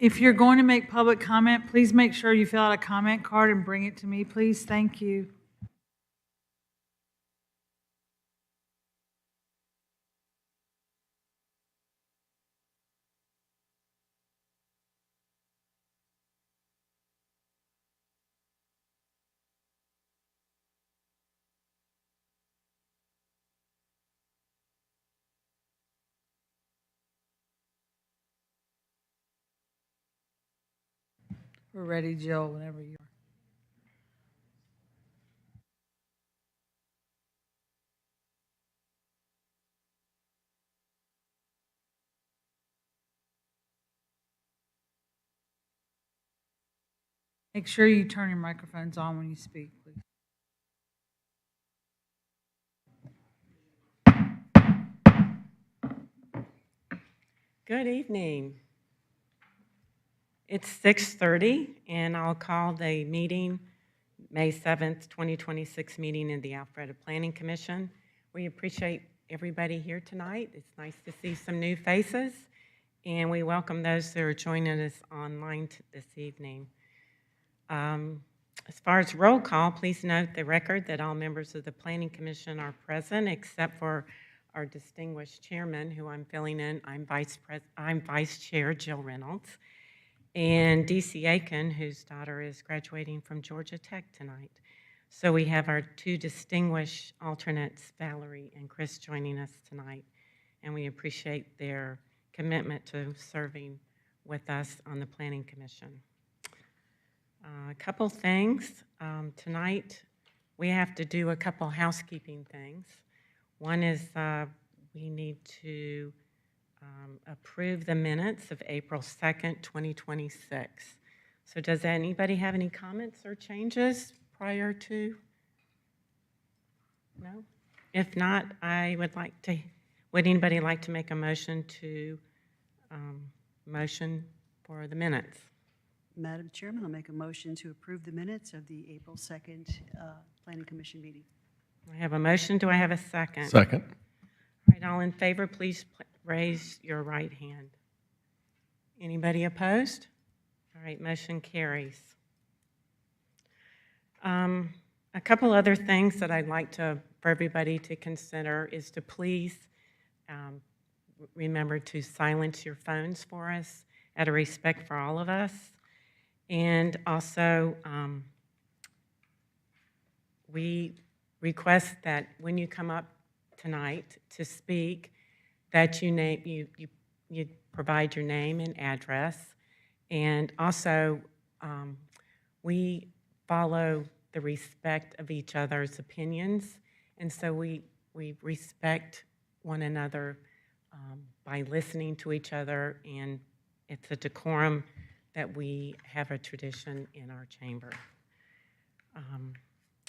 If you're going to make public comment, please make sure you fill out a comment card and bring it to me, please. Thank you. We're ready, Jill, whenever you are. Make sure you turn your microphones on when you speak, please. Good evening. It's 6:30, and I'll call the meeting, May 7th, 2026 meeting in the Alpharetta Planning Commission. We appreciate everybody here tonight. It's nice to see some new faces, and we welcome those that are joining us online this evening. As far as roll call, please note the record that all members of the Planning Commission are present except for our distinguished chairman, who I'm filling in. I'm Vice Chair Jill Reynolds, and DC Aiken, whose daughter is graduating from Georgia Tech tonight. So we have our two distinguished alternates, Valerie and Chris, joining us tonight, and we appreciate their commitment to serving with us on the Planning Commission. A couple things. Tonight, we have to do a couple housekeeping things. One is we need to approve the minutes of April 2nd, 2026. So does anybody have any comments or changes prior to? No? If not, would anybody like to make a motion to motion for the minutes? Madam Chairman, I'll make a motion to approve the minutes of the April 2nd Planning Commission meeting. I have a motion. Do I have a second? Second. All right, all in favor, please raise your right hand. Anybody opposed? All right, motion carries. A couple other things that I'd like for everybody to consider is to please remember to silence your phones for us out of respect for all of us. And also, we request that when you come up tonight to speak, that you provide your name and address. And also, we follow the respect of each other's opinions, and so we respect one another by listening to each other, and it's a decorum that we have a tradition in our chamber.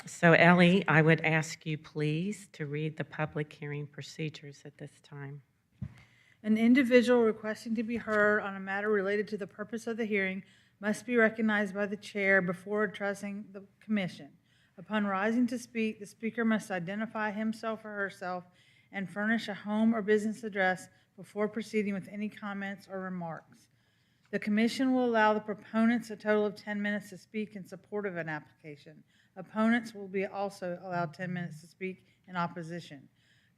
So Ellie, I would ask you please to read the public hearing procedures at this time. An individual requesting to be heard on a matter related to the purpose of the hearing must be recognized by the chair before addressing the commission. Upon rising to speak, the speaker must identify himself or herself and furnish a home or business address before proceeding with any comments or remarks. The commission will allow the proponents a total of 10 minutes to speak in support of an application. Opponents will be also allowed 10 minutes to speak in opposition.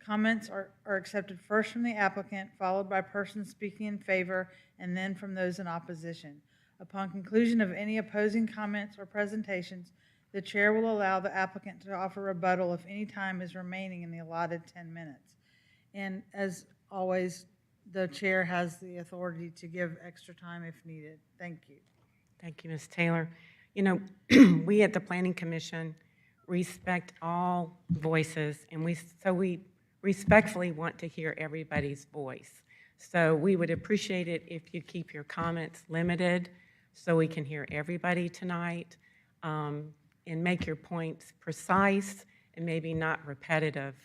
Comments are accepted first from the applicant, followed by persons speaking in favor, and then from those in opposition. Upon conclusion of any opposing comments or presentations, the chair will allow the applicant to offer rebuttal if any time is remaining in the allotted 10 minutes. And as always, the chair has the authority to give extra time if needed. Thank you. Thank you, Ms. Taylor. You know, we at the Planning Commission respect all voices, and we respectfully want to hear everybody's voice. So we would appreciate it if you keep your comments limited so we can hear everybody tonight, and make your points precise and maybe not repetitive.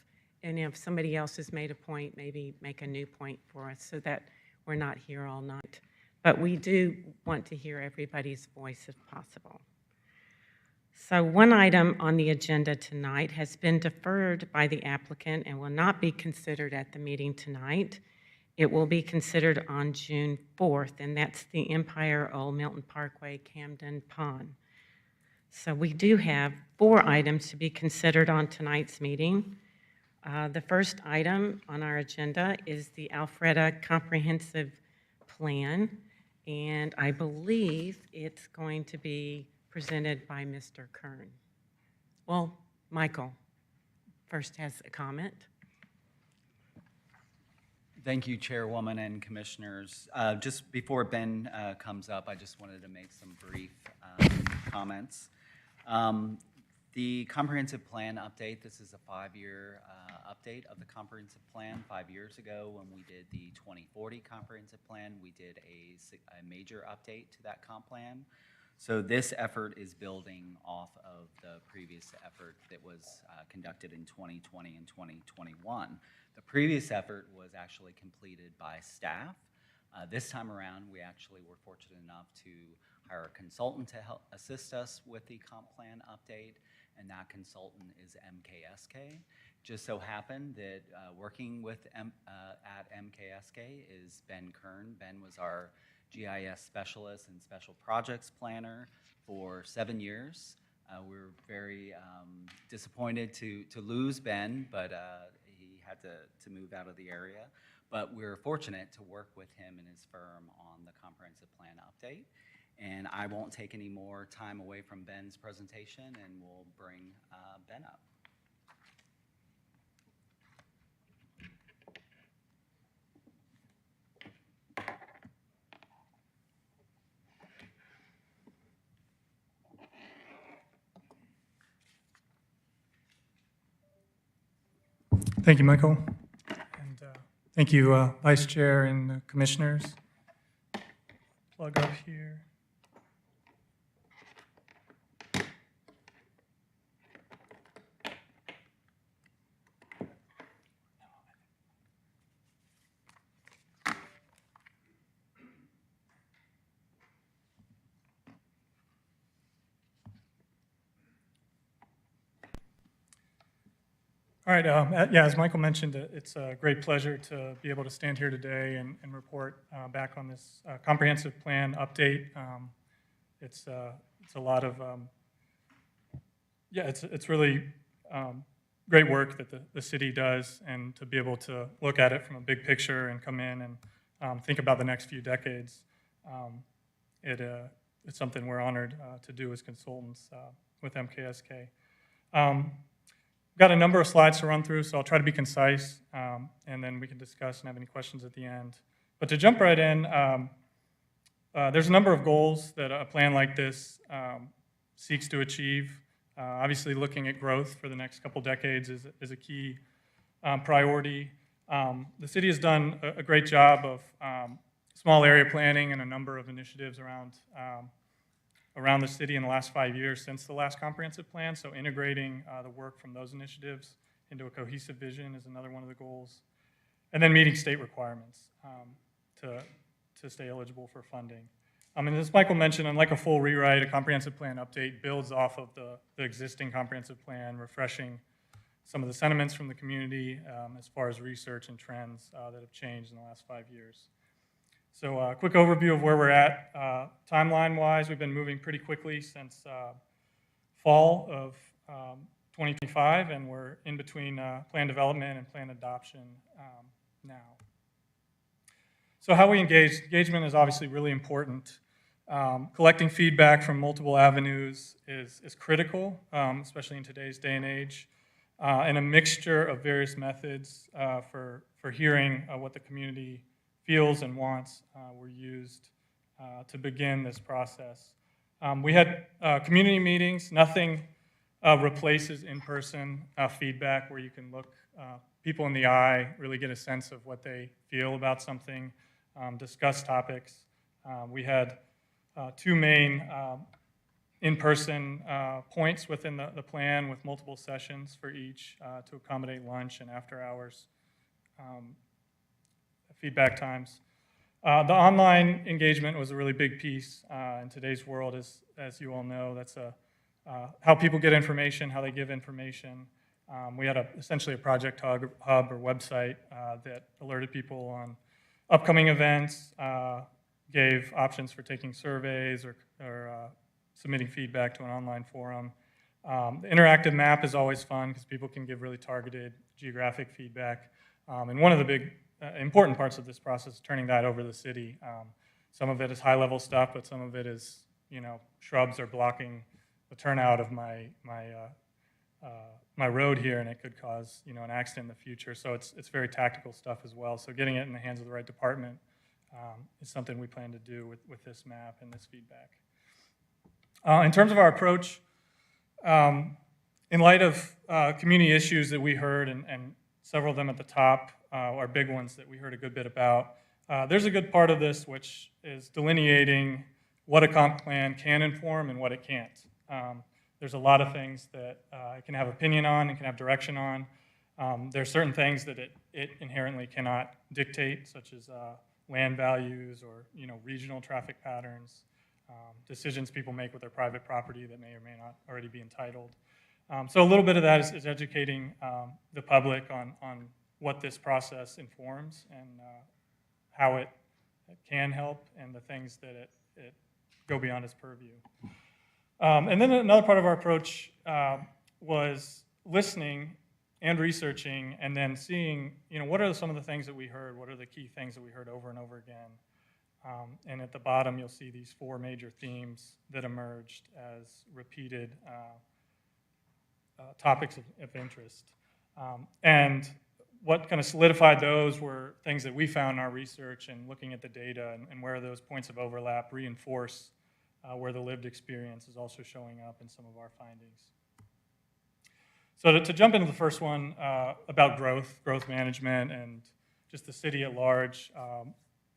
And if somebody else has made a point, maybe make a new point for us so that we're not here all night. But we do want to hear everybody's voice if possible. So one item on the agenda tonight has been deferred by the applicant and will not be considered at the meeting tonight. It will be considered on June 4th, and that's the Empire Old Milton Parkway, Camden Pond. So we do have 4 items to be considered on tonight's meeting. The first item on our agenda is the Alpharetta Comprehensive Plan, and I believe it's going to be presented by Mr. Kern. Well, Michael first has a comment. Thank you, Chairwoman and Commissioners. Just before Ben comes up, I just wanted to make some brief comments. The comprehensive plan update, this is a 5-year update of the comprehensive plan. 5 years ago, when we did the 2040 comprehensive plan, we did a major update to that comp plan. So this effort is building off of the previous effort that was conducted in 2020 and 2021. The previous effort was actually completed by staff. This time around, we actually were fortunate enough to hire a consultant to help assist us with the comp plan update, and that consultant is MKSK. Just so happened that working with at MKSK is Ben Kern. Ben was our GIS specialist and special projects planner for 7 years. We're very disappointed to lose Ben, but he had to move out of the area. But we're fortunate to work with him and his firm on the comprehensive plan update. And I won't take any more time away from Ben's presentation, and we'll bring Ben up. Thank you, Michael. And thank you, Vice Chair and Commissioners. Plug up here. All right, yeah, as Michael mentioned, it's a great pleasure to be able to stand here today and report back on this comprehensive plan update. It's a lot of, yeah, it's really great work that the city does, and to be able to look at it from a big picture and come in and think about the next few decades, it's something we're honored to do as consultants with MKSK. We've got a number of slides to run through, so I'll try to be concise, and then we can discuss and have any questions at the end. But to jump right in, there's a number of goals that a plan like this seeks to achieve. Obviously, looking at growth for the next couple decades is a key priority. The city has done a great job of small area planning and a number of initiatives around the city in the last 5 years since the last comprehensive plan. So integrating the work from those initiatives into a cohesive vision is another one of the goals. And then meeting state requirements to stay eligible for funding. And as Michael mentioned, unlike a full rewrite, a comprehensive plan update builds off of the existing comprehensive plan, refreshing some of the sentiments from the community as far as research and trends that have changed in the last 5 years. So a quick overview of where we're at. Timeline-wise, we've been moving pretty quickly since fall of 2025, and we're in between plan development and plan adoption now. So how we engage, engagement is obviously really important. Collecting feedback from multiple avenues is critical, especially in today's day and age, and a mixture of various methods for hearing what the community feels and wants were used to begin this process. We had community meetings. Nothing replaces in-person feedback where you can look people in the eye, really get a sense of what they feel about something, discuss topics. We had 2 main in-person points within the plan with multiple sessions for each to accommodate lunch and after hours feedback times. The online engagement was a really big piece in today's world, as you all know. That's how people get information, how they give information. We had essentially a project hub or website that alerted people on Upcoming events, gave options for taking surveys or submitting feedback to an online forum. The interactive map is always fun because people can give really targeted geographic feedback. And one of the big important parts of this process is turning that over to the city. Some of it is high-level stuff, but some of it is, shrubs are blocking the turnout of my road here, and it could cause, an accident in the future. So it's very tactical stuff as well. So getting it in the hands of the right department is something we plan to do with this map and this feedback. In terms of our approach, in light of community issues that we heard, and several of them at the top are big ones that we heard a good bit about, there's a good part of this which is delineating what a comp plan can inform and what it can't. There's a lot of things that it can have opinion on and can have direction on. There's certain things that it inherently cannot dictate, such as land values or regional traffic patterns, decisions people make with their private property that may or may not already be entitled. So a little bit of that is educating the public on what this process informs and how it can help and the things that it go beyond its purview. And then another part of our approach was listening and researching and then seeing, what are some of the things that we heard? What are the key things that we heard over and over again? And at the bottom, you'll see these 4 major themes that emerged as repeated topics of interest. And what kind of solidified those were things that we found in our research and looking at the data and where those points of overlap reinforce where the lived experience is also showing up in some of our findings. So to jump into the first one about growth management, and just the city at large,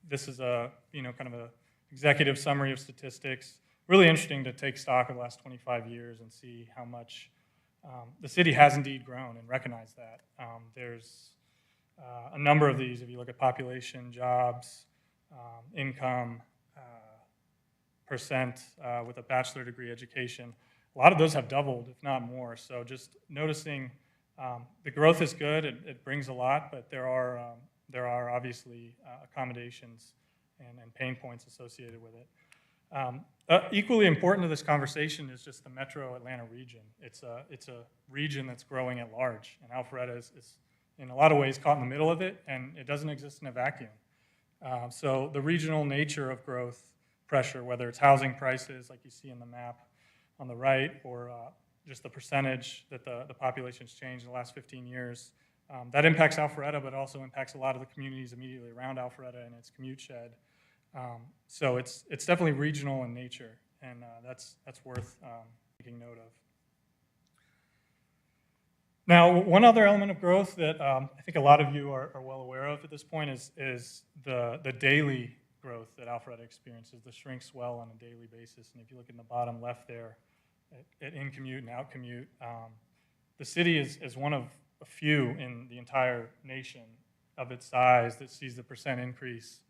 this is a kind of a executive summary of statistics. Really interesting to take stock of the last 25 years and see how much the city has indeed grown and recognize that. There's a number of these. If you look at population, jobs, income, percent with a bachelor degree education, a lot of those have doubled, if not more. So just noticing the growth is good. It brings a lot, but there are obviously accommodations and pain points associated with it. Equally important to this conversation is just the metro Atlanta region. It's a region that's growing at large, and Alpharetta is in a lot of ways caught in the middle of it, and it doesn't exist in a vacuum. So the regional nature of growth pressure, whether it's housing prices like you see in the map on the right, or just the percentage that the population's changed in the last 15 years, that impacts Alpharetta, but also impacts a lot of the communities immediately around Alpharetta and its commute shed. So it's definitely regional in nature, and that's worth taking note of. Now, one other element of growth that I think a lot of you are well aware of at this point is the daily growth that Alpharetta experiences, the shrink swell on a daily basis. And if you look in the bottom left there, at in-commute and out-commute, the city is one of a few in the entire nation of its size that sees the percent increase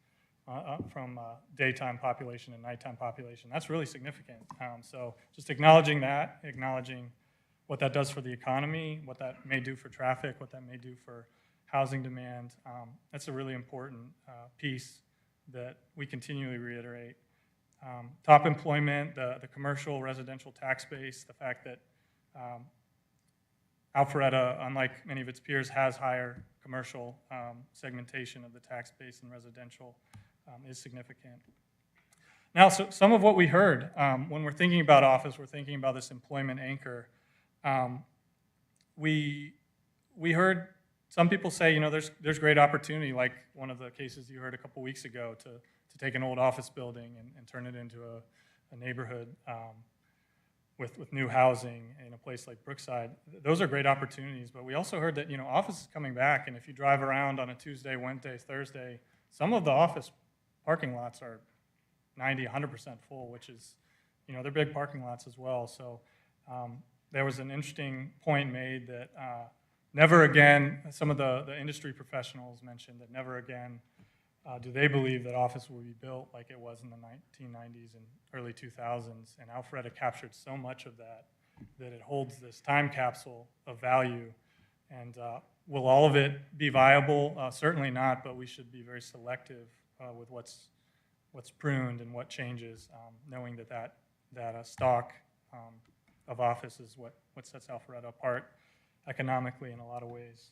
from daytime population and nighttime population. That's really significant. So just acknowledging that, acknowledging what that does for the economy, what that may do for traffic, what that may do for housing demand, that's a really important piece that we continually reiterate. Top employment, the commercial residential tax base, the fact that Alpharetta, unlike many of its peers, has higher commercial segmentation of the tax base and residential is significant. Now, so some of what we heard when we're thinking about office, we're thinking about this employment anchor. We heard some people say, there's great opportunity, like one of the cases you heard a couple weeks ago, to take an old office building and turn it into a neighborhood with new housing in a place like Brookside. Those are great opportunities, but we also heard that, office is coming back, and if you drive around on a Tuesday, Wednesday, Thursday, some of the office parking lots are 90, 100% full, which is, they're big parking lots as well. So there was an interesting point made that never again, some of the industry professionals mentioned that never again do they believe that office will be built like it was in the 1990s and early 2000s. And Alpharetta captured so much of that it holds this time capsule of value. And Will all of it be viable? Certainly not, but we should be very selective with what's pruned and what changes, knowing that stock of office is what sets Alpharetta apart economically in a lot of ways.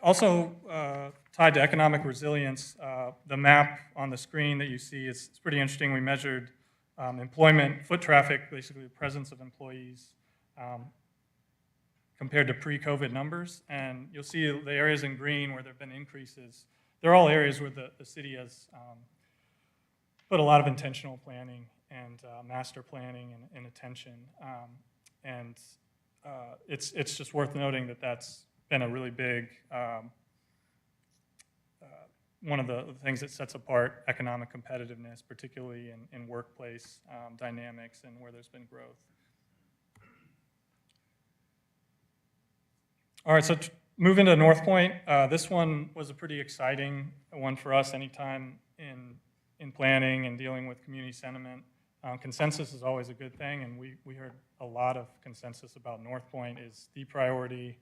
Also tied to economic resilience, the map on the screen that you see is pretty interesting. We measured employment, foot traffic, basically the presence of employees compared to pre-COVID numbers. And you'll see the areas in green where there have been increases. They're all areas where the city has put a lot of intentional planning and master planning and attention. It's just worth noting that that's been a really big, one of the things that sets apart economic competitiveness, particularly in workplace dynamics and where there's been growth. All right, so move into North Point. This one was a pretty exciting one for us anytime in planning and dealing with community sentiment. Consensus is always a good thing, and we heard a lot of consensus about North Point is the priority.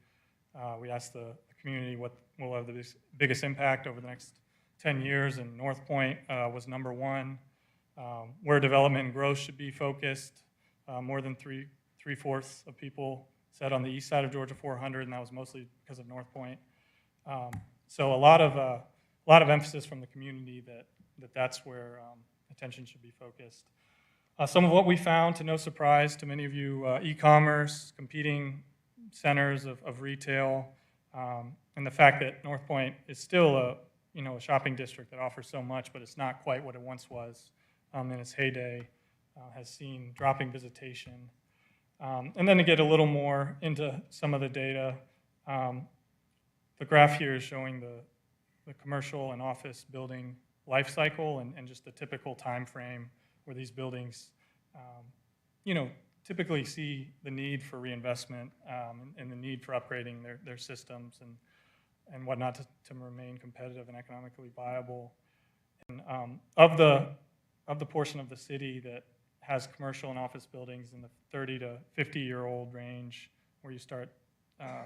We asked the community what will have the biggest impact over the next 10 years, and North Point was number one. Where development and growth should be focused, more than three-fourths of people said on the east side of Georgia 400, and that was mostly because of North Point. So a lot of emphasis from the community that's where attention should be focused. Some of what we found, to no surprise to many of you, e-commerce, competing centers of retail, and the fact that North Point is still a shopping district that offers so much, but it's not quite what it once was in its heyday, has seen dropping visitation. And then to get a little more into some of the data, the graph here is showing the commercial and office building life cycle and just the typical time frame where these buildings, typically see the need for reinvestment and the need for upgrading their systems and whatnot to remain competitive and economically viable. And of the portion of the city that has commercial and office buildings in the 30 to 50-year-old range, where you start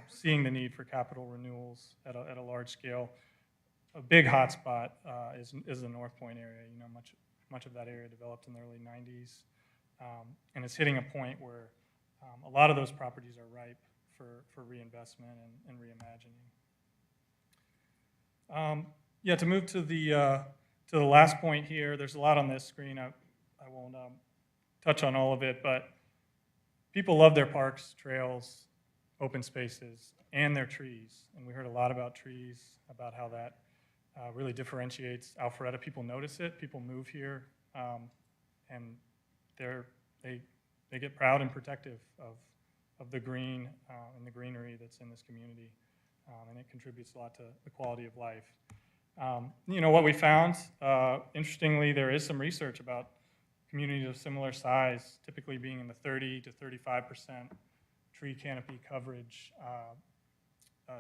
seeing the need for capital renewals at a large scale, a big hotspot is the North Point area. Much of that area developed in the early 90s. And it's hitting a point where a lot of those properties are ripe for reinvestment and reimagining. To move to the last point here, there's a lot on this screen. I won't touch on all of it, but people love their parks, trails, open spaces, and their trees. And we heard a lot about trees, about how that really differentiates Alpharetta. People notice it. People move here, and they get proud and protective of the green and the greenery that's in this community, and it contributes a lot to the quality of life. What we found, interestingly, there is some research about communities of similar size, typically being in the 30 to 35% tree canopy coverage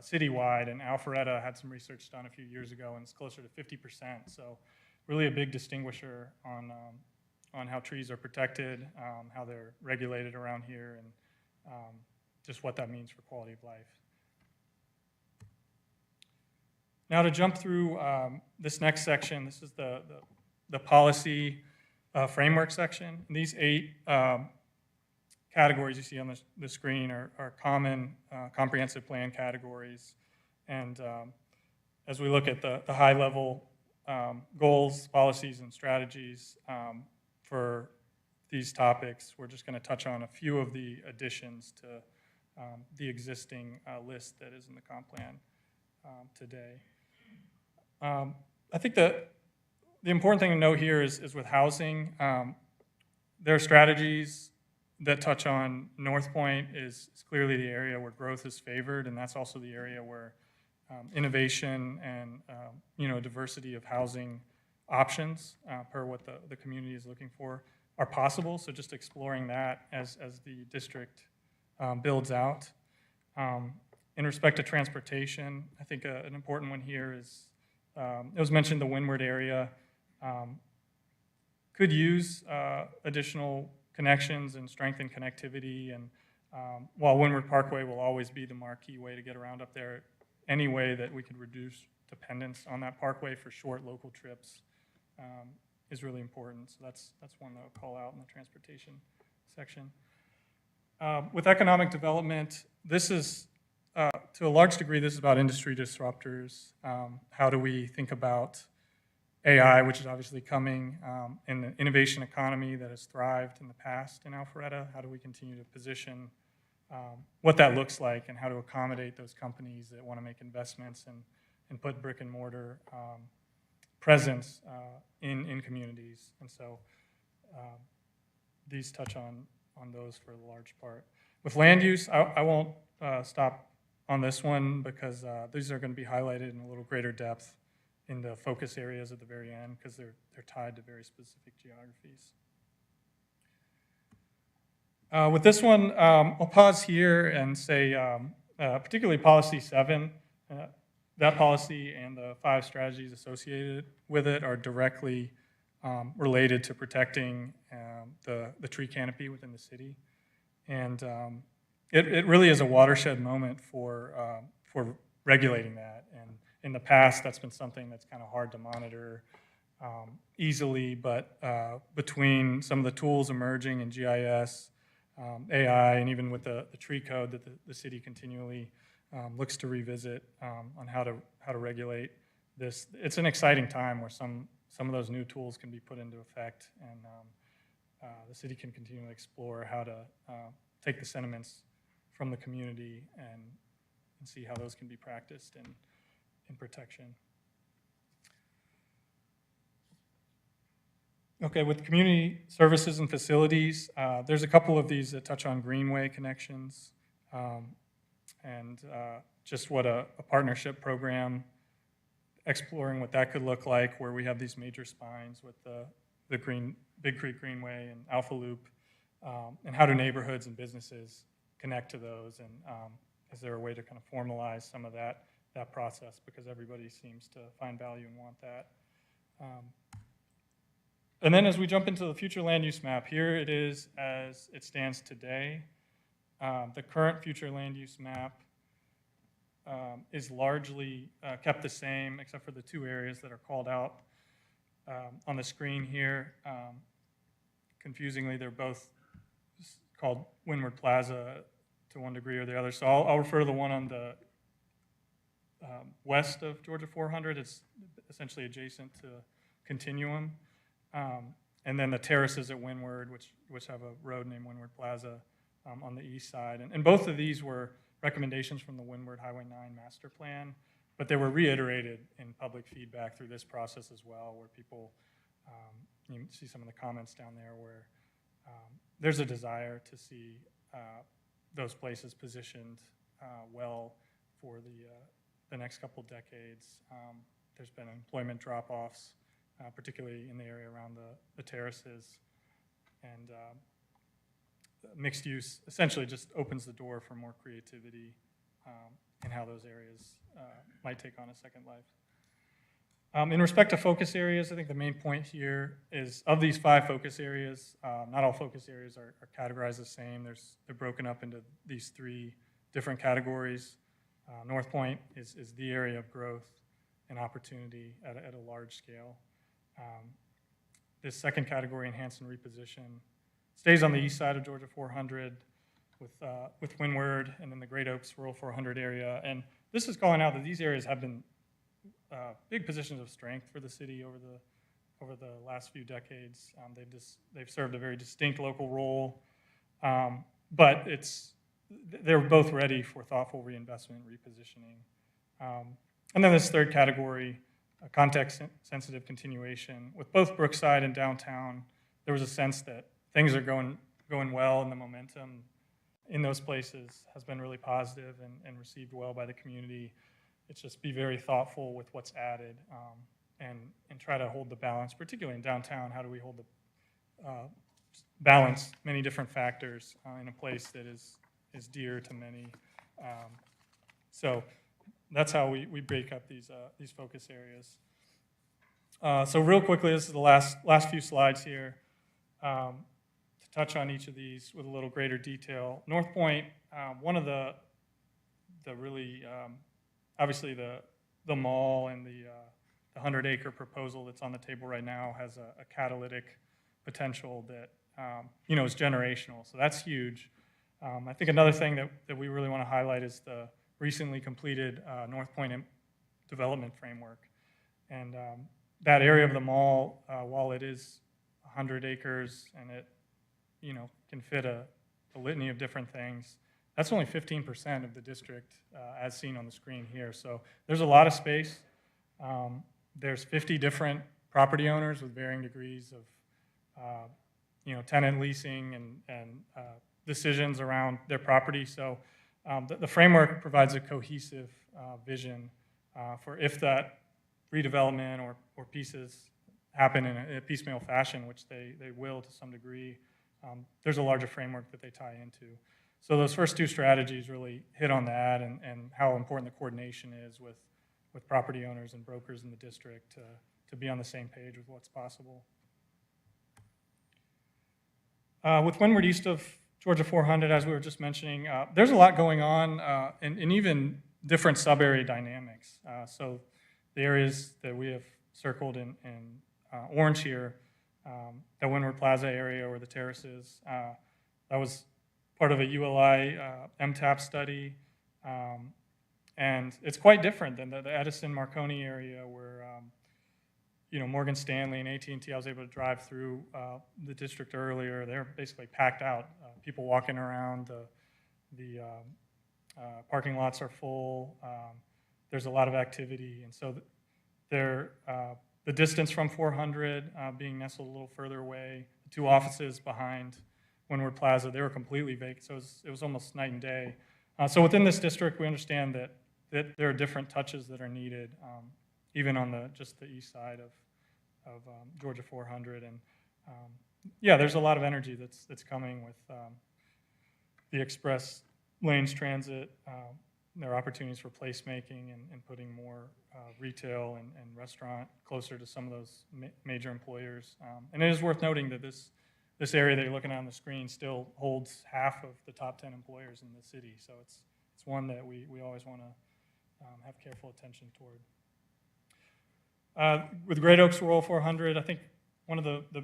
citywide, and Alpharetta had some research done a few years ago, and it's closer to 50%. So really a big distinguisher on how trees are protected, how they're regulated around here, and just what that means for quality of life. Now to jump through this next section, this is the policy framework section. And these 8 categories you see on the screen are common comprehensive plan categories. And as we look at the high-level goals, policies, and strategies for these topics, we're just going to touch on a few of the additions to the existing list that is in the comp plan today. I think that the important thing to note here is with housing, there are strategies that touch on North Point is clearly the area where growth is favored, and that's also the area where innovation and diversity of housing options per what the community is looking for are possible. So just exploring that as the district builds out. In respect to transportation, I think an important one here is, it was mentioned the Windward area could use additional connections and strengthen connectivity, and While Windward Parkway will always be the marquee way to get around up there, any way that we could reduce dependence on that parkway for short local trips is really important. So that's one that I'll call out in the transportation section. With economic development, this is, to a large degree, this is about industry disruptors. How do we think about AI, which is obviously coming, in the innovation economy that has thrived in the past in Alpharetta? How do we continue to position what that looks like and how to accommodate those companies that want to make investments and put brick and mortar presence in communities? And so these touch on those for the large part. With land use, I won't stop on this one because these are going to be highlighted in a little greater depth in the focus areas at the very end because they're tied to very specific geographies. With this one, I'll pause here and say, particularly Policy 7, that policy and the 5 strategies associated with it are directly related to protecting the tree canopy within the city. And it really is a watershed moment for regulating that. And in the past, that's been something that's kind of hard to monitor easily, but between some of the tools emerging in GIS, AI, and even with the tree code that the city continually looks to revisit on how to regulate this, it's an exciting time where some of those new tools can be put into effect, and the city can continue to explore how to take the sentiments from the community and see how those can be practiced in protection. Okay, with community services and facilities, there's a couple of these that touch on greenway connections and just what a partnership program, exploring what that could look like, where we have these major spines with the Big Creek Greenway and Alpha Loop, and how do neighborhoods and businesses connect to those, and is there a way to kind of formalize some of that process, because everybody seems to find value and want that. And then as we jump into the future land use map, here it is as it stands today. The current future land use map is largely kept the same, except for the 2 areas that are called out on the screen here. Confusingly, they're both called Windward Plaza to one degree or the other. So I'll refer to the one on the west of Georgia 400. It's essentially adjacent to Continuum. And then the terraces at Windward, which have a road named Windward Plaza on the east side. And both of these were recommendations from the Windward Highway 9 master plan, but they were reiterated in public feedback through this process as well, where people, you can see some of the comments down there where there's a desire to see those places positioned well for the next couple decades. There's been employment drop-offs, particularly in the area around the terraces, and mixed use essentially just opens the door for more creativity in how those areas might take on a second life. In respect to focus areas, I think the main point here is of these 5 focus areas, not all focus areas are categorized the same. They're broken up into these 3 different categories. North Point is the area of growth and opportunity at a large scale. This second category, enhance and reposition, stays on the east side of Georgia 400 with Windward and then the Great Oaks Rural 400 area. And this is calling out that these areas have been big positions of strength for the city over the last few decades. They've served a very distinct local role, but they're both ready for thoughtful reinvestment and repositioning. And then this third category, a context-sensitive continuation. With both Brookside and downtown, there was a sense that things are going well, and the momentum in those places has been really positive and received well by the community. It's just be very thoughtful with what's added and try to hold the balance, particularly in downtown. How do we hold the balance many different factors in a place that is dear to many? So that's how we break up these focus areas. So real quickly, this is the last few slides here. To touch on each of these with a little greater detail. North Point, one of the really, obviously the mall and the 100-acre proposal that's on the table right now has a catalytic potential that, is generational. So that's huge. I think another thing that we really want to highlight is the recently completed North Point development framework. And that area of the mall, while it is 100 acres and it, can fit a litany of different things, that's only 15% of the district as seen on the screen here. So there's a lot of space. There's 50 different property owners with varying degrees of, tenant leasing and decisions around their property. So the framework provides a cohesive vision for if that redevelopment or pieces happen in a piecemeal fashion, which they will to some degree, there's a larger framework that they tie into. So those first two strategies really hit on that and how important the coordination is with property owners and brokers in the district to be on the same page with what's possible. With Windward east of Georgia 400, as we were just mentioning, there's a lot going on and even different sub-area dynamics. So the areas that we have circled in orange here, the Windward Plaza area or the terraces, that was part of a ULI MTAP study. And it's quite different than the Edison Marconi area where, Morgan Stanley and AT&T, I was able to drive through the district earlier. They're basically packed out. People walking around, the parking lots are full. There's a lot of activity. And so the distance from 400 being nestled a little further away, the two offices behind Windward Plaza, they were completely vacant. So it was almost night and day. So within this district, we understand that there are different touches that are needed, even on just the east side of Georgia 400. And there's a lot of energy that's coming with the express lanes transit. There are opportunities for placemaking and putting more retail and restaurant closer to some of those major employers. And it is worth noting that this area that you're looking at on the screen still holds half of the top 10 employers in the city. So it's one that we always want to have careful attention toward. With Great Oaks Rural 400, I think one of the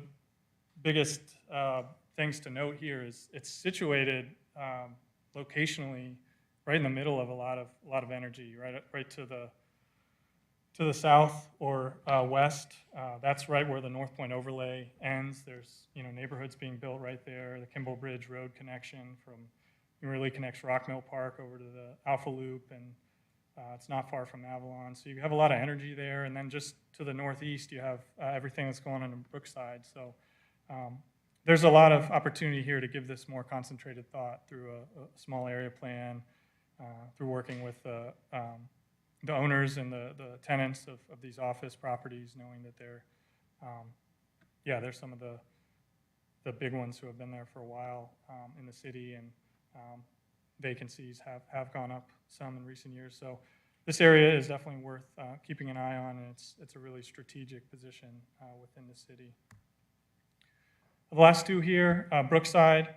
biggest things to note here is it's situated locationally right in the middle of a lot of energy, right to the south or west. That's right where the North Point overlay ends. There's neighborhoods being built right there. The Kimball Bridge Road connection really connects Rockmill Park over to the Alpha Loop, and it's not far from Avalon. So you have a lot of energy there. And then just to the northeast, you have everything that's going on in Brookside. So there's a lot of opportunity here to give this more concentrated thought through a small area plan, through working with the owners and the tenants of these office properties, knowing that they're some of the big ones who have been there for a while in the city, and vacancies have gone up some in recent years. So this area is definitely worth keeping an eye on, and it's a really strategic position within the city. The last two here, Brookside.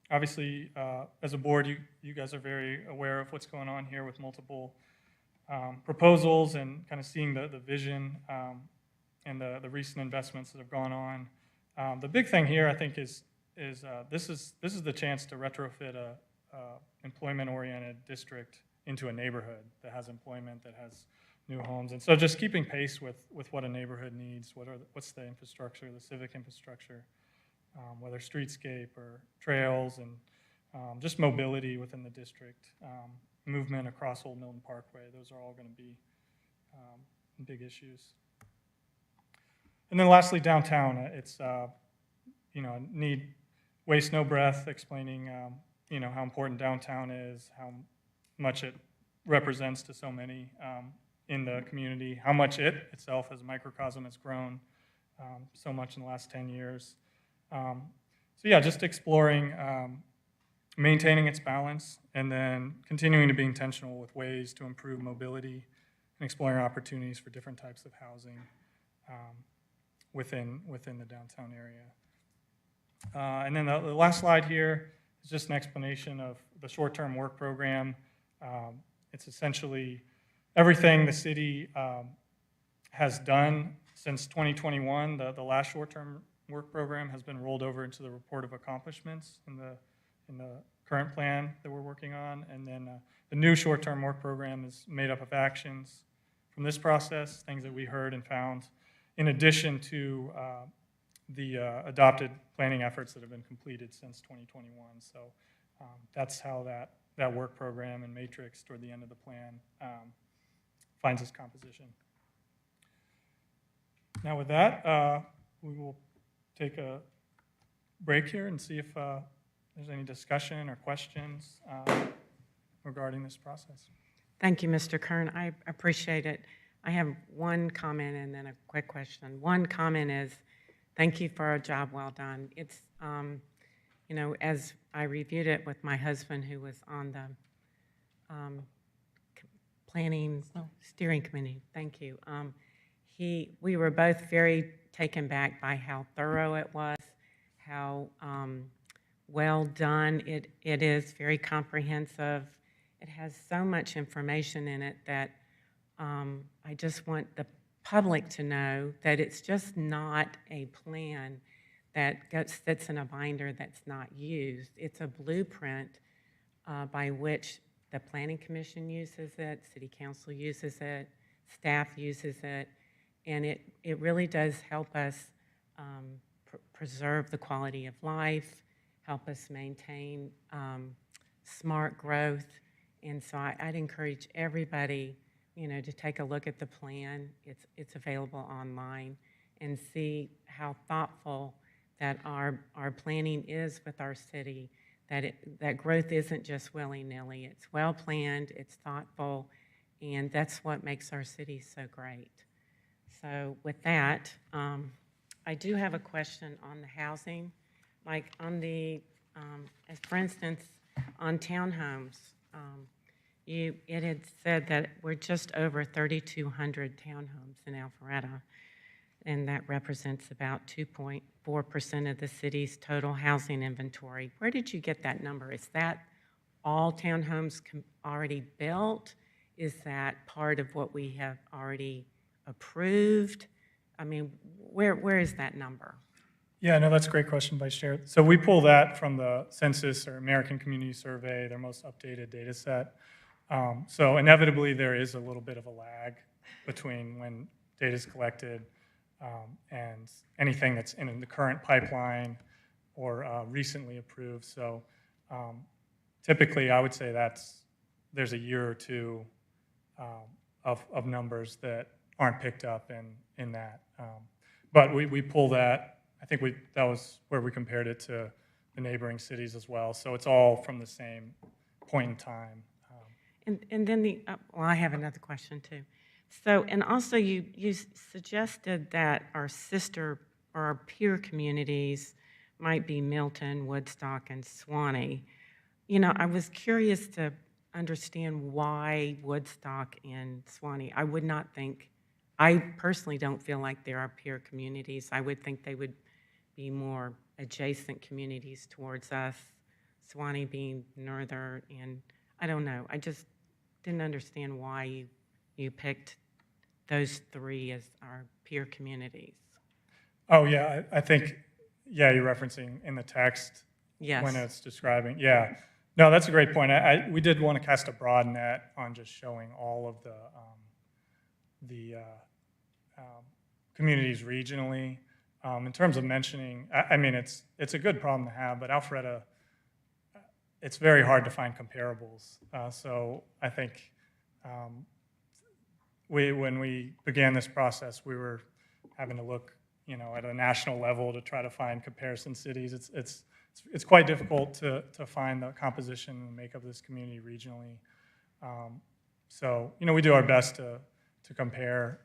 Obviously, as a board, you guys are very aware of what's going on here with multiple proposals and kind of seeing the vision and the recent investments that have gone on. The big thing here, I think, is this is the chance to retrofit a employment-oriented district into a neighborhood that has employment, that has new homes. And so just keeping pace with what a neighborhood needs, what's the infrastructure, the civic infrastructure, whether streetscape or trails, and just mobility within the district, movement across Old Milton Parkway. Those are all going to be big issues. And then lastly, downtown. It's, need waste no breath explaining, how important downtown is, how much it represents to so many in the community, how much it itself as a microcosm has grown so much in the last 10 years. Just exploring, maintaining its balance, and then continuing to be intentional with ways to improve mobility and exploring opportunities for different types of housing within the downtown area. And then the last slide here is just an explanation of the short-term work program. It's essentially everything the city has done since 2021. The last short-term work program has been rolled over into the report of accomplishments in the current plan that we're working on. And then the new short-term work program is made up of actions from this process, things that we heard and found, in addition to the adopted planning efforts that have been completed since 2021. So that's how that work program and matrix toward the end of the plan finds its composition. Now with that, we will take a break here and see if there's any discussion or questions regarding this process. Thank you, Mr. Kern. I appreciate it. I have one comment and then a quick question. One comment is, thank you for a job well done. It's, you know, as I reviewed it with my husband, who was on the planning steering committee, thank you. We were both very taken back by how thorough it was, how well done it is, very comprehensive. It has so much information in it that I just want the public to know that it's just not a plan that sits in a binder that's not used. It's a blueprint by which the Planning Commission uses it, City Council uses it, staff uses it, and it really does help us preserve the quality of life, help us maintain smart growth. And so I'd encourage everybody, you know, to take a look at the plan. It's available online, and see how thoughtful that our planning is with our city, that growth isn't just willy-nilly. It's well-planned, it's thoughtful, and that's what makes our city so great. So with that, I do have a question on the housing. Like on the, as for instance, on townhomes, it had said that we're just over 3,200 townhomes in Alpharetta, and that represents about 2.4% of the city's total housing inventory. Where did you get that number? Is that all townhomes already built? Is that part of what we have already approved? I mean, where is that number? Yeah, no, that's a great question, Vice Chair. So we pull that from the Census or American Community Survey, their most updated data set. So inevitably, there is a little bit of a lag between when data is collected and anything that's in the current pipeline or recently approved. So typically, I would say there's a year or two of numbers that aren't picked up in that. But we pull that. I think that was where we compared it to the neighboring cities as well. So it's all from the same point in time. And then well, I have another question too. So, and also you suggested that our sister or our peer communities might be Milton, Woodstock, and Suwanee. You know, I was curious to understand why Woodstock and Suwanee. I personally don't feel like they're our peer communities. I would think they would be more adjacent communities towards us, Suwanee being northern, and I don't know. I just didn't understand why you picked those three as our peer communities. Oh, yeah, I think, yeah, you're referencing in the text Yes. when it's describing. Yeah. No, that's a great point. We did want to cast a broad net on just showing all of the communities regionally. In terms of mentioning, I mean, it's a good problem to have, but Alpharetta, it's very hard to find comparables. So I think when we began this process, we were having to look, you know, at a national level to try to find comparison cities. It's quite difficult to find the composition and makeup of this community regionally. So, you know, we do our best to compare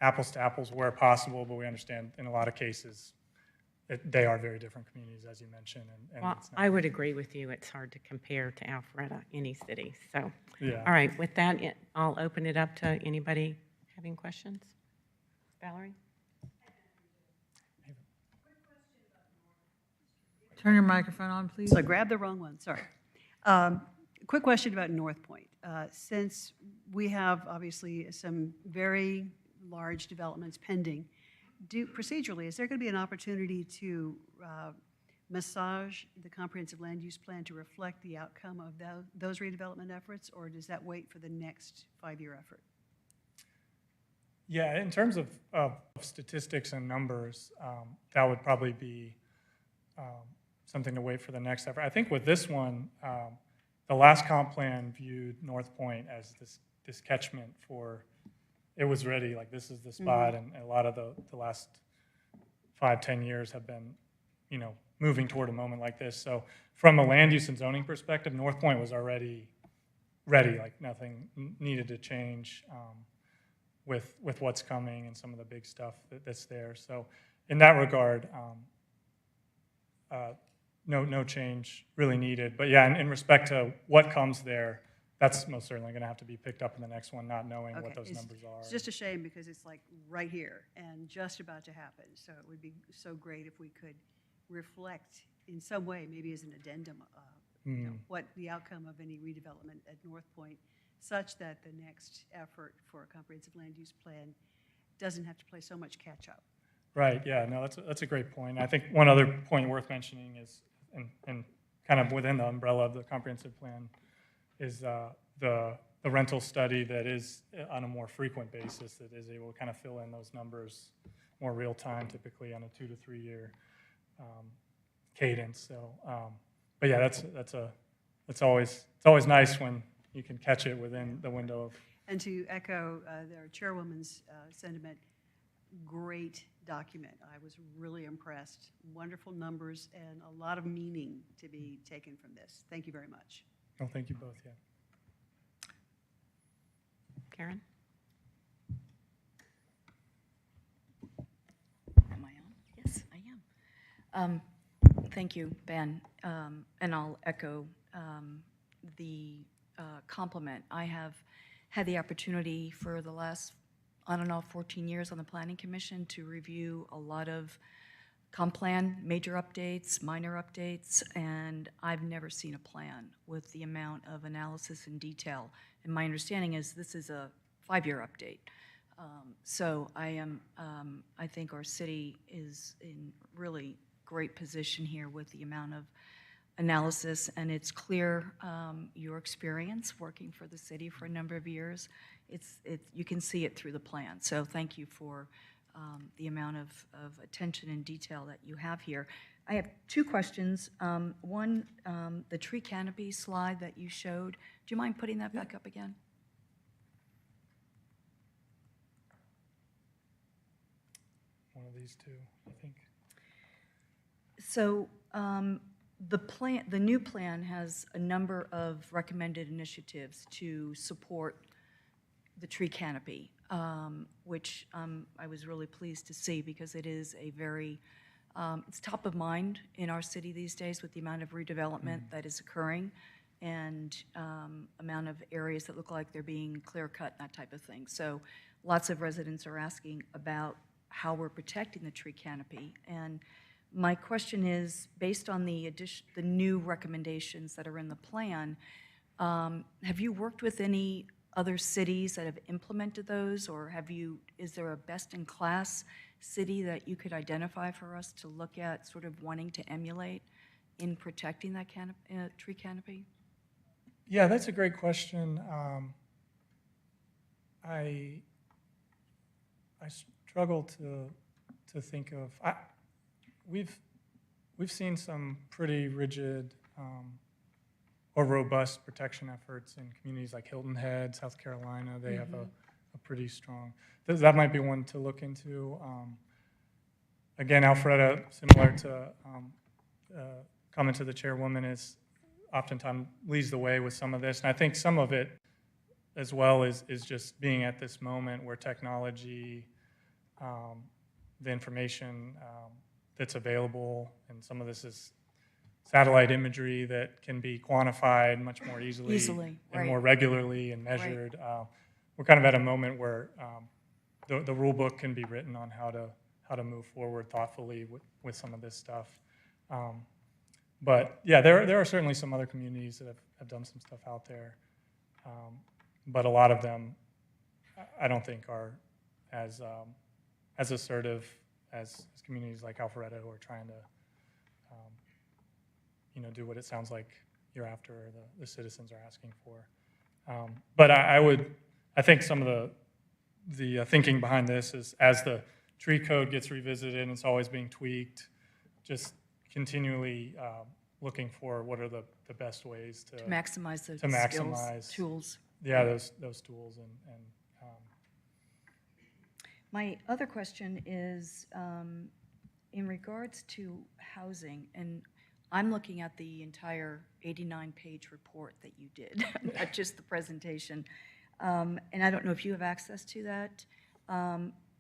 apples to apples where possible, but we understand in a lot of cases they are very different communities, as you mentioned. And Well, it's not, I would agree with you. It's hard to compare to Alpharetta, any city. So, yeah. all right, with that, I'll open it up to anybody having questions. Valerie? Turn your microphone on, please. So I grabbed the wrong one, sorry. Quick question about North Point. Since we have obviously some very large developments pending, procedurally, is there going to be an opportunity to massage the comprehensive land use plan to reflect the outcome of those redevelopment efforts, or does that wait for the next 5-year effort? Yeah, in terms of statistics and numbers, that would probably be something to wait for the next effort. I think with this one, the last comp plan viewed North Point as this catchment for, it was ready, like this is the spot, and a lot of the last 5-10 years have been, moving toward a moment like this. So from a land use and zoning perspective, North Point was already ready, like nothing needed to change with what's coming and some of the big stuff that's there. So in that regard, no change really needed. But yeah, in respect to what comes there, that's most certainly going to have to be picked up in the next one, not knowing what those numbers are. It's just a shame because it's like right here and just about to happen. So it would be so great if we could reflect in some way, maybe as an addendum, what the outcome of any redevelopment at North Point, such that the next effort for a comprehensive land use plan doesn't have to play so much catch up. Right, yeah, no, that's a great point. I think one other point worth mentioning is, and kind of within the umbrella of the comprehensive plan, is the rental study that is on a more frequent basis, that is able to kind of fill in those numbers more real time, typically on a 2 to 3 year cadence. So, but yeah, it's always nice when you can catch it within the window of. And to echo their chairwoman's sentiment, great document. I was really impressed. Wonderful numbers and a lot of meaning to be taken from this. Thank you very much. Oh, thank you both, yeah. Karen? Am I on? Yes, I am. Thank you, Ben. And I'll echo the compliment. I have had the opportunity for the last, 14 years on the Planning Commission to review a lot of comp plan, major updates, minor updates, and I've never seen a plan with the amount of analysis and detail. And my understanding is this is a 5-year update. So I think our city is in really great position here with the amount of analysis, and it's clear your experience working for the city for a number of years. You can see it through the plan. So thank you for the amount of attention and detail that you have here. I have 2 questions. One, the tree canopy slide that you showed, do you mind putting that back up again? One of these two, I think. So the new plan has a number of recommended initiatives to support the tree canopy, which I was really pleased to see because it is a very, it's top of mind in our city these days with the amount of redevelopment that is occurring and amount of areas that look like they're being clear-cut and that type of thing. So lots of residents are asking about how we're protecting the tree canopy. And my question is, based on the new recommendations that are in the plan, have you worked with any other cities that have implemented those, or is there a best-in-class city that you could identify for us to look at, sort of wanting to emulate in protecting that tree canopy? Yeah, that's a great question. I struggle to think of. We've seen some pretty rigid or robust protection efforts in communities like Hilton Head, South Carolina. They have a pretty strong. That might be one to look into. Again, Alpharetta, similar to comment to the chairwoman, is oftentimes leads the way with some of this, and I think some of it as well is just being at this moment where technology, the information that's available, and some of this is satellite imagery that can be quantified much more easily and right. more regularly and measured. We're kind of at a moment where the rule book can be written on how to move forward thoughtfully with some of this stuff. But yeah, there are certainly some other communities that have done some stuff out there. But a lot of them, I don't think are as assertive as communities like Alpharetta who are trying to, do what it sounds like you're after, or the citizens are asking for. But I think some of the thinking behind this is as the tree code gets revisited and it's always being tweaked, just continually looking for what are the best ways to Maximize the to skills, maximize. tools. Yeah, those tools and My other question is, in regards to housing, and I'm looking at the entire 89-page report that you did, not just the presentation. And I don't know if you have access to that,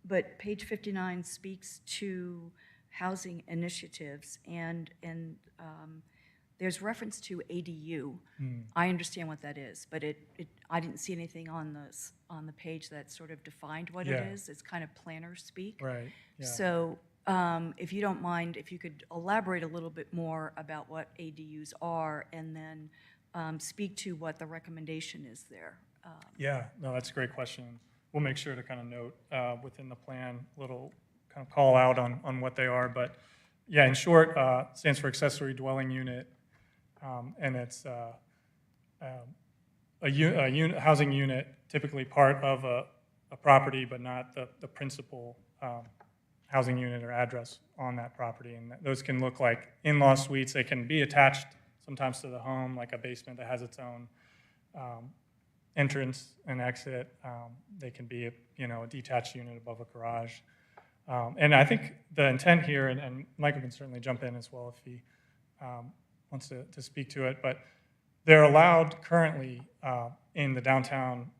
but page 59 speaks to housing initiatives, and there's reference to ADU. I understand what that is, but I didn't see anything on the page that sort of defined what it Yeah. is. It's kind of planner speak. right. Yeah. So if you don't mind, if you could elaborate a little bit more about what ADUs are, and then speak to what the recommendation is there. Yeah, no, that's a great question. We'll make sure to kind of note within the plan, little kind of call out on what they are. But yeah, in short, stands for accessory dwelling unit, and it's a housing unit, typically part of a property, but not the principal housing unit or address on that property. And those can look like in-law suites. They can be attached sometimes to the home, like a basement that has its own entrance and exit. They can be a detached unit above a garage. And I think the intent here, and Michael can certainly jump in as well if he wants to speak to it, but they're allowed currently in the downtown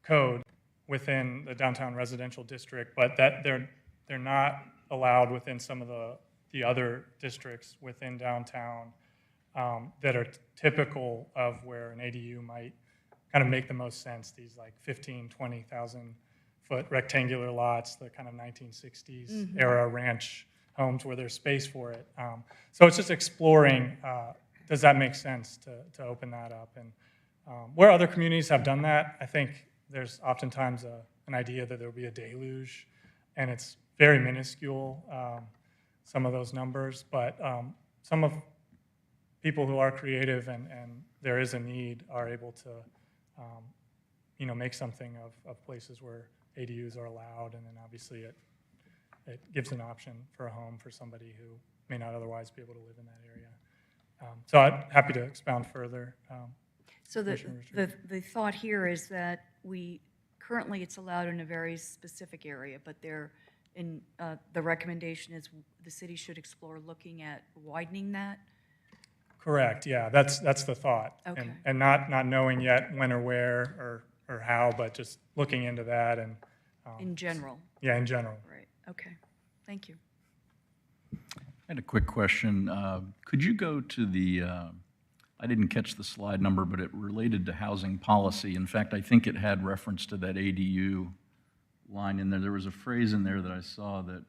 code within the downtown residential district, but that they're not allowed within some of the other districts within downtown that are typical of where an ADU might kind of make the most sense, these like 15, 20,000 foot rectangular lots, the kind of 1960s era ranch homes where there's space for it. So it's just exploring, does that make sense to open that up? And where other communities have done that, I think there's oftentimes an idea that there'll be a deluge, and it's very minuscule, some of those numbers, but some of people who are creative and there is a need are able to make something of places where ADUs are allowed, and then obviously it gives an option for a home for somebody who may not otherwise be able to live in that area. So I'm happy to expound further. So Commissioner the Richards. the thought here is that currently it's allowed in a very specific area, but the recommendation is the city should explore looking at widening that? Correct, yeah, that's the thought. Okay. And not knowing yet when or where or how, but just looking into that and. In general, Yeah, in general. right, okay, thank you. I had a quick question. Could you go to I didn't catch the slide number, but it related to housing policy. In fact, I think it had reference to that ADU line in there. There was a phrase in there that I saw that,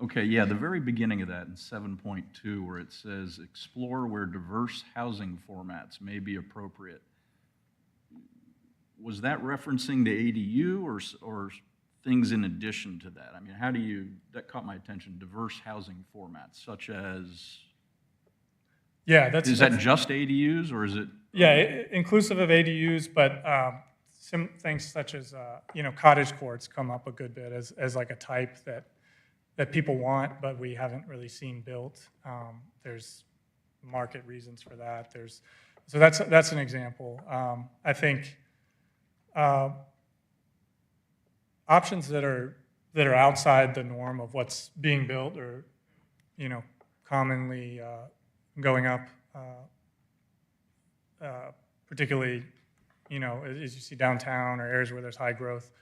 okay, yeah, the very beginning of that in 7.2 where it says, explore where diverse housing formats may be appropriate. Was that referencing the ADU or things in addition to that? I mean, that caught my attention, diverse housing formats, such as, Yeah, is that just ADUs or is it? Yeah, inclusive of ADUs, but some things such as, cottage courts come up a good bit as like a type that people want, but we haven't really seen built. There's market reasons for that. So that's an example. I think options that are outside the norm of what's being built or, commonly going up, particularly, as you see downtown or areas where there's high growth.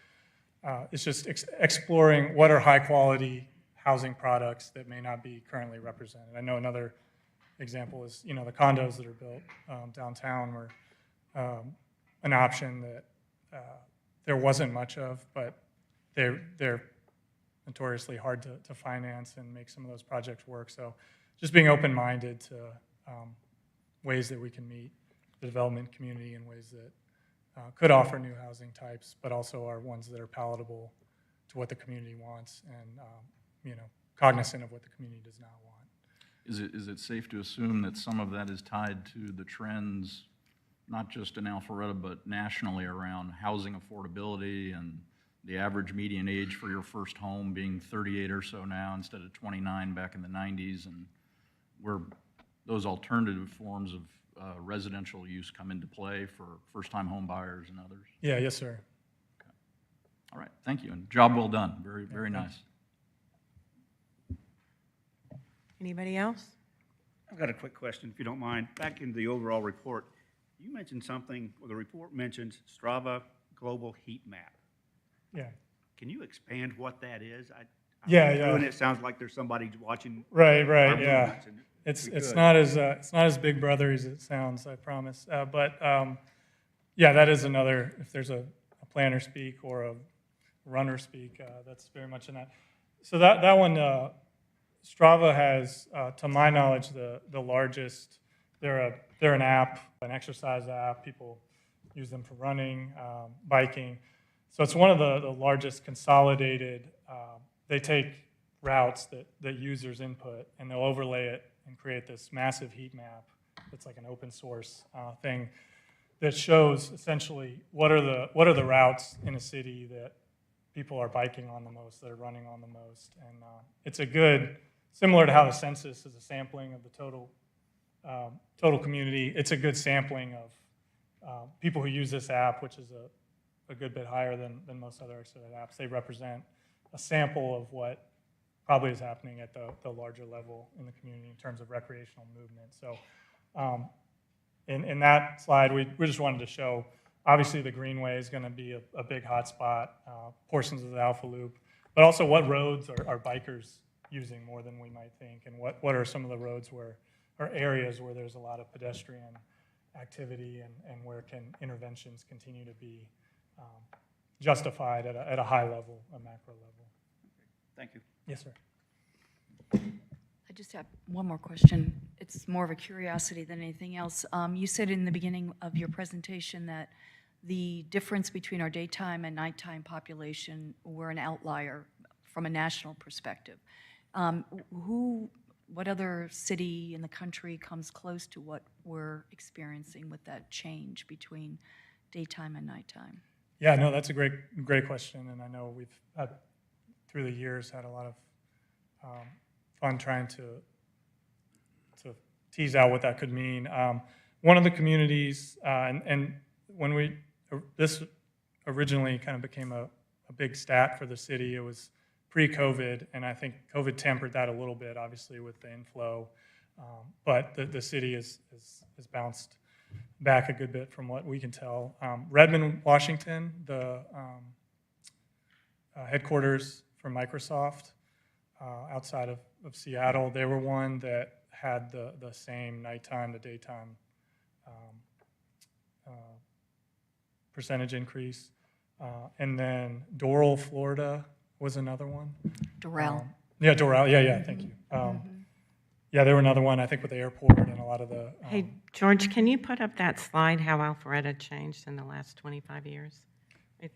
It's just exploring what are high-quality housing products that may not be currently represented. I know another example is, the condos that are built downtown were an option that there wasn't much of, but they're notoriously hard to finance and make some of those projects work. So just being open-minded to ways that we can meet the development community in ways that could offer new housing types, but also are ones that are palatable to what the community wants and, cognizant of what the community does not want. Is it safe to assume that some of that is tied to the trends, not just in Alpharetta, but nationally around housing affordability and the average median age for your first home being 38 or so now instead of 29 back in the 90s, and where those alternative forms of residential use come into play for first-time home buyers and others? Yeah, yes, sir. All right, thank you, and job well done. Very, very nice. Anybody else? I've got a quick question, if you don't mind. Back in the overall report, you mentioned something, well, the report mentions Strava Global Heat Map. Yeah. Can you expand what that is? Yeah, I'm yeah. And it sounds like there's somebody watching. Right, our yeah. movements, and It's if you not as big brother as it sounds, I promise. But yeah, that is another. If there's a planner speak or a runner speak, that's very much in that. So that one, Strava has, to my knowledge, the largest. They're an app, an exercise app. People use them for running, biking. So it's one of the largest consolidated. They take routes that users input, and they'll overlay it and create this massive heat map that's like an open source thing that shows essentially what are the routes in a city that people are biking on the most, that are running on the most. And it's a good, similar to how the census is a sampling of the total community, it's a good sampling of people who use this app, which is a good bit higher than most other apps. They represent a sample of what probably is happening at the larger level in the community in terms of recreational movement. So in that slide, we just wanted to show, obviously the Greenway is going to be a big hotspot, portions of the Alpha Loop, but also what roads are bikers using more than we might think, and what are some of the roads or areas where there's a lot of pedestrian activity and where can interventions continue to be justified at a high level, a macro level. Thank you. Yes, sir. I just have one more question. It's more of a curiosity than anything else. You said in the beginning of your presentation that the difference between our daytime and nighttime population were an outlier from a national perspective. What other city in the country comes close to what we're experiencing with that change between daytime and nighttime? Yeah, no, that's a great question, and I know we've had, through the years, had a lot of fun trying to tease out what that could mean. One of the communities, and when this originally kind of became a big stat for the city, it was pre-COVID, and I think COVID tempered that a little bit, obviously, with the inflow. But the city has bounced back a good bit from what we can tell. Redmond, Washington, the headquarters for Microsoft outside of Seattle, they were one that had the same nighttime to daytime percentage increase. And then Doral, Florida was another one. Doral. Yeah, Doral, yeah, thank you. Yeah, they were another one, I think, with the airport and a lot of the. Hey, George, can you put up that slide, how Alpharetta changed in the last 25 years?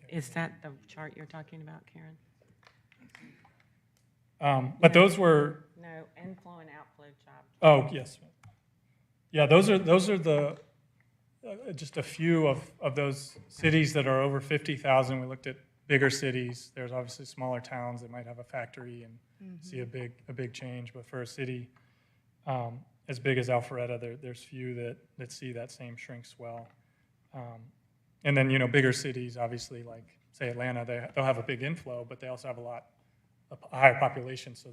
Is that the chart you're talking about, Karen? But those were, No, inflow and outflow jobs. oh, yes. Yeah, those are the, just a few of those cities that are over 50,000. We looked at bigger cities. There's obviously smaller towns that might have a factory and see a big change. But for a city as big as Alpharetta, there's few that see that same shrink swell. And then, bigger cities, obviously, like, say, Atlanta, they'll have a big inflow, but they also have a higher population, so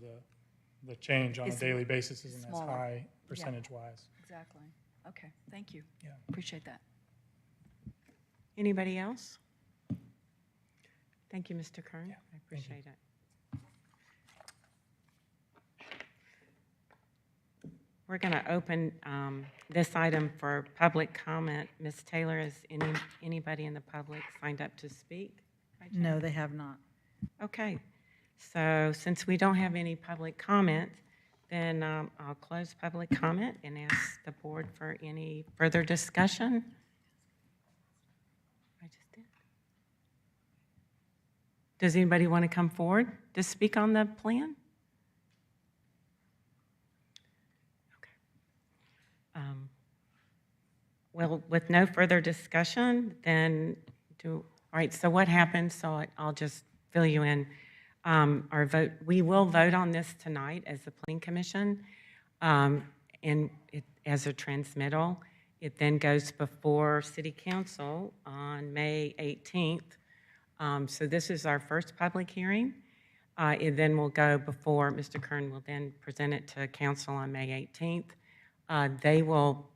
the change on a Is daily basis isn't as smaller. high percentage-wise. Exactly. Okay, thank you. Yeah. Appreciate that. Anybody else? Thank you, Mr. Kern. Yeah, I thank you. appreciate it. We're going to open this item for public comment. Ms. Taylor, is anybody in the public signed up to speak? by chance? No, they have not. Okay, so since we don't have any public comment, Then I'll close public comment and ask the board for any further discussion. I just did. Does anybody want to come forward to speak on the plan? Okay. Well, with no further discussion, then all right, so what happens, so I'll just fill you in. Our vote, we will vote on this tonight as the Planning Commission, and as a transmittal. It then goes before City Council on May 18th. So this is our first public hearing. It then will go before, Mr. Kern will then present it to council on May 18th. They will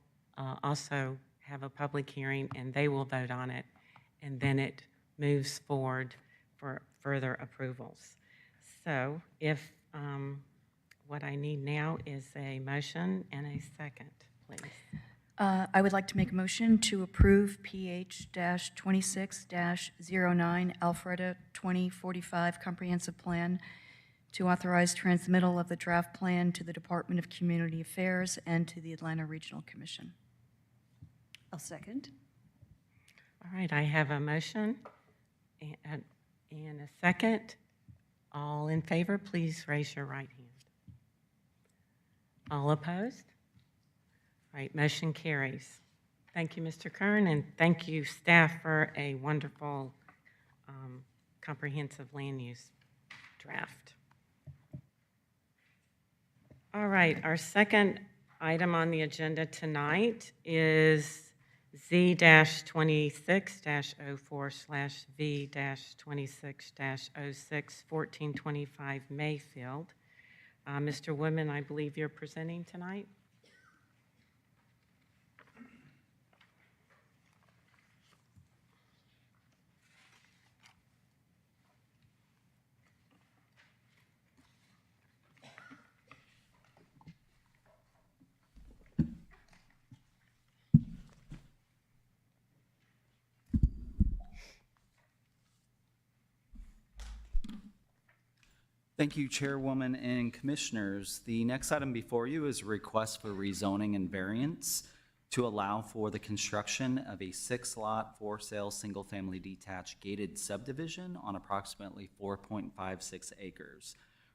also have a public hearing, and they will vote on it, and then it moves forward for further approvals. So if, what I need now is a motion and a second, please. I would like to make a motion to approve PH-26-09 Alpharetta 2045 Comprehensive Plan to authorize transmittal of the draft plan to the Department of Community Affairs and to the Atlanta Regional Commission. I'll second. All right, I have a motion and a second. All in favor, please raise your right hand. All opposed? All right, motion carries. Thank you, Mr. Kern, and thank you, staff, for a wonderful comprehensive land use draft. All right, our second item on the agenda tonight is Z-26-04/V-26-06 1425 Mayfield. Mr. Woodman, I believe you're presenting tonight. Thank you, Chairwoman and Commissioners. The next item before you is a request for rezoning and variance to allow for the construction of a 6-lot for-sale, single-family detached gated subdivision on approximately 4.56 acres.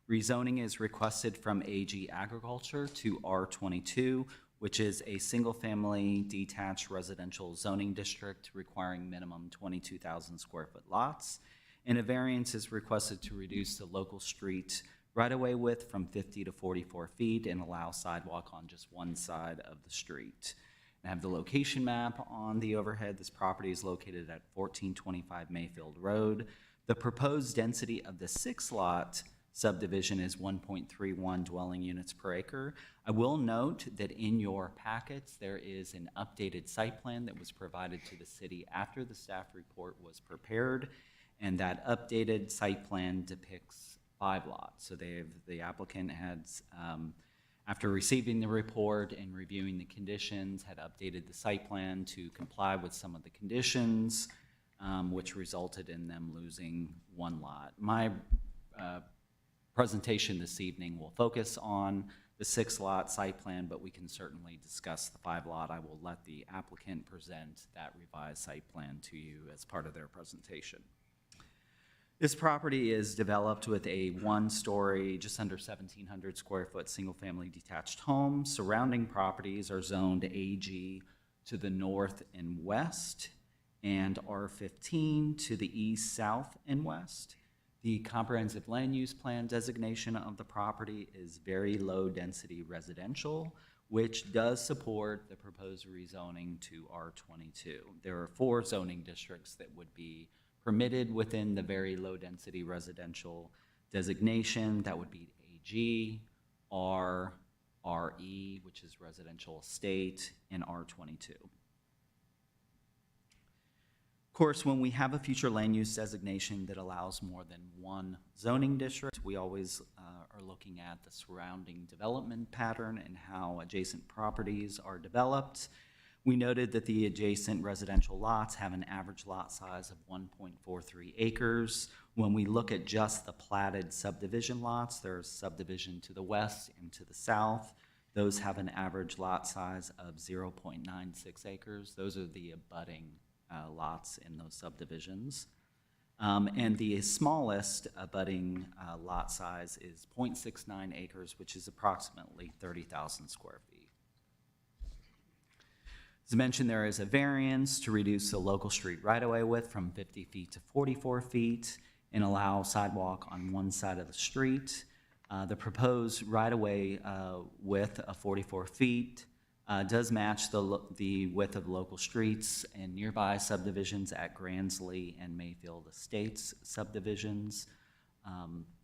Rezoning is requested from AG Agriculture to R22, which is a single-family detached residential zoning district requiring minimum 22,000 square foot lots. And a variance is requested to reduce the local street right-of-way width from 50 to 44 feet and allow sidewalk on just one side of the street. I have the location map on the overhead. This property is located at 1425 Mayfield Road. The proposed density of the 6-lot subdivision is 1.31 dwelling units per acre. I will note that in your packets, there is an updated site plan that was provided to the city after the staff report was prepared. And that updated site plan depicts 5 lots. So the applicant had, after receiving the report and reviewing the conditions, had updated the site plan to comply with some of the conditions, which resulted in them losing 1 lot. My presentation this evening will focus on the 6-lot site plan, but we can certainly discuss the 5-lot. I will let the applicant present that revised site plan to you as part of their presentation. This property is developed with a 1-story, just under 1,700 square foot, single-family detached home. Surrounding properties are zoned AG to the north and west, and R15 to the east, south, and west. The comprehensive land use plan designation of the property is very low-density residential, which does support the proposed rezoning to R22. There are 4 zoning districts that would be permitted within the very low-density residential designation. That would be AG, R, RE, which is residential estate, and R22. Of course, when we have a future land use designation that allows more than 1 zoning district, we always are looking at the surrounding development pattern and how adjacent properties are developed. We noted that the adjacent residential lots have an average lot size of 1.43 acres. When we look at just the platted subdivision lots, there's subdivision to the west and to the south. Those have an average lot size of 0.96 acres. Those are the abutting lots in those subdivisions. And the smallest abutting lot size is 0.69 acres, which is approximately 30,000 square feet. As mentioned, there is a variance to reduce the local street right-of-way width from 50 feet to 44 feet and allow sidewalk on one side of the street. The proposed right-of-way width of 44 feet does match the width of local streets and nearby subdivisions at Gransley and Mayfield Estates subdivisions.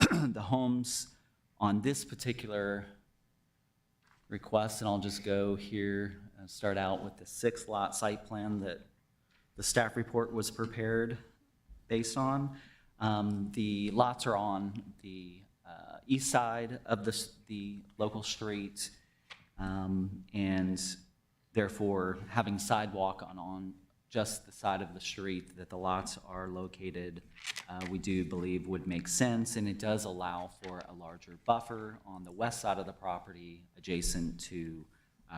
The homes on this particular request, and I'll just go here and start out with the 6-lot site plan that the staff report was prepared based on. The lots are on the east side of the local street, and therefore having sidewalk on just the side of the street that the lots are located, we do believe would make sense, and it does allow for a larger buffer on the west side of the property adjacent to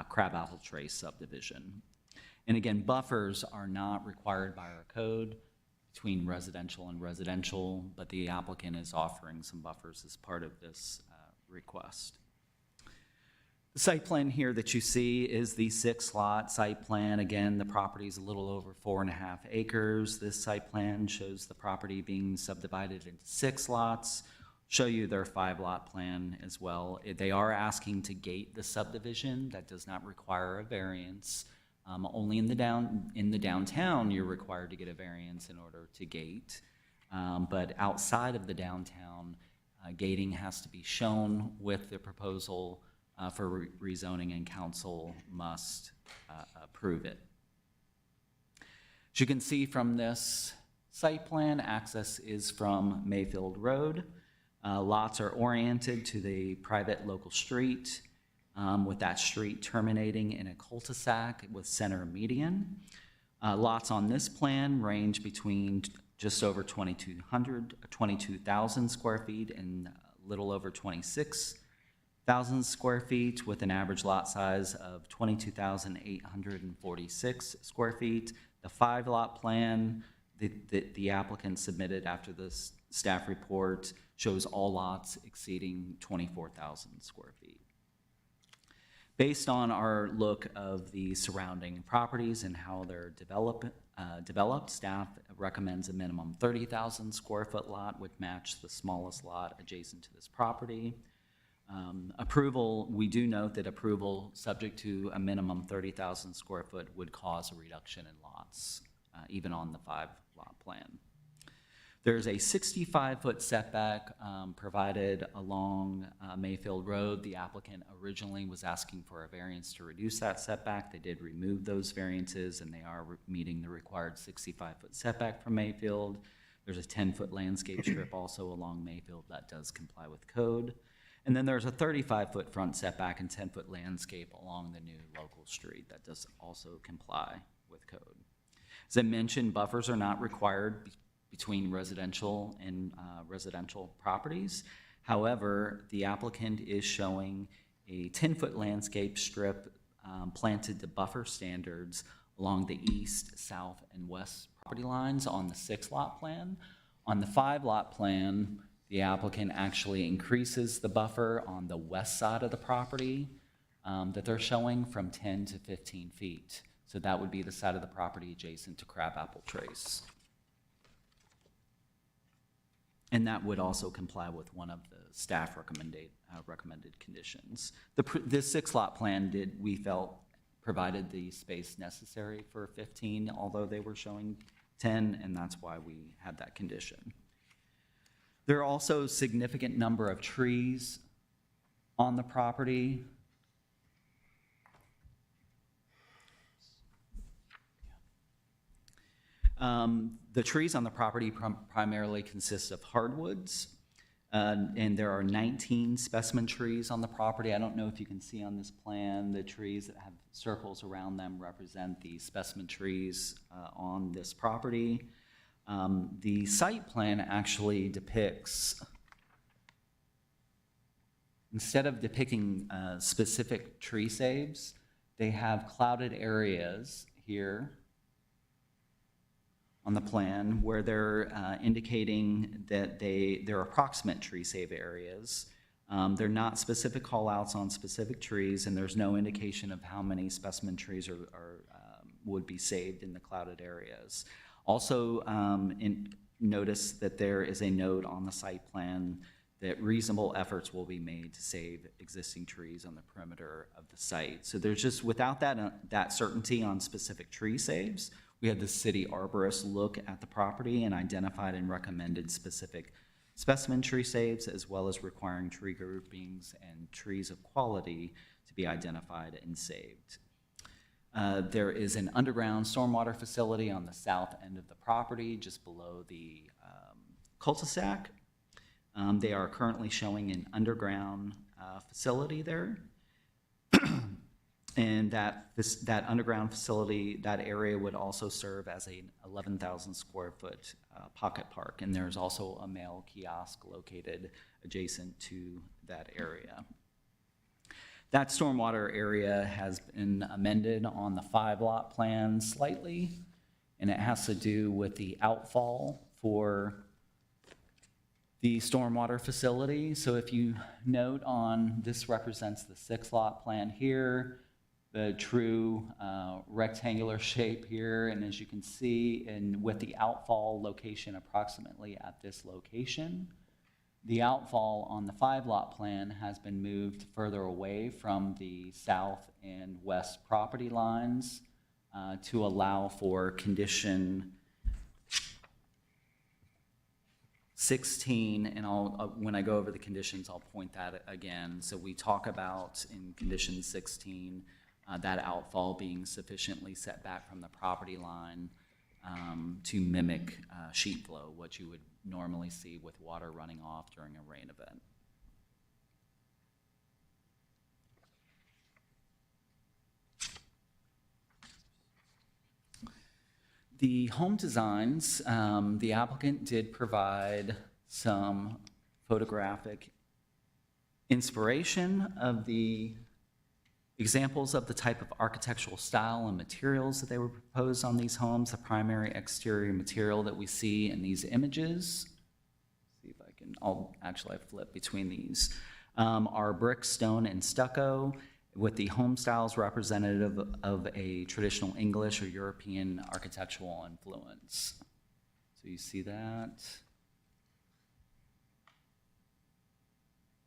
Crabapple Trace subdivision. And again, buffers are not required by our code between residential and residential, but the applicant is offering some buffers as part of this request. The site plan here that you see is the 6-lot site plan. Again, the property is a little over 4.5 acres. This site plan shows the property being subdivided into 6 lots. Show you their 5-lot plan as well. They are asking to gate the subdivision. That does not require a variance. Only in the downtown, you're required to get a variance in order to gate. But outside of the downtown, gating has to be shown with the proposal for rezoning, and council must approve it. As you can see from this site plan, access is from Mayfield Road. Lots are oriented to the private local street, with that street terminating in a cul-de-sac with center median. Lots on this plan range between just over 22,000 square feet and a little over 26,000 square feet, with an average lot size of 22,846 square feet. The 5-lot plan that the applicant submitted after the staff report shows all lots exceeding 24,000 square feet. Based on our look of the surrounding properties and how they're developed, staff recommends a minimum 30,000 square foot lot would match the smallest lot adjacent to this property. Approval, we do note that approval subject to a minimum 30,000 square foot would cause a reduction in lots, even on the 5-lot plan. There's a 65-foot setback provided along Mayfield Road. The applicant originally was asking for a variance to reduce that setback. They did remove those variances, and they are meeting the required 65-foot setback from Mayfield. There's a 10-foot landscape strip also along Mayfield that does comply with code. And then there's a 35-foot front setback and 10-foot landscape along the new local street that does also comply with code. As I mentioned, buffers are not required between residential and residential properties. However, the applicant is showing a 10-foot landscape strip planted to buffer standards along the east, south, and west property lines on the 6-lot plan. On the 5-lot plan, the applicant actually increases the buffer on the west side of the property that they're showing from 10 to 15 feet. So that would be the side of the property adjacent to Crabapple Trace. And that would also comply with one of the staff recommended conditions. This 6-lot plan we felt, provided the space necessary for 15, although they were showing 10, and that's why we had that condition. There are also a significant number of trees on the property. The trees on the property primarily consist of hardwoods. And there are 19 specimen trees on the property. I don't know if you can see on this plan, the trees that have circles around them represent the specimen trees on this property. The site plan actually depicts, instead of depicting specific tree saves, they have clouded areas here on the plan where they're indicating that they're approximate tree save areas. They're not specific callouts on specific trees, and there's no indication of how many specimen trees would be saved in the clouded areas. Also, notice that there is a note on the site plan that reasonable efforts will be made to save existing trees on the perimeter of the site. So there's just, without that certainty on specific tree saves, we had the city arborist look at the property and identified and recommended specific specimen tree saves, as well as requiring tree groupings and trees of quality to be identified and saved. There is an underground stormwater facility on the south end of the property, just below the cul-de-sac. They are currently showing an underground facility there. And that underground facility, that area would also serve as a 11,000 square foot pocket park. And there's also a mail kiosk located adjacent to that area. That stormwater area has been amended on the 5-lot plan slightly, and it has to do with the outfall for the stormwater facility. So if you note on, this represents the 6-lot plan here, the true rectangular shape here, and as you can see, and with the outfall location approximately at this location, the outfall on the 5-lot plan has been moved further away from the south and west property lines to allow for condition 16, and when I go over the conditions, I'll point that again. So we talk about in condition 16, that outfall being sufficiently set back from the property line to mimic sheet flow, what you would normally see with water running off during a rain event. The home designs, the applicant did provide some photographic inspiration of the examples of the type of architectural style and materials that they were proposed on these homes. The primary exterior material that we see in these images, see if I can, I'll actually flip between these, are brick, stone, and stucco, with the home styles representative of a traditional English or European architectural influence. So you see that.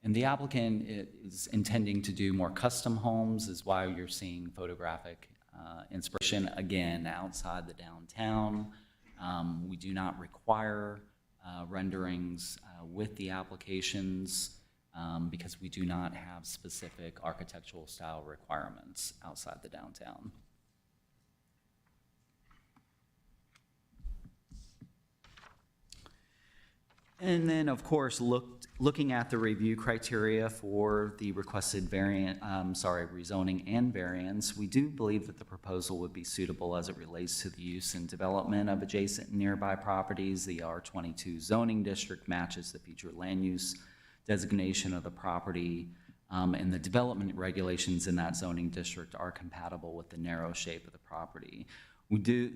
And the applicant is intending to do more custom homes, is why you're seeing photographic inspiration, again, outside the downtown. We do not require renderings with the applications because we do not have specific architectural style requirements outside the downtown. And then, of course, looking at the review criteria for the requested rezoning and variance, we do believe that the proposal would be suitable as it relates to the use and development of adjacent and nearby properties. The R22 zoning district matches the future land use designation of the property, and the development regulations in that zoning district are compatible with the narrow shape of the property. We do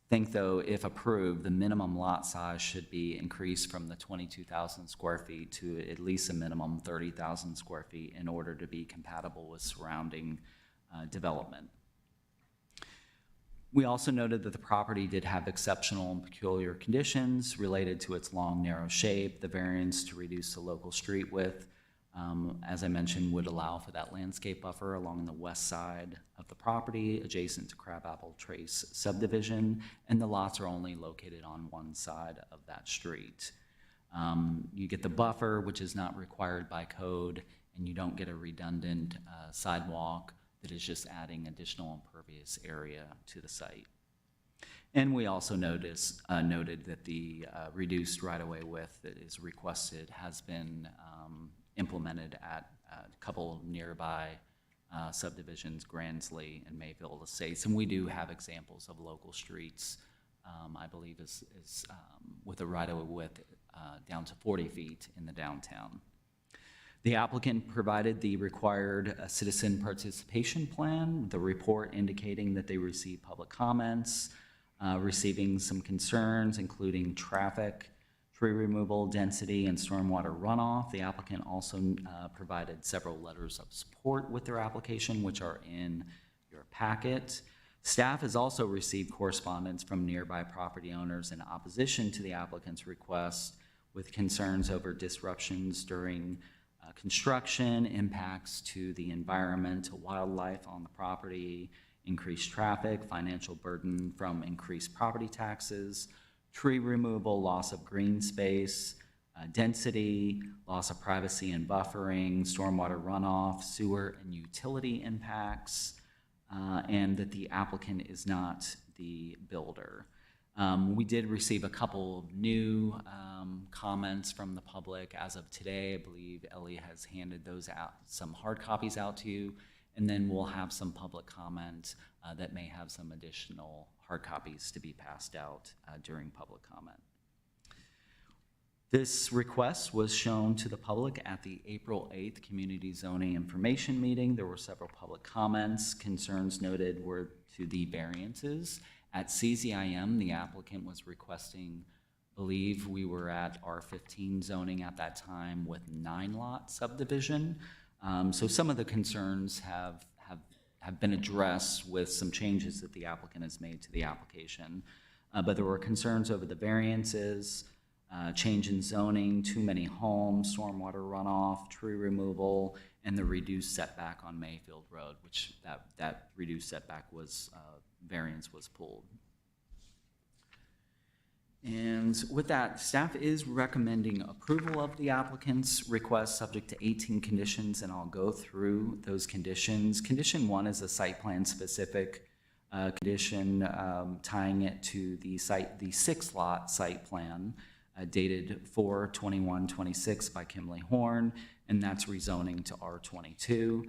think, though, if approved, the minimum lot size should be increased from the 22,000 square feet to at least a minimum 30,000 square feet in order to be compatible with surrounding development. We also noted that the property did have exceptional and peculiar conditions related to its long, narrow shape. The variance to reduce the local street width, as I mentioned, would allow for that landscape buffer along the west side of the property, adjacent to Crabapple Trace subdivision, and the lots are only located on one side of that street. You get the buffer, which is not required by code, and you don't get a redundant sidewalk that is just adding additional impervious area to the site. And we also noted that the reduced right-of-way width that is requested has been implemented at a couple nearby subdivisions, Gransley and Mayfield Estates. And we do have examples of local streets, I believe is with a right-of-way width down to 40 feet in the downtown. The applicant provided the required citizen participation plan, the report indicating that they received public comments, receiving some concerns, including traffic, tree removal, density, and stormwater runoff. The applicant also provided several letters of support with their application, which are in your packet. Staff has also received correspondence from nearby property owners in opposition to the applicant's request with concerns over disruptions during construction, impacts to the environment, to wildlife on the property, increased traffic, financial burden from increased property taxes, tree removal, loss of green space, density, loss of privacy and buffering, stormwater runoff, sewer and utility impacts, and that the applicant is not the builder. We did receive a couple of new comments from the public as of today. I believe Ellie has handed those out, some hard copies out to you, and then we'll have some public comment that may have some additional hard copies to be passed out during public comment. This request was shown to the public at the April 8th Community Zoning Information Meeting. There were several public comments. Concerns noted were to the variances. At CZIM, the applicant was requesting, I believe we were at R15 zoning at that time with 9-lot subdivision. So some of the concerns have been addressed with some changes that the applicant has made to the application. But there were concerns over the variances, change in zoning, too many homes, stormwater runoff, tree removal, and the reduced setback on Mayfield Road, which that reduced setback was, variance was pulled. And with that, staff is recommending approval of the applicant's request subject to 18 conditions, and I'll go through those conditions. Condition 1 is a site plan specific condition tying it to the 6-lot site plan dated 4/21/26 by Kimley Horn, and that's rezoning to R22.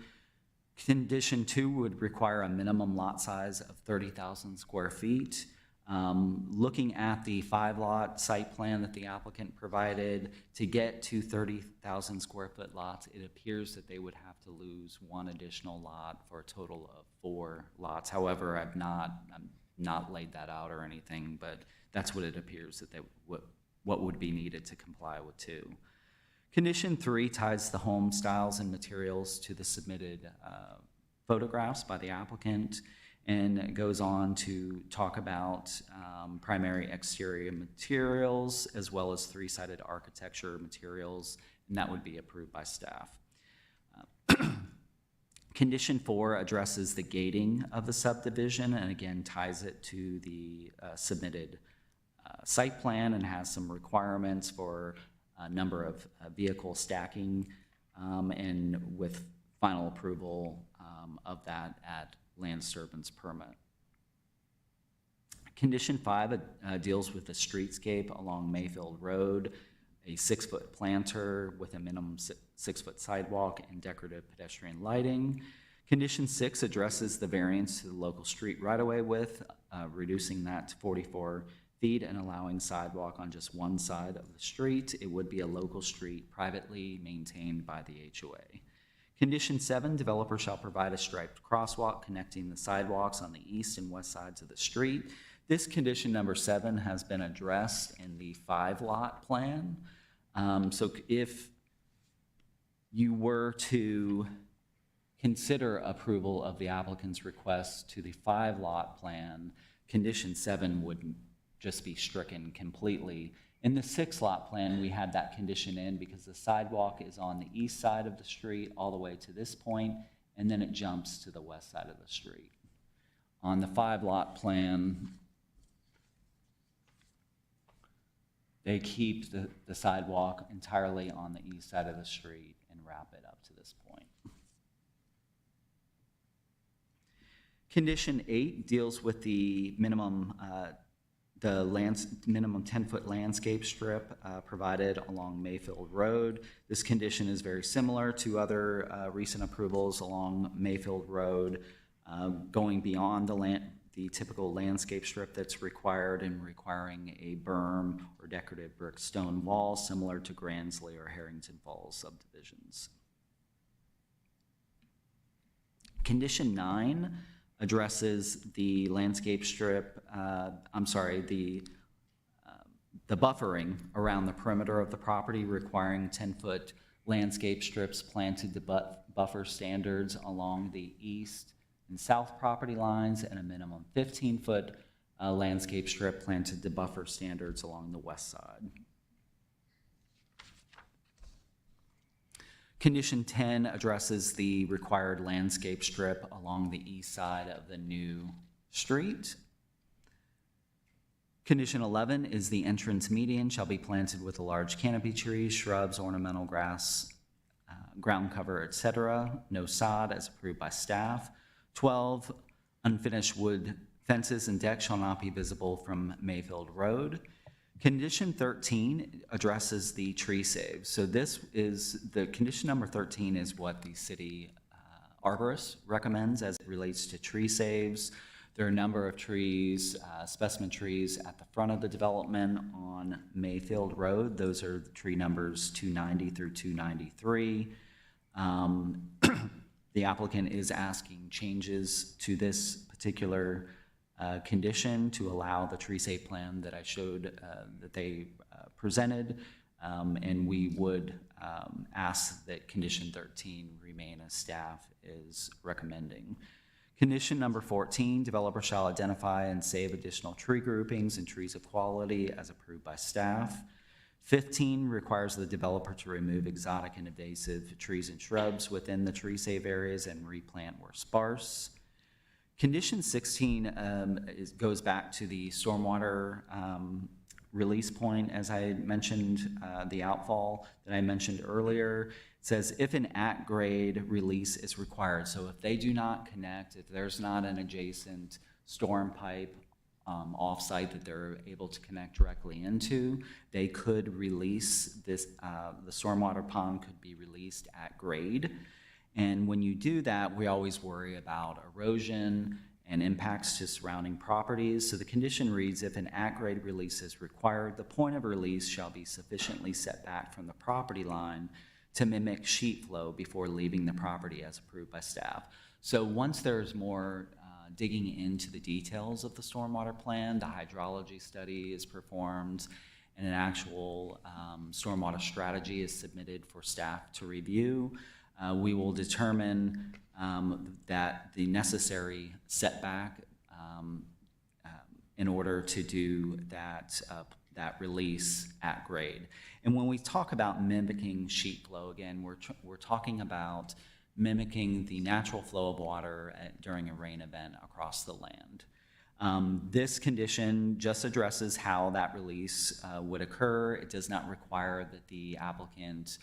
Condition 2 would require a minimum lot size of 30,000 square feet. Looking at the 5-lot site plan that the applicant provided, to get to 30,000 square foot lots, it appears that they would have to lose 1 additional lot for a total of 4 lots. However, I'm not laid that out or anything, but that's what it appears that what would be needed to comply with 2. Condition 3 ties the home styles and materials to the submitted photographs by the applicant, and it goes on to talk about primary exterior materials as well as 3-sided architecture materials, and that would be approved by staff. Condition 4 addresses the gating of the subdivision and again ties it to the submitted site plan and has some requirements for a number of vehicle stacking and with final approval of that at land disturbance permit. Condition 5 deals with the streetscape along Mayfield Road, a 6-foot planter with a minimum 6-foot sidewalk and decorative pedestrian lighting. Condition 6 addresses the variance to the local street right-of-way width, reducing that to 44 feet and allowing sidewalk on just one side of the street. It would be a local street privately maintained by the HOA. Condition 7, developer shall provide a striped crosswalk connecting the sidewalks on the east and west sides of the street. This condition number 7 has been addressed in the 5-lot plan. So if you were to consider approval of the applicant's request to the 5-lot plan, condition 7 would just be stricken completely. In the 6-lot plan, we had that condition in because the sidewalk is on the east side of the street all the way to this point, and then it jumps to the west side of the street. On the 5-lot plan, they keep the sidewalk entirely on the east side of the street and wrap it up to this point. Condition 8 deals with the minimum the minimum 10-foot landscape strip provided along Mayfield Road. This condition is very similar to other recent approvals along Mayfield Road, going beyond the typical landscape strip that's required and requiring a berm or decorative brick stone wall similar to Gransley or Harrington Falls subdivisions. Condition 9 addresses the landscape strip, the buffering around the perimeter of the property, requiring 10-foot landscape strips planted to buffer standards along the east and south property lines, and a minimum 15-foot landscape strip planted to buffer standards along the west side. Condition 10 addresses the required landscape strip along the east side of the new street. Condition 11 is the entrance median shall be planted with a large canopy trees, shrubs, ornamental grass, ground cover, etc. No sod as approved by staff. 12, unfinished wood fences and decks shall not be visible from Mayfield Road. Condition 13 addresses the tree save. So this is, the condition number 13 is what the city arborist recommends as it relates to tree saves. There are a number of trees, specimen trees at the front of the development on Mayfield Road. Those are tree numbers 290 through 293. The applicant is asking changes to this particular condition to allow the tree save plan that I showed that they presented, and we would ask that condition 13 remain as staff is recommending. Condition number 14, developer shall identify and save additional tree groupings and trees of quality as approved by staff. 15 requires the developer to remove exotic and invasive trees and shrubs within the tree save areas and replant where sparse. Condition 16 goes back to the stormwater release point, as I mentioned, the outfall that I mentioned earlier. It says if an at-grade release is required, so if they do not connect, if there's not an adjacent storm pipe off-site that they're able to connect directly into, they could release this, the stormwater pond could be released at grade. And when you do that, we always worry about erosion and impacts to surrounding properties. So the condition reads, if an at-grade release is required, the point of release shall be sufficiently set back from the property line to mimic sheet flow before leaving the property as approved by staff. So once there's more digging into the details of the stormwater plan, the hydrology study is performed, and an actual stormwater strategy is submitted for staff to review. We will determine that the necessary setback in order to do that, that release at grade. And when we talk about mimicking sheet flow, again, we're talking about mimicking the natural flow of water during a rain event across the land. This condition just addresses how that release would occur. It does not require that the applicant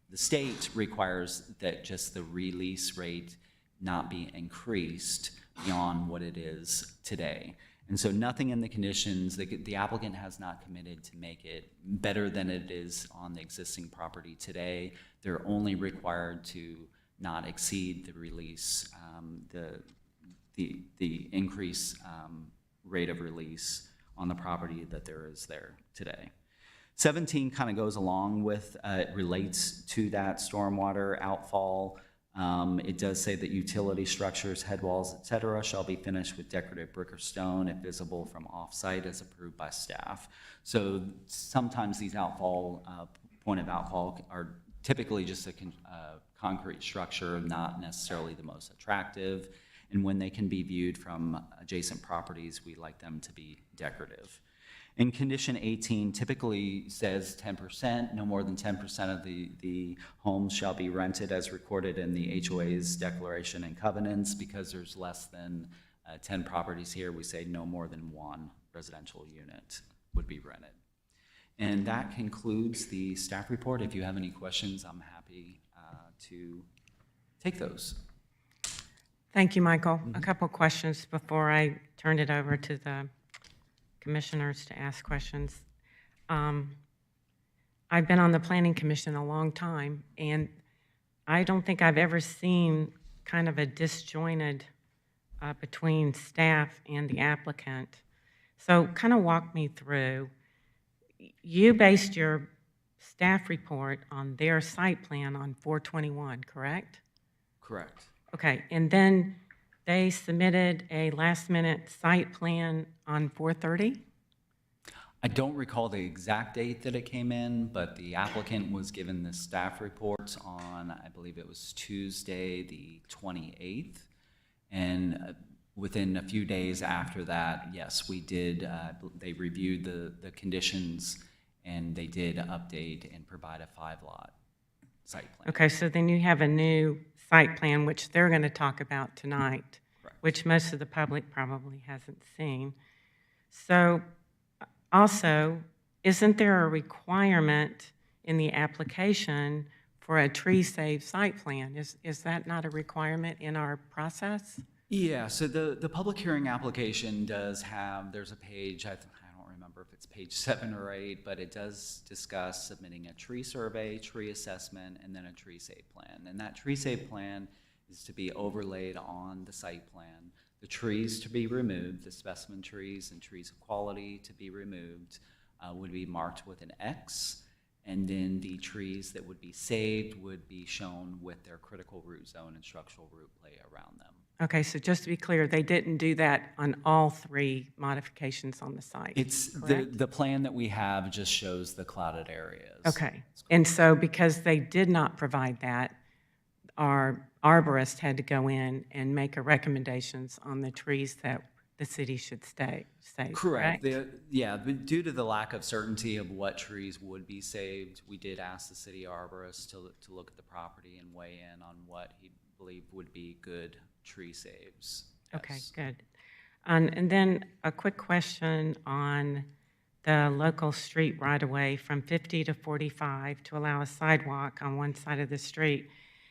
the state requires that just the release rate not be increased beyond what it is today. And so nothing in the conditions, the applicant has not committed to make it better than it is on the existing property today. They're only required to not exceed the release, the increased rate of release on the property that there is there today. 17 kind of goes along with, it relates to that stormwater outfall. It does say that utility structures, head walls, et cetera, shall be finished with decorative brick or stone if visible from off-site as approved by staff. So sometimes these outfall, point of outfall are typically just a concrete structure, not necessarily the most attractive. And when they can be viewed from adjacent properties, we like them to be decorative. And condition 18 typically says 10%, no more than 10% of the homes shall be rented as recorded in the HOA's declaration and covenants. Because there's less than 10 properties here, we say no more than one residential unit would be rented. And that concludes the staff report. If you have any questions, I'm happy to take those. Thank you, Michael. A couple questions before I turn it over to the commissioners to ask questions. I've been on the Planning Commission a long time, and I don't think I've ever seen kind of a disjointed between staff and the applicant. So kind of walk me through. You based your staff report on their site plan on 4/21, correct? Correct. Okay, and then they submitted a last-minute site plan on 4/30? I don't recall the exact date that it came in, but the applicant was given the staff report on, I believe it was Tuesday, the 28th. And within a few days after that, yes, we did, they reviewed the conditions, and they did update and provide a 5-lot site plan. Okay, so then you have a new site plan, which they're going to talk about tonight, Correct. which most of the public probably hasn't seen. So also, isn't there a requirement in the application for a tree-save site plan? Is that not a requirement in our process? Yeah, so the public hearing application does have, there's a page, I don't remember if it's page 7 or 8, but it does discuss submitting a tree survey, tree assessment, and then a tree save plan. And that tree save plan is to be overlaid on the site plan. The trees to be removed, the specimen trees and trees of quality to be removed would be marked with an X, and then the trees that would be saved would be shown with their critical root zone and structural root play around them. Okay, so just to be clear, they didn't do that on all 3 modifications on the site? It's, correct? the plan that we have just shows the clouded areas. Okay, and so because they did not provide that, our arborist had to go in and make a recommendations on the trees that the city should save, Correct. correct? Yeah, but due to the lack of certainty of what trees would be saved, we did ask the city arborist to look at the property and weigh in on what he believed would be good tree saves. Okay, Yes. good. And then a quick question on the local street right-of-way from 50 to 45 to allow a sidewalk on one side of the street.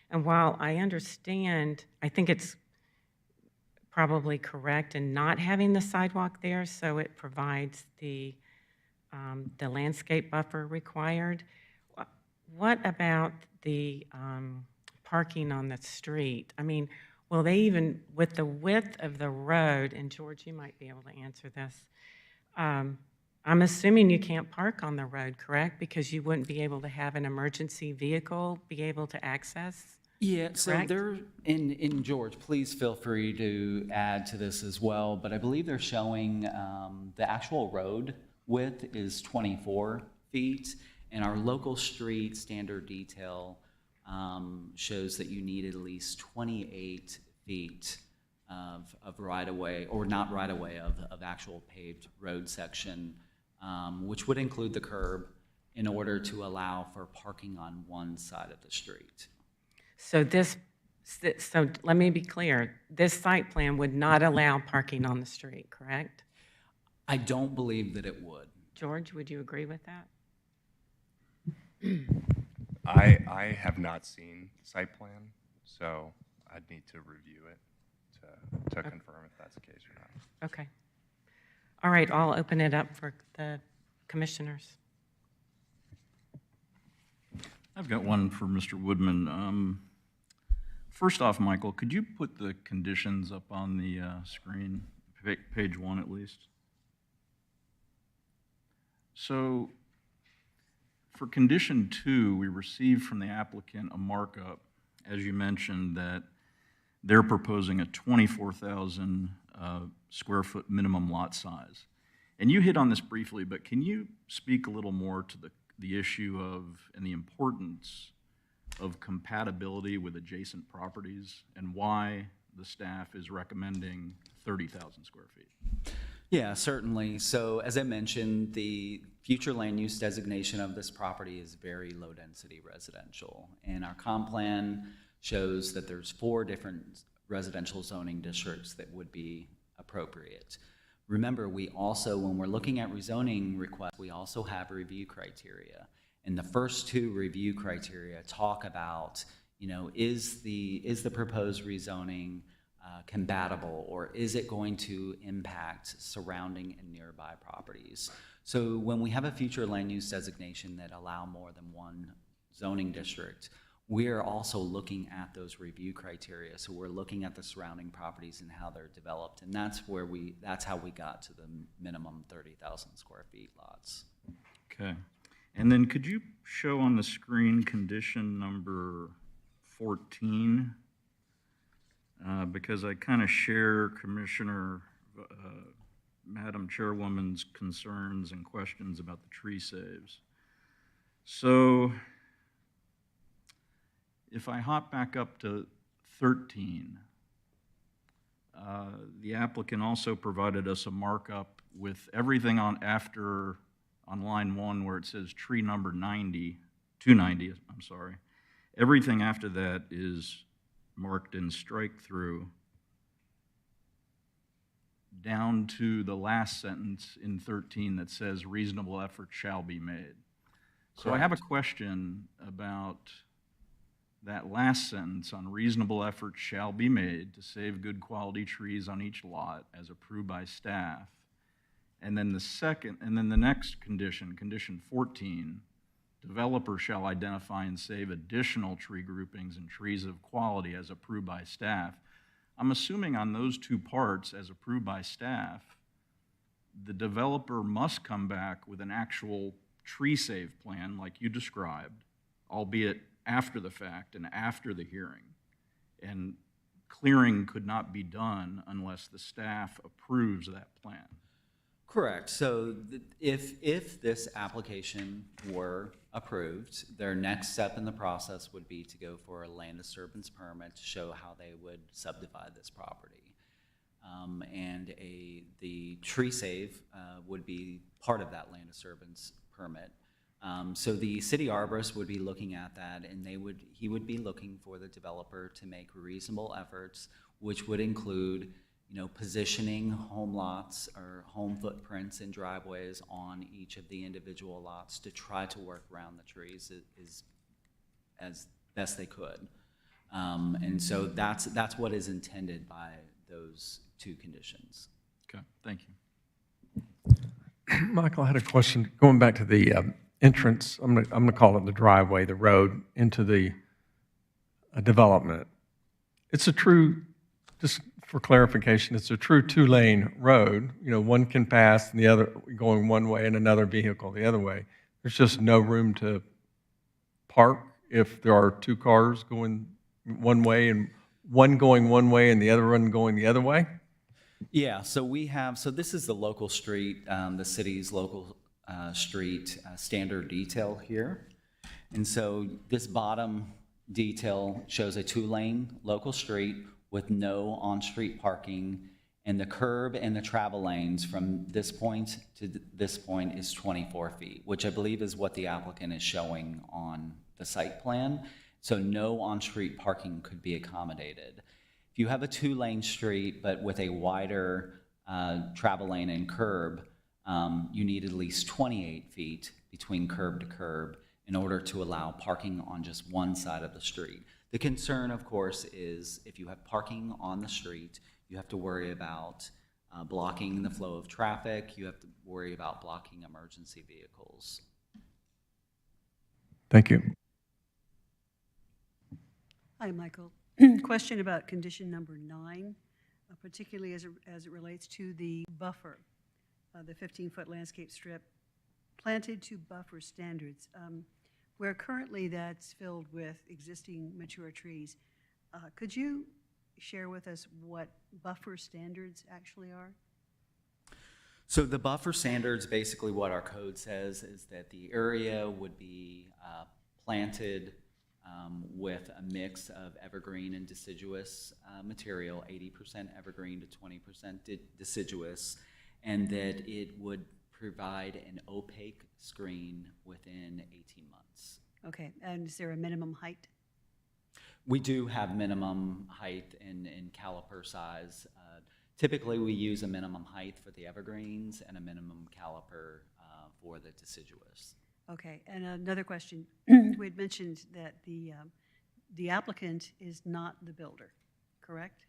And while I understand, I think it's probably correct in not having the sidewalk there, so it provides the landscape buffer required. What about the parking on the street? I mean, will they even, with the width of the road, and George, you might be able to answer this, I'm assuming you can't park on the road, correct? Because you wouldn't be able to have an emergency vehicle be able to access? Yeah, so Correct? they're, in George, please feel free to add to this as well, but I believe they're showing the actual road width is 24 feet, and our local street standard detail shows that you need at least 28 feet of right-of-way, or not right-of-way, of actual paved road section, which would include the curb, in order to allow for parking on one side of the street. So so let me be clear, this site plan would not allow parking on the street, correct? I don't believe that it would. George, would you agree with that? I have not seen the site plan, so I'd need to review it to confirm if that's the case or not. Okay. All right, I'll open it up for the commissioners. I've got one for Mr. Woodman. First off, Michael, could you put the conditions up on the screen, page 1 at least? So for condition 2, we received from the applicant a markup, as you mentioned, that they're proposing a 24,000 square foot minimum lot size. And you hit on this briefly, but can you speak a little more to the issue of, and the importance of compatibility with adjacent properties, and why the staff is recommending 30,000 square feet? Yeah, certainly. So as I mentioned, the future land use designation of this property is very low-density residential. And our comp plan shows that there's 4 different residential zoning districts that would be appropriate. Remember, we also, when we're looking at rezoning requests, we also have review criteria. And the first 2 review criteria talk about, you know, is the proposed rezoning compatible, or is it going to impact surrounding and nearby properties? So when we have a future land use designation that allow more than one zoning district, we're also looking at those review criteria. So we're looking at the surrounding properties and how they're developed, and that's how we got to the minimum 30,000 square feet lots. Okay. And then could you show on the screen condition number 14? Because I kind of share Commissioner, Madam Chairwoman's concerns and questions about the tree saves. So if I hop back up to 13, the applicant also provided us a markup with everything on line 1 where it says tree number 290, I'm sorry. Everything after that is marked in strike through down to the last sentence in 13 that says reasonable effort shall be made. So I have a question about that last sentence on reasonable effort shall be made to save good quality trees on each lot as approved by staff. And then the next condition, condition 14, developer shall identify and save additional tree groupings and trees of quality as approved by staff. I'm assuming on those two parts, as approved by staff, the developer must come back with an actual tree save plan like you described, albeit after the fact and after the hearing. And clearing could not be done unless the staff approves that plan. Correct. So if this application were approved, their next step in the process would be to go for a land disturbance permit to show how they would subdivide this property. The tree save would be part of that land disturbance permit. So the city arborist would be looking at that, and he would be looking for the developer to make reasonable efforts, which would include, positioning home lots or home footprints and driveways on each of the individual lots to try to work around the trees as best they could. And so that's what is intended by those two conditions. Okay, thank you. Michael, I had a question. Going back to the entrance, I'm gonna call it the driveway, the road into the development. It's a true, just for clarification, it's a true two-lane road. One can pass and the other going one way and another vehicle the other way. There's just no room to park if there are two cars going one way and one going one way and the other one going the other way? Yeah, so this is the local street, the city's local street standard detail here. And so this bottom detail shows a two-lane local street with no on-street parking, and the curb and the travel lanes from this point to this point is 24 feet, which I believe is what the applicant is showing on the site plan. So no on-street parking could be accommodated. If you have a two-lane street but with a wider travel lane and curb, you need at least 28 feet between curb to curb in order to allow parking on just one side of the street. The concern, of course, is if you have parking on the street, you have to worry about blocking the flow of traffic. You have to worry about blocking emergency vehicles. Thank you. Hi, Michael. Question about condition number 9, particularly as it relates to the buffer, the 15-foot landscape strip planted to buffer standards. Where currently that's filled with existing mature trees, could you share with us what buffer standards actually are? So the buffer standards, basically what our code says is that the area would be planted with a mix of evergreen and deciduous material, 80% evergreen to 20% deciduous, and that it would provide an opaque screen within 18 months. Okay, and is there a minimum height? We do have minimum height in caliper size. Typically, we use a minimum height for the evergreens and a minimum caliper for the deciduous. Okay, and another question. We had mentioned that the applicant is not the builder, correct?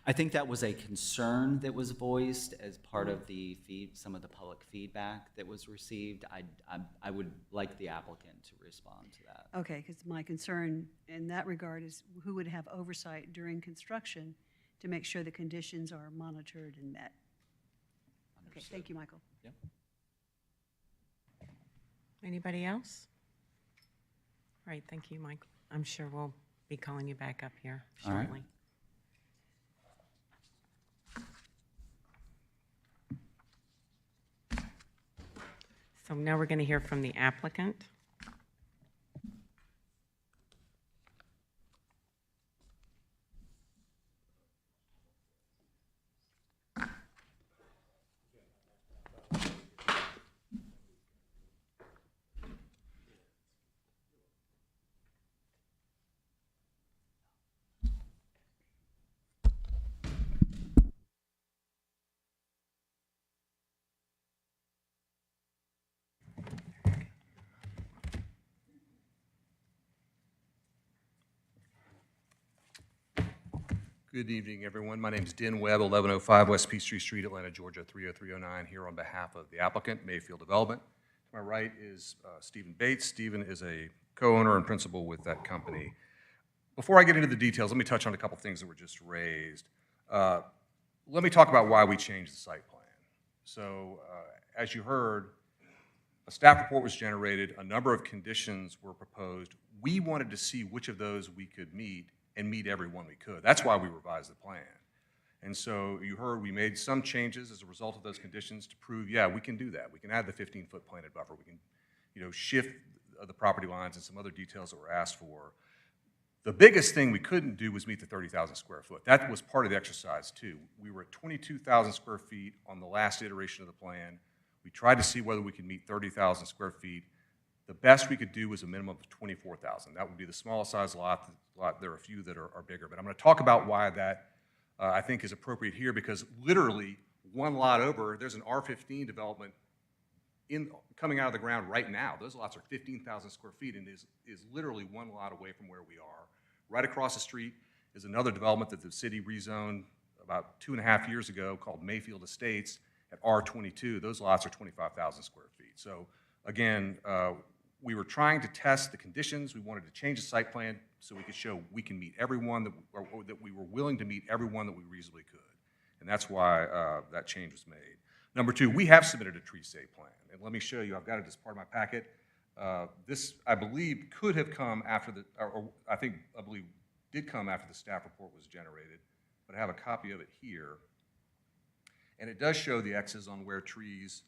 I think that was a concern that was voiced as part of the some of the public feedback that was received. I would like the applicant to respond to that. Okay, because my concern in that regard is who would have oversight during construction to make sure the conditions are monitored and met. Okay, Understood. thank you, Michael. Yep. Anybody else? All right, thank you, Michael. I'm sure we'll be calling you back up here All right. shortly. So now we're going to hear from the applicant. Good evening, everyone. My name is Den Webb, 1105 West Peachtree Street, Atlanta, Georgia, 30309, here on behalf of the applicant, Mayfield Development. To my right is Stephen Bates. Stephen is a co-owner and principal with that company. Before I get into the details, let me touch on a couple things that were just raised. Let me talk about why we changed the site plan. So, as you heard, a staff report was generated, a number of conditions were proposed. We wanted to see which of those we could meet and meet every one we could. That's why we revised the plan. And so you heard we made some changes as a result of those conditions to prove, yeah, we can do that. We can add the 15-foot planted buffer. We can, shift the property lines and some other details that were asked for. The biggest thing we couldn't do was meet the 30,000 square foot. That was part of the exercise too. We were at 22,000 square feet on the last iteration of the plan. We tried to see whether we could meet 30,000 square feet. The best we could do was a minimum of 24,000. That would be the smallest size lot. There are a few that are bigger, but I'm going to talk about why that I think is appropriate here, because literally one lot over, there's an R15 development coming out of the ground right now. Those lots are 15,000 square feet and is literally one lot away from where we are. Right across the street is another development that the city rezoned about 2.5 years ago called Mayfield Estates at R22. Those lots are 25,000 square feet. So again, we were trying to test the conditions. We wanted to change the site plan so we could show we can meet everyone that we were willing to meet everyone that we reasonably could. And that's why that change was made. Number two, we have submitted a tree save plan. And let me show you, I've got it as part of my packet. This, I believe, could have come after the, or I believe did come after the staff report was generated, but I have a copy of it here. And it does show the X's on where trees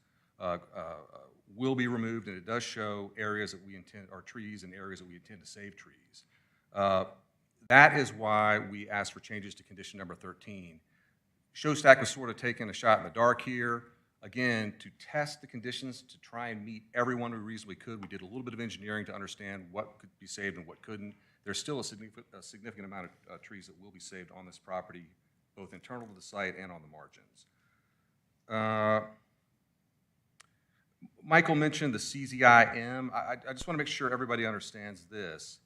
will be removed, and it does show areas that we intend, or trees and areas that we intend to save trees. That is why we asked for changes to condition number 13. Showstack was sort of taking a shot in the dark here. Again, to test the conditions, to try and meet everyone we reasonably could. We did a little bit of engineering to understand what could be saved and what couldn't. There's still a significant amount of trees that will be saved on this property, both internal to the site and on the margins. Michael mentioned the CZIM. I just want to make sure everybody understands this.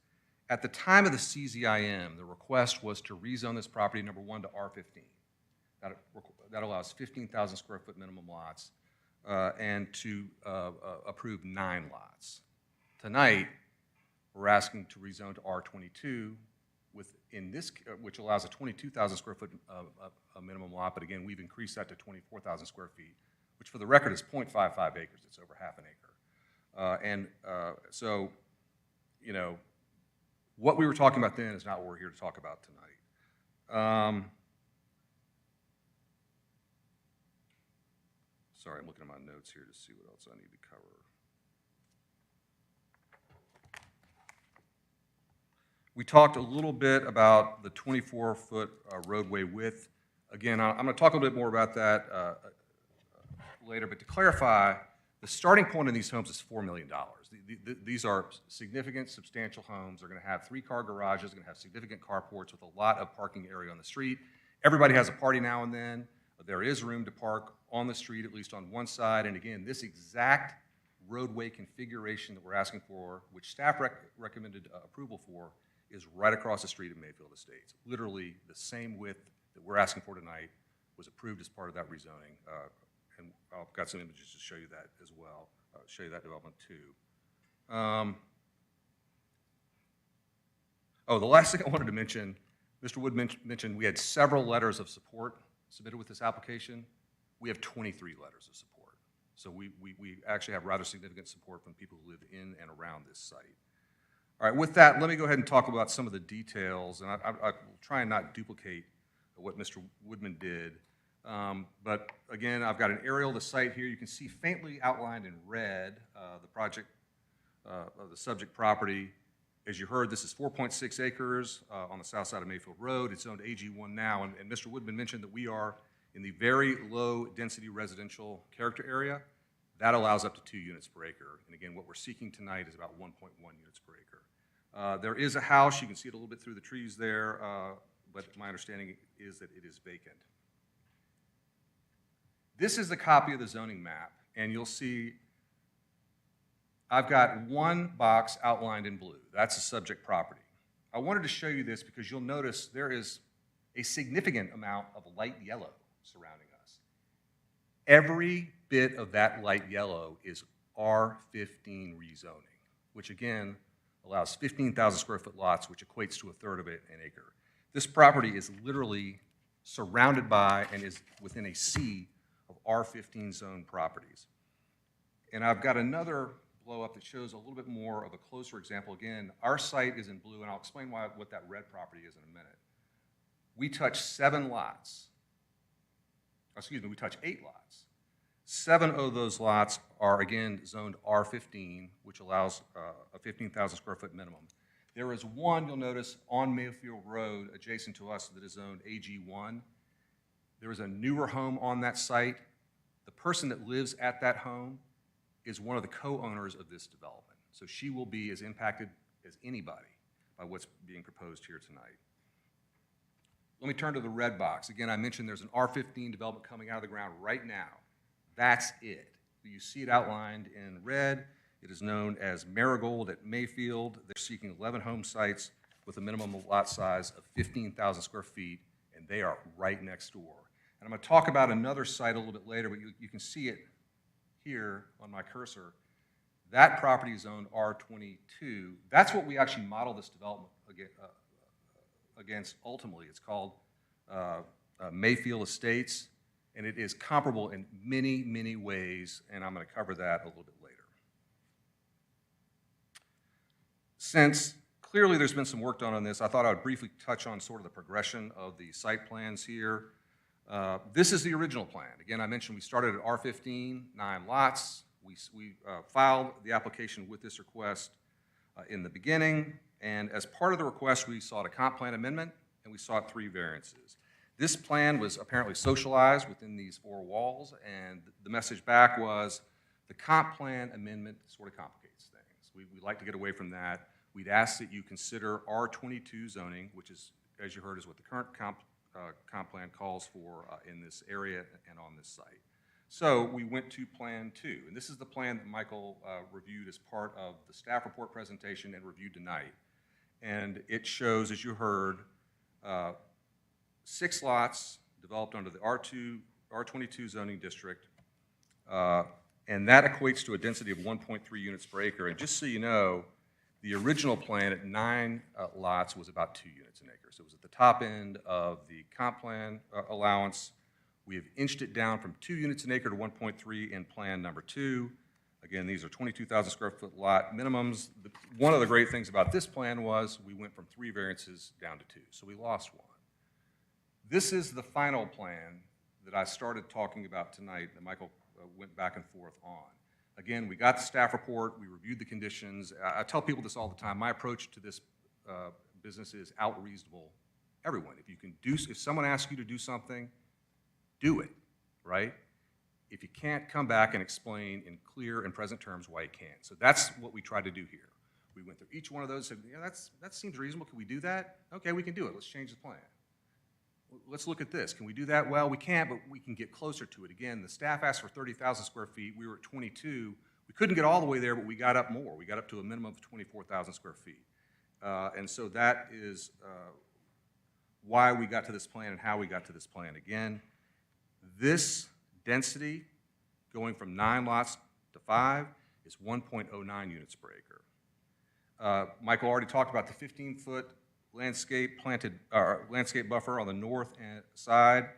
At the time of the CZIM, the request was to rezone this property, number one, to R15. That allows 15,000 square foot minimum lots and to approve 9 lots. Tonight, we're asking to rezone to R22, which allows a 22,000 square foot minimum lot, but again, we've increased that to 24,000 square feet, which for the record is 0.55 acres. It's over half an acre. So, what we were talking about then is not what we're here to talk about tonight. Sorry, I'm looking at my notes here to see what else I need to cover. We talked a little bit about the 24-foot roadway width. Again, I'm going to talk a little bit more about that later, but to clarify, the starting point in these homes is $4 million. These are significant, substantial homes. They're going to have 3-car garages, they're going to have significant carports with a lot of parking area on the street. Everybody has a party now and then. There is room to park on the street, at least on one side. And again, this exact roadway configuration that we're asking for, which staff recommended approval for, is right across the street at Mayfield Estates. Literally the same width that we're asking for tonight was approved as part of that rezoning. And I've got some images to show you that as well, show you that development too. Oh, the last thing I wanted to mention, Mr. Wood mentioned we had several letters of support submitted with this application. We have 23 letters of support. So we actually have rather significant support from people who live in and around this site. All right, with that, let me go ahead and talk about some of the details, and I will try and not duplicate what Mr. Woodman did. But again, I've got an aerial of the site here. You can see faintly outlined in red the project of the subject property. As you heard, this is 4.6 acres on the south side of Mayfield Road. It's zoned AG1 now, and Mr. Woodman mentioned that we are in the very low-density residential character area. That allows up to 2 units per acre. And again, what we're seeking tonight is about 1.1 units per acre. There is a house. You can see it a little bit through the trees there, but my understanding is that it is vacant. This is a copy of the zoning map, and you'll see I've got one box outlined in blue. That's the subject property. I wanted to show you this because you'll notice there is a significant amount of light yellow surrounding us. Every bit of that light yellow is R15 rezoning, which again allows 15,000 square foot lots, which equates to a third of an acre. This property is literally surrounded by and is within a sea of R15 zone properties. And I've got another blow up that shows a little bit more of a closer example. Again, our site is in blue, and I'll explain what that red property is in a minute. We touch 7 lots. Excuse me, we touch 8 lots. 7 of those lots are, again, zoned R15, which allows a 15,000 square foot minimum. There is one, you'll notice, on Mayfield Road adjacent to us that is zoned AG1. There is a newer home on that site. The person that lives at that home is one of the co-owners of this development. So she will be as impacted as anybody by what's being proposed here tonight. Let me turn to the red box. Again, I mentioned there's an R15 development coming out of the ground right now. That's it. You see it outlined in red. It is known as Marigold at Mayfield. They're seeking 11 home sites with a minimum lot size of 15,000 square feet, and they are right next door. And I'm going to talk about another site a little bit later, but you can see it here on my cursor. That property is zoned R22. That's what we actually model this development against ultimately. It's called Mayfield Estates, and it is comparable in many, many ways, and I'm going to cover that a little bit later. Since clearly there's been some work done on this, I thought I would briefly touch on sort of the progression of the site plans here. This is the original plan. Again, I mentioned we started at R15, 9 lots. We filed the application with this request in the beginning, and as part of the request, we sought a comp plan amendment, and we sought 3 variances. This plan was apparently socialized within these 4 walls, and the message back was the comp plan amendment sort of complicates things. We'd like to get away from that. We'd ask that you consider R22 zoning, which is, as you heard, is what the current comp plan calls for in this area and on this site. So we went to Plan 2, and this is the plan that Michael reviewed as part of the staff report presentation and reviewed tonight. And it shows, as you heard, 6 lots developed under the R22 zoning district, and that equates to a density of 1.3 units per acre. And just so you know, the original plan at 9 lots was about 2 units an acre. So it was at the top end of the comp plan allowance. We have inched it down from 2 units an acre to 1.3 in plan number 2. Again, these are 22,000 square foot lot minimums. One of the great things about this plan was we went from 3 variances down to 2, so we lost 1. This is the final plan that I started talking about tonight that Michael went back and forth on. Again, we got the staff report, we reviewed the conditions. I tell people this all the time. My approach to this business is out-reasonable everyone. If someone asks you to do something, do it, right? If you can't, come back and explain in clear and present terms why you can't. So that's what we tried to do here. We went through each one of those and said, yeah, that seems reasonable. Can we do that? Okay, we can do it. Let's change the plan. Let's look at this. Can we do that? Well, we can't, but we can get closer to it. Again, the staff asked for 30,000 square feet. We were at 22. We couldn't get all the way there, but we got up more. We got up to a minimum of 24,000 square feet. And so that is why we got to this plan and how we got to this plan. Again, this density going from 9 lots to 5 is 1.09 units per acre. Michael already talked about the 15-foot landscape buffer on the north side,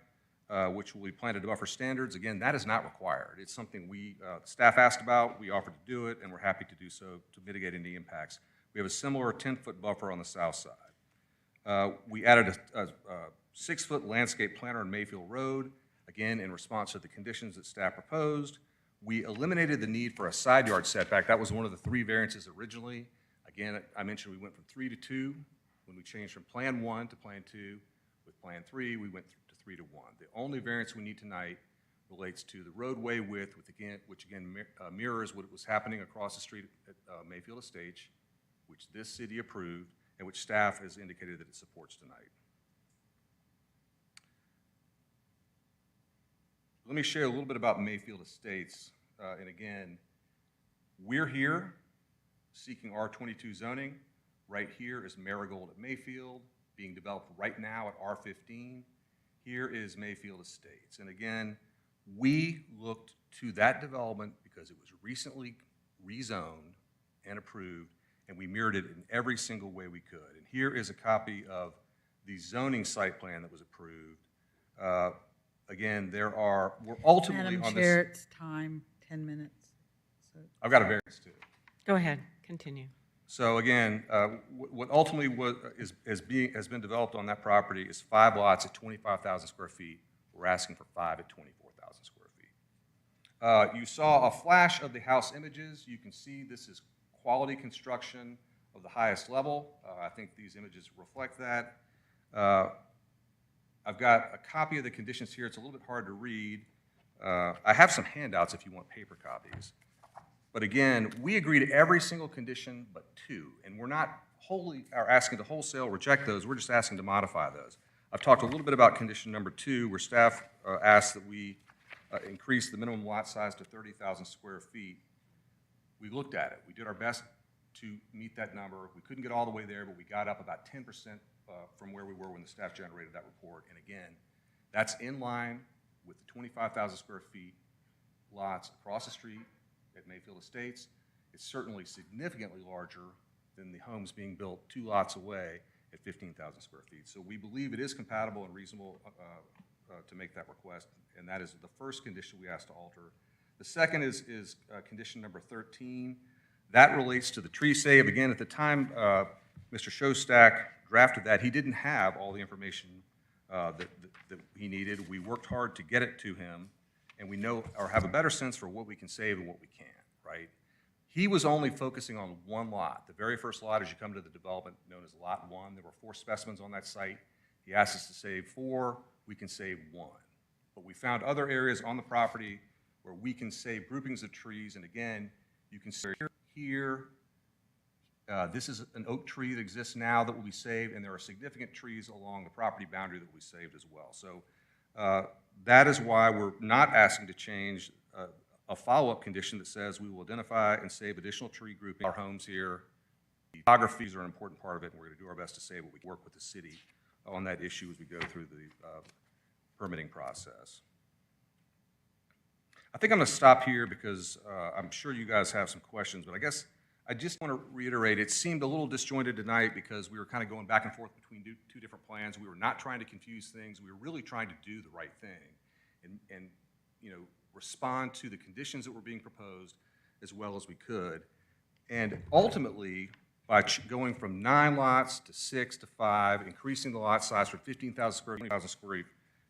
which will be planted to buffer standards. Again, that is not required. It's something staff asked about, we offered to do it, and we're happy to do so to mitigate any impacts. We have a similar 10-foot buffer on the south side. We added a 6-foot landscape planter on Mayfield Road, again, in response to the conditions that staff proposed. We eliminated the need for a side yard setback. That was one of the 3 variances originally. Again, I mentioned we went from 3 to 2. When we changed from Plan 1 to Plan 2, with Plan 3, we went to 3 to 1. The only variance we need tonight relates to the roadway width, which again mirrors what was happening across the street at Mayfield Estates, which this city approved, and which staff has indicated that it supports tonight. Let me share a little bit about Mayfield Estates. And again, we're here seeking R22 zoning. Right here is Marigold at Mayfield, being developed right now at R15. Here is Mayfield Estates. And again, we looked to that development because it was recently rezoned and approved, and we mirrored it in every single way we could. And here is a copy of the zoning site plan that was approved. Again, we're ultimately Madam on Chair, this. it's time, 10 minutes. So I've got a variance too. Go ahead, continue. So again, what ultimately has been developed on that property is 5 lots at 25,000 square feet. We're asking for 5 at 24,000 square feet. You saw a flash of the house images. You can see this is quality construction of the highest level. I think these images reflect that. I've got a copy of the conditions here. It's a little bit hard to read. I have some handouts if you want paper copies. But again, we agree to every single condition but 2, and we're not asking to wholesale reject those. We're just asking to modify those. I've talked a little bit about condition number 2, where staff asked that we increase the minimum lot size to 30,000 square feet. We looked at it. We did our best to meet that number. We couldn't get all the way there, but we got up about 10% from where we were when the staff generated that report. And again, that's in line with the 25,000 square feet lots across the street at Mayfield Estates. It's certainly significantly larger than the homes being built 2 lots away at 15,000 square feet. So we believe it is compatible and reasonable to make that request, and that is the first condition we asked to alter. The second is condition number 13. That relates to the tree save. Again, at the time Mr. Shostak drafted that, he didn't have all the information that he needed. We worked hard to get it to him, and we know or have a better sense for what we can save and what we can't, right? He was only focusing on 1 lot. The very first lot as you come to the development known as Lot 1. There were 4 specimens on that site. He asked us to save 4. We can save 1. But we found other areas on the property where we can save groupings of trees. And again, you can see here, this is an oak tree that exists now that will be saved, and there are significant trees along the property boundary that will be saved as well. So that is why we're not asking to change a follow-up condition that says we will identify and save additional tree grouping in our homes here. The topographies are an important part of it, and we're going to do our best to save what we can work with the city on that issue as we go through the permitting process. I think I'm going to stop here because I'm sure you guys have some questions, but I guess I just want to reiterate, it seemed a little disjointed tonight because we were kind of going back and forth between 2 different plans. We were not trying to confuse things. We were really trying to do the right thing and you know, respond to the conditions that were being proposed as well as we could. And ultimately, by going from 9 lots to 6 to 5, increasing the lot size from 15,000 square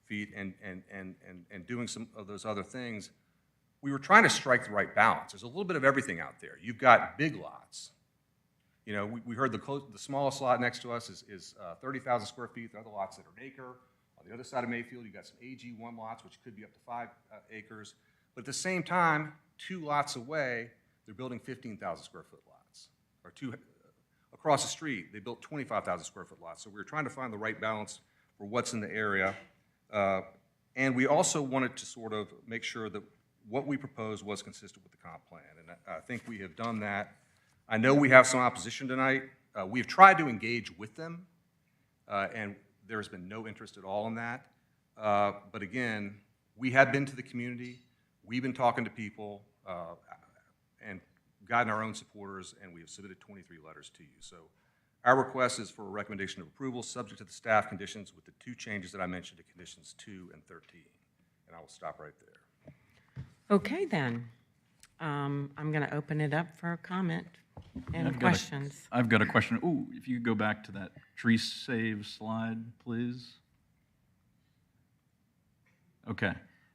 feet and doing some of those other things, we were trying to strike the right balance. There's a little bit of everything out there. You've got big lots. You know, we heard the smallest lot next to us is 30,000 square feet. The other lots that are an acre. On the other side of Mayfield, you've got some AG1 lots, which could be up to 5 acres. But at the same time, 2 lots away, they're building 15,000 square foot lots. Or 2 across the street, they built 25,000 square foot lots. So we were trying to find the right balance for what's in the area. And we also wanted to sort of make sure that what we proposed was consistent with the comp plan. And I think we have done that. I know we have some opposition tonight. We've tried to engage with them, and There has been no interest at all in that. But again, we have been to the community, we've been talking to people, and gotten our own supporters, and we have submitted 23 letters to you. So our request is for a recommendation of approval, subject to the staff conditions with the 2 changes that I mentioned to conditions 2 and 13. And I will stop right there. Okay, then. I'm going to open it up for comment and I've got a- questions. I've got a question. Ooh, if you could go back to that tree save slide, please. Okay.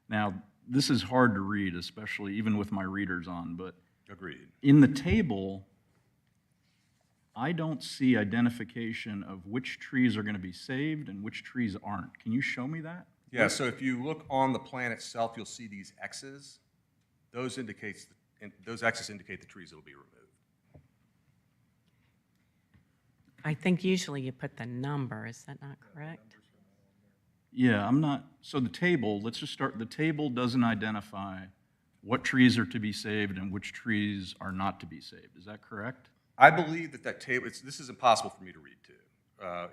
Now, this is hard to read, especially even with my readers on, but Agreed. in the table, I don't see identification of which trees are going to be saved and which trees aren't. Can you show me that? Yeah, so if you look on the plan itself, you'll see these X's. Those X's indicate the trees that will be removed. I think usually you put the number, is that not correct? Yeah, I'm not, so the table, let's just start, the table doesn't identify what trees are to be saved and which trees are not to be saved. Is that correct? I believe that table, this is impossible for me to read too.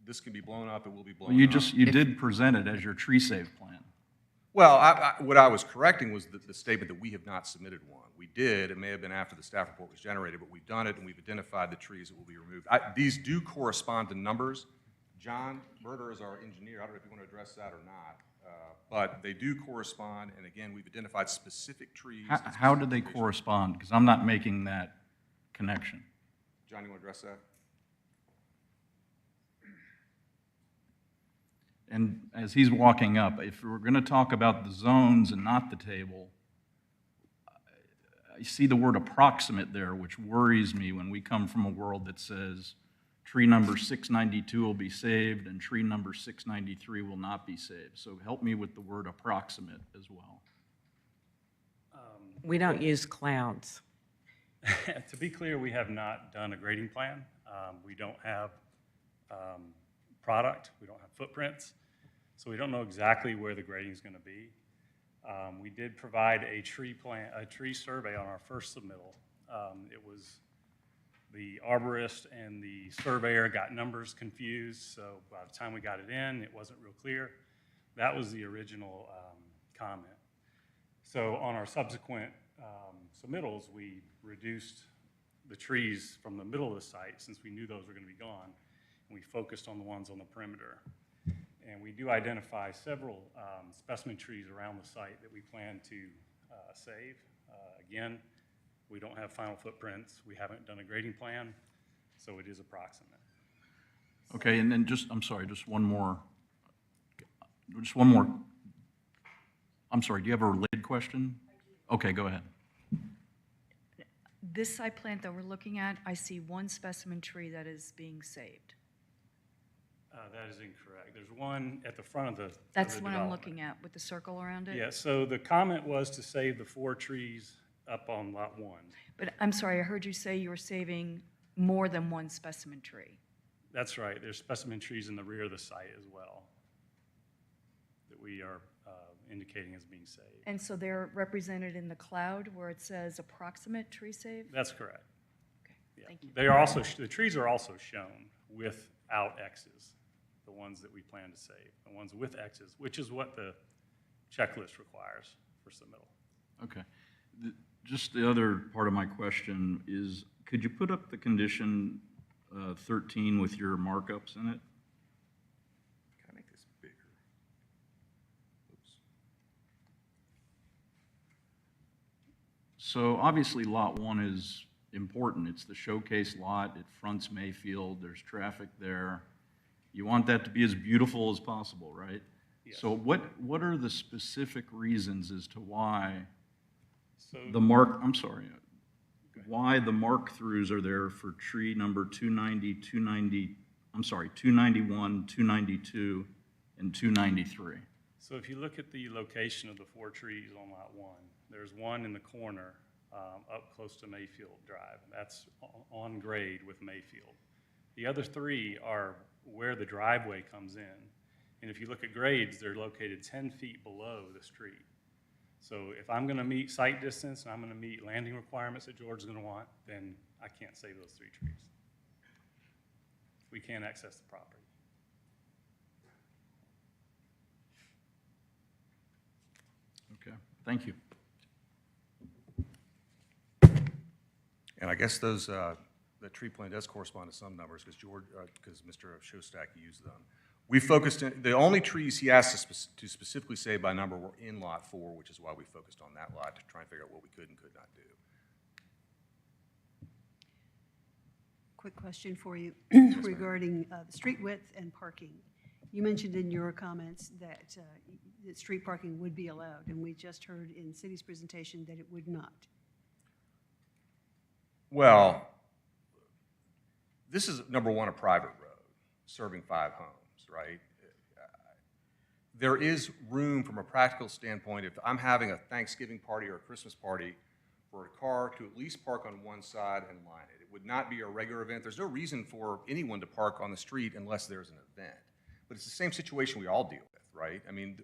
This can be blown up, it will be blown Well, up. you did present it as your tree save plan. Well, what I was correcting was the statement that we have not submitted one. We did, it may have been after the staff report was generated, but we've done it and we've identified the trees that will be removed. These do correspond to numbers. John Berger is our engineer, I don't know if you want to address that or not, but they do correspond, and again, we've identified specific trees. and How do they specific locations. correspond? Because I'm not making that connection. John, you want to address that? And as he's walking up, if we're going to talk about the zones and not the table, I see the word approximate there, which worries me when we come from a world that says tree number 692 will be saved and tree number 693 will not be saved. So help me with the word approximate as well. We don't use clouds. To be clear, we have not done a grading plan. We don't have product, we don't have footprints, so we don't know exactly where the grading is going to be. We did provide a tree survey on our first submittal. It was the arborist and the surveyor got numbers confused, so by the time we got it in, it wasn't real clear. That was the original comment. So on our subsequent submittals, we reduced the trees from the middle of the site, since we knew those were going to be gone, and we focused on the ones on the perimeter. And we do identify several specimen trees around the site that we plan to save. Again, we don't have final footprints. We haven't done a grading plan, so it is approximate. Okay, and then I'm sorry, just one more. I'm sorry, do you have a related question? Okay, go ahead. This site plan that we're looking at, I see one specimen tree that is being saved. That is incorrect. There's one at the front of the That's what I'm development. looking at with the circle around it? Yeah, so the comment was to save the 4 trees up on lot 1. But I'm sorry, I heard you say you were saving more than one specimen tree. That's right. There's specimen trees in the rear of the site as well that we are indicating as being saved. And so they're represented in the cloud where it says approximate tree save? That's correct. Okay, Yeah. thank you. They are also, the trees are also shown without X's, the ones that we plan to save, the ones with X's, which is what the checklist requires for submittal. Okay. Just the other part of my question is, could you put up the condition 13 with your markups in it? Can I make this bigger? Oops. So obviously Lot 1 is important. It's the showcase lot. It fronts Mayfield. There's traffic there. You want that to be as beautiful as possible, right? Yes. So what are the specific reasons as to why So why the mark-throughs are there for tree number 291, 292, and 293? So if you look at the location of the 4 trees on lot 1, there's one in the corner up close to Mayfield Drive. That's on grade with Mayfield. The other 3 are where the driveway comes in. And if you look at grades, they're located 10 feet below the street. So if I'm going to meet site distance and I'm going to meet landing requirements that George is going to want, then I can't save those 3 trees. We can't access the property. Thank you. And I guess those, the tree plan does correspond to some numbers, because Mr. Shostak used them. We focused, the only trees he asked us to specifically say by number were in Lot 4, which is why we focused on that lot, to try and figure out what we could and could not do. Quick question for you regarding the street width and parking. You mentioned in your comments that street parking would be allowed, and we just heard in city's presentation that it would not. Well, this is, number one, a private road serving 5 homes, right? There is room from a practical standpoint, if I'm having a Thanksgiving party or a Christmas party, for a car to at least park on one side and line it. It would not be a regular event. There's no reason for anyone to park on the street unless there's an event. But it's the same situation we all deal with, right? I mean,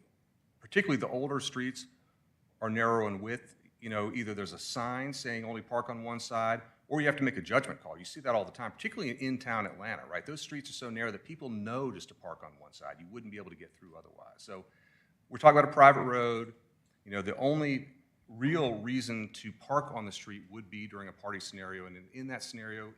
particularly the older streets are narrow in width. You know, either there's a sign saying only park on one side, or you have to make a judgment call. You see that all the time, particularly in town Atlanta, right? Those streets are so narrow that people know just to park on one side. You wouldn't be able to get through otherwise. So we're talking about a private road. You know, the only real reason to park on the street would be during a party scenario. And in that scenario,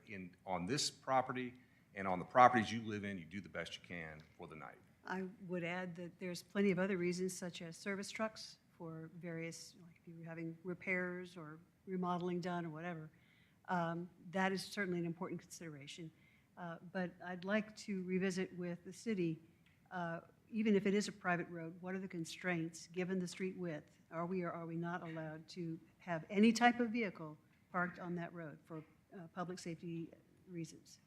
on this property and on the properties you live in, you do the best you can for the night. I would add that there's plenty of other reasons, such as service trucks for various, like if you're having repairs or remodeling done or whatever. That is certainly an important consideration. But I'd like to revisit with the city, even if it is a private road, what are the constraints, given the street width? Are we or are we not allowed to have any type of vehicle parked on that road for public safety reasons?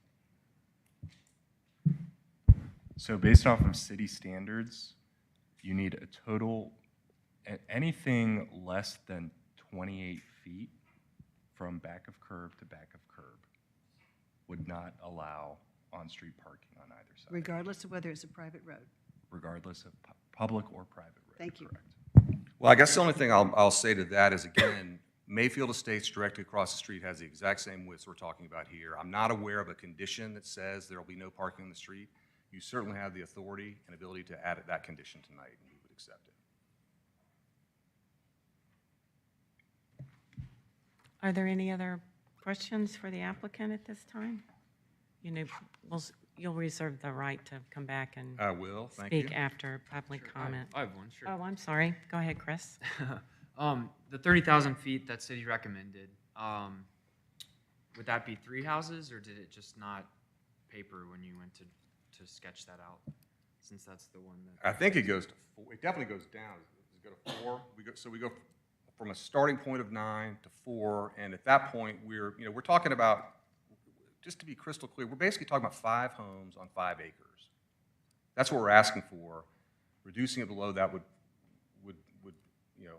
So based off of city standards, you need a total, anything less than 28 feet from back of curb to back of curb would not allow on-street parking on either side. Regardless of whether it's a private road. Regardless of public or private road. Thank you. Correct. Well, I guess the only thing I'll say to that is, again, Mayfield Estates directly across the street has the exact same widths we're talking about here. I'm not aware of a condition that says there will be no parking on the street. You certainly have the authority and ability to add that condition tonight, and we would accept it. Are there any other questions for the applicant at this time? You know, you'll reserve the right to come back and I will, thank you. speak after public comment. I have one, sure. Oh, I'm sorry. Go ahead, Chris. The 30,000 feet that city recommended, would that be 3 houses, or did it just not paper when you went to sketch that out? Since that's the one that. I think it goes to 4. It definitely goes down. Does it go to 4? So we go from a starting point of 9 to 4, and at that point, we're talking about, just to be crystal clear, we're basically talking about 5 homes on 5 acres. That's what we're asking for. Reducing it below that would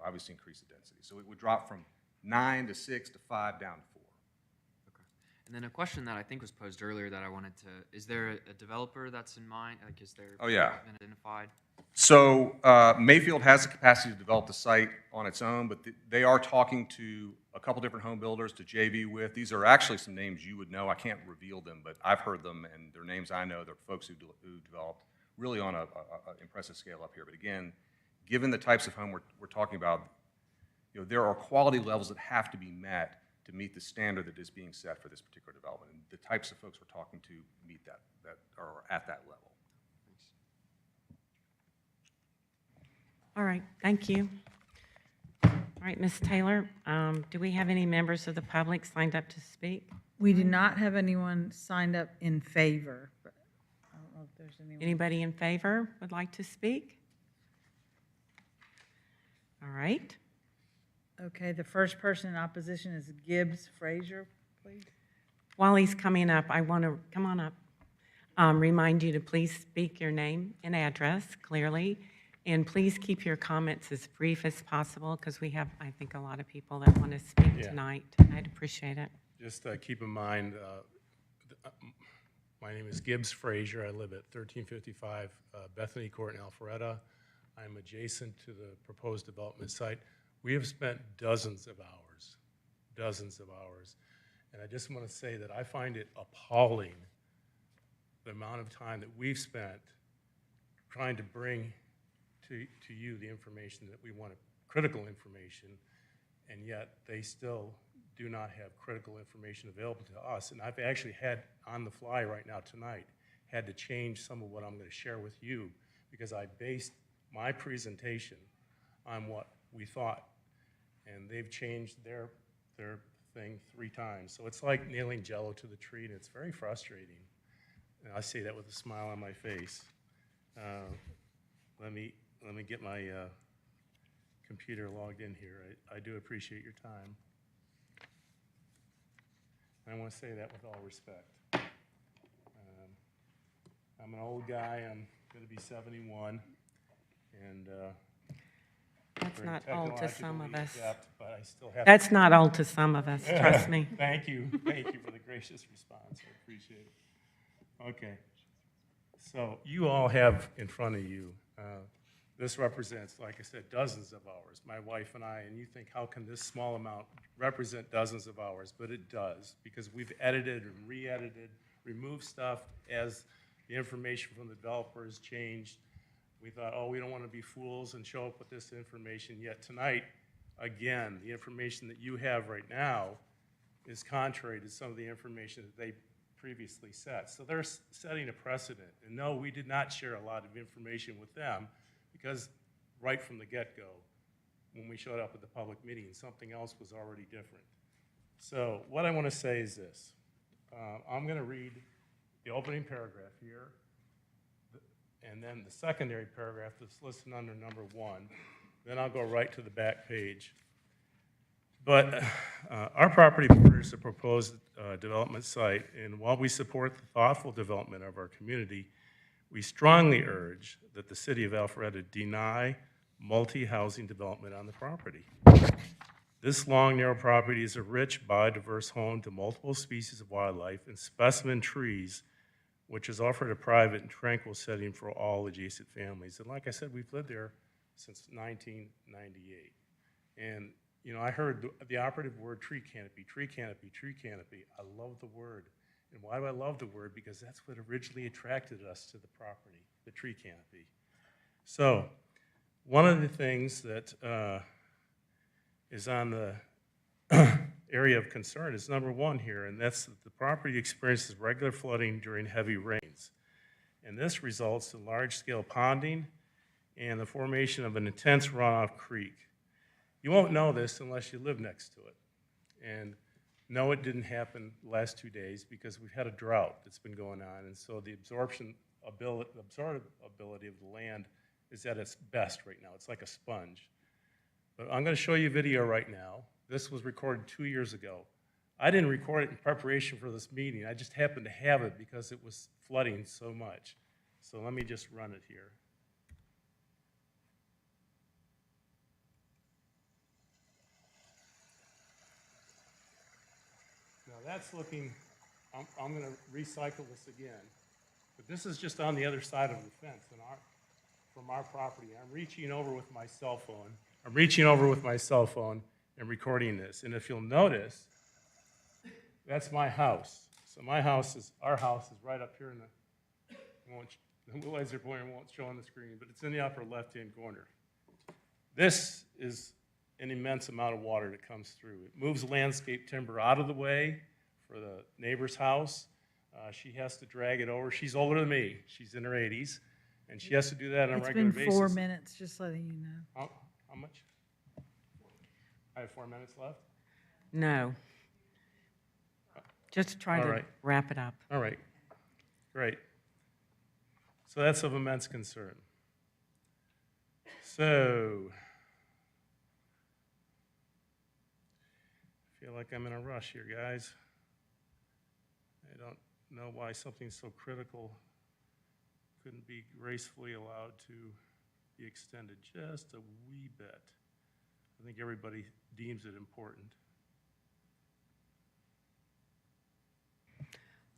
obviously increase the density. So it would drop from 9 to 6 to 5 down to 4. Okay. And then a question that I think was posed earlier that I wanted to, is there a developer that's in mind? Like, is there? Oh, yeah. Been identified? So Mayfield has the capacity to develop the site on its own, but they are talking to a couple different home builders to JV with. These are actually some names you would know. I can't reveal them, but I've heard them, and they're names I know. They're folks who developed really on a impressive scale up here. But again, given the types of home we're talking about, there are quality levels that have to be met to meet the standard that is being set for this particular development. And the types of folks we're talking to meet that are at that level. All right, thank you. All right, Ms. Taylor, do we have any members of the public signed up to speak? We do not have anyone signed up in favor, but I don't know if there's anyone. Anybody in favor would like to speak? All right. Okay, the first person in opposition is Gibbs Frazier, please. While he's coming up, I want to, come on up, remind you to please speak your name and address clearly, and please keep your comments as brief as possible, because we have, I think, a lot of people that want to speak tonight. I'd appreciate it. Just keep in mind, my name is Gibbs Frazier. I live at 1355 Bethany Court in Alpharetta. I'm adjacent to the proposed development site. We have spent dozens of hours, and I just want to say that I find it appalling the amount of time that we've spent trying to bring to you the information that we want to critical information, and yet they still do not have critical information available to us. And I've actually had, on the fly right now tonight, had to change some of what I'm going to share with you because I based my presentation on what we thought. And they've changed their thing 3 times. So it's like nailing Jello to the tree, and it's very frustrating. And I say that with a smile on my face. Let me get my computer logged in here. I do appreciate your time. And I want to say that with all respect. I'm an old guy. I'm going to be 71, and That's very not old to some of technologically us. adept, but I still have. That's not old to some of us, trust me. Thank you for the gracious response. I appreciate it. Okay. So you all have in front of you, this represents, like I said, dozens of hours, my wife and I, and you think, how can this small amount represent dozens of hours? But it does, because we've edited and re-edited, removed stuff as the information from the developers changed. We thought, oh, we don't want to be fools and show up with this information. Yet tonight, again, the information that you have right now is contrary to some of the information that they previously set. So they're setting a precedent. And no, we did not share a lot of information with them because right from the get-go, when we showed up at the public meeting, something else was already different. So what I want to say is this. I'm going to read the opening paragraph here, and then the secondary paragraph that's listed under number 1. Then I'll go right to the back page. But our property borders a proposed development site, and while we support the thoughtful development of our community, we strongly urge that the city of Alpharetta deny multi-housing development on the property. This long, narrow property is a rich, biodiverse home to multiple species of wildlife and specimen trees, which has offered a private and tranquil setting for all adjacent families. And like I said, we've lived there since 1998. And you know, I heard the operative word tree canopy, tree canopy, tree canopy. I love the word. And why do I love the word? Because that's what originally attracted us to the property, the tree canopy. So one of the things that is on the area of concern is number 1 here, and that's that the property experiences regular flooding during heavy rains. And this results in large-scale ponding and the formation of an intense runoff creek. You won't know this unless you live next to it. And no, it didn't happen the last 2 days because we've had a drought that's been going on, and so the absorptive ability of the land is at its best right now. It's like a sponge. But I'm going to show you a video right now. This was recorded 2 years ago. I didn't record it in preparation for this meeting. I just happened to have it because it was flooding so much. So let me just run it here. Now that's looking, I'm going to recycle this again. But this is just on the other side of the fence from our property. I'm reaching over with my cell phone and recording this. And if you'll notice, that's my house. So our house is right up here in the laser pointer won't show on the screen, but it's in the upper left-hand corner. This is an immense amount of water that comes through. It moves landscape timber out of the way for the neighbor's house. She has to drag it over. She's older than me. She's in her 80s, and she has to do that on a regular basis. It's been 4 minutes, just letting you know. How much? I have 4 minutes left? No. Just try All to right. wrap it up. All right, great. So that's of immense concern. So, I feel like I'm in a rush here, guys. I don't know why something so critical couldn't be gracefully allowed to be extended just a wee bit. I think everybody deems it important.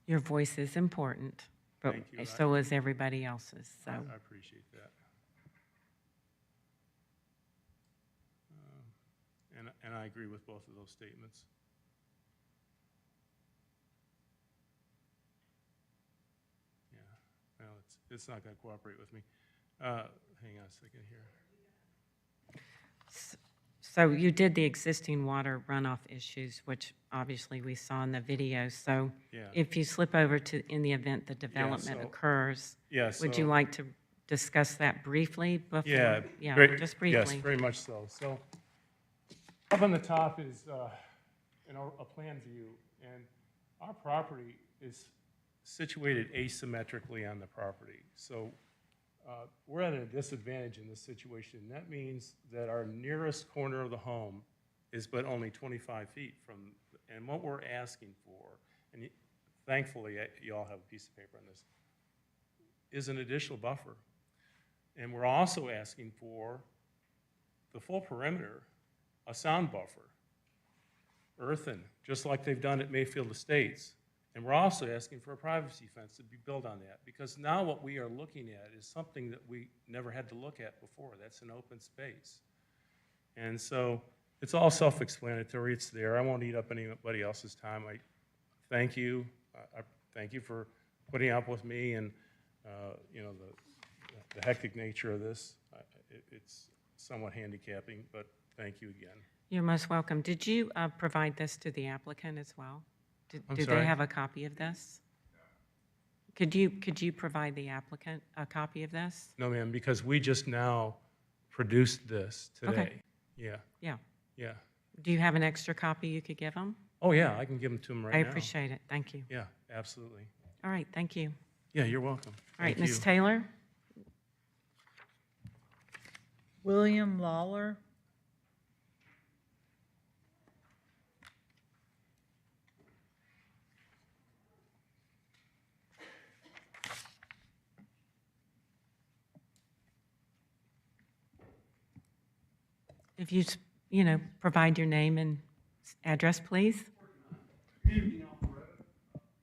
Your voice is important, but Thank you. so is everybody else's, so. I appreciate that. And I agree with both of those statements. Yeah, well, it's not going to cooperate with me. Hang on a second here. So you did the existing water runoff issues, which obviously we saw in the video. So Yeah. if you slip over to, in the event the development so- occurs, Yeah, would you so- like to discuss that briefly before? Yeah. Yeah, very- just Yes, briefly. very much so. So up on the top is, a plan view, and our property is situated asymmetrically on the property. So we're at a disadvantage in this situation. That means that our nearest corner of the home is but only 25 feet from, and what we're asking for, and thankfully, you all have a piece of paper on this, is an additional buffer. And we're also asking for the full perimeter, a sound buffer, earthen, just like they've done at Mayfield Estates. And we're also asking for a privacy fence to be built on that, because now what we are looking at is something that we never had to look at before. That's an open space. And so it's all self-explanatory. It's there. I won't eat up anybody else's time. I thank you. I thank you for putting up with me and, the hectic nature of this. It's somewhat handicapping, but thank you again. You're most welcome. Did you provide this to the applicant as well? I'm Do they sorry? have a copy of this? Could you provide the applicant a copy of this? No, ma'am, because we just now produced this today. Yeah, Yeah. yeah. Do you have an extra copy you could give them? Oh, yeah, I can give them to them right I now. appreciate it. Thank you. Yeah, absolutely. All right, thank you. Yeah, you're welcome. All right, Thank Ms. you. Taylor? William Lawler. If you, provide your name and address, please.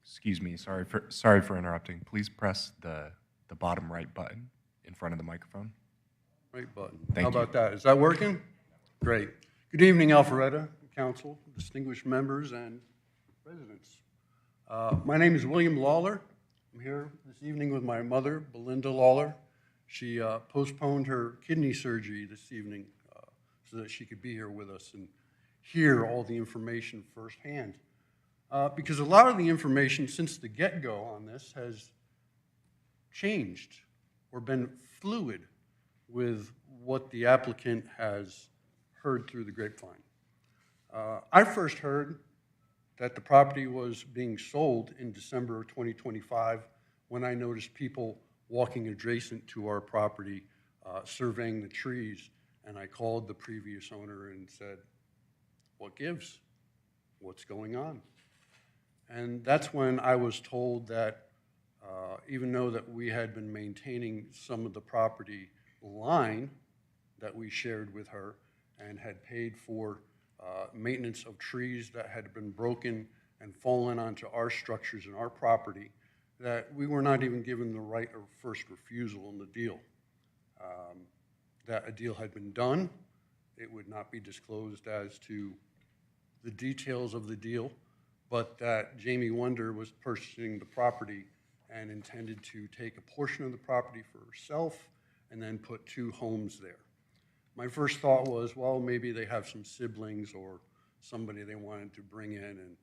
Excuse me, sorry for interrupting. Please press the bottom right button in front of the microphone. Right button. Thank How you. about that? Is that working? Great. Good evening, Alpharetta, council, distinguished members, and residents. My name is William Lawler. I'm here this evening with my mother, Belinda Lawler. She postponed her kidney surgery this evening so that she could be here with us and hear all the information firsthand. Because a lot of the information since the get-go on this has changed or been fluid with what the applicant has heard through the grapevine. I first heard that the property was being sold in December of 2025 when I noticed people walking adjacent to our property, surveying the trees, and I called the previous owner and said, "What gives? What's going on?" And that's when I was told that even though that we had been maintaining some of the property line that we shared with her and had paid for maintenance of trees that had been broken and fallen onto our structures and our property, that we were not even given the right of first refusal on the deal. That a deal had been done. It would not be disclosed as to the details of the deal, but that Jamie Wonder was purchasing the property and intended to take a portion of the property for herself and then put 2 homes there. My first thought was, well, maybe they have some siblings or somebody they wanted to bring in and,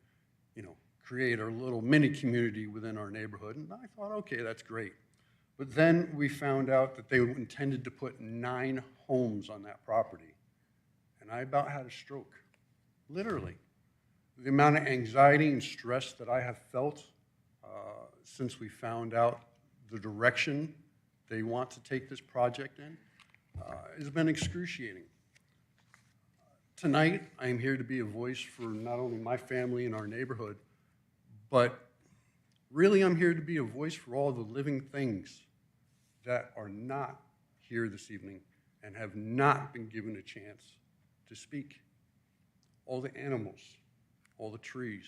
create a little mini community within our neighborhood. And I thought, okay, that's great. But then we found out that they intended to put 9 homes on that property. And I about had a stroke, literally. The amount of anxiety and stress that I have felt since we found out the direction they want to take this project in has been excruciating. Tonight, I am here to be a voice for not only my family and our neighborhood, but really I'm here to be a voice for all the living things that are not here this evening and have not been given a chance to speak. All the animals, all the trees.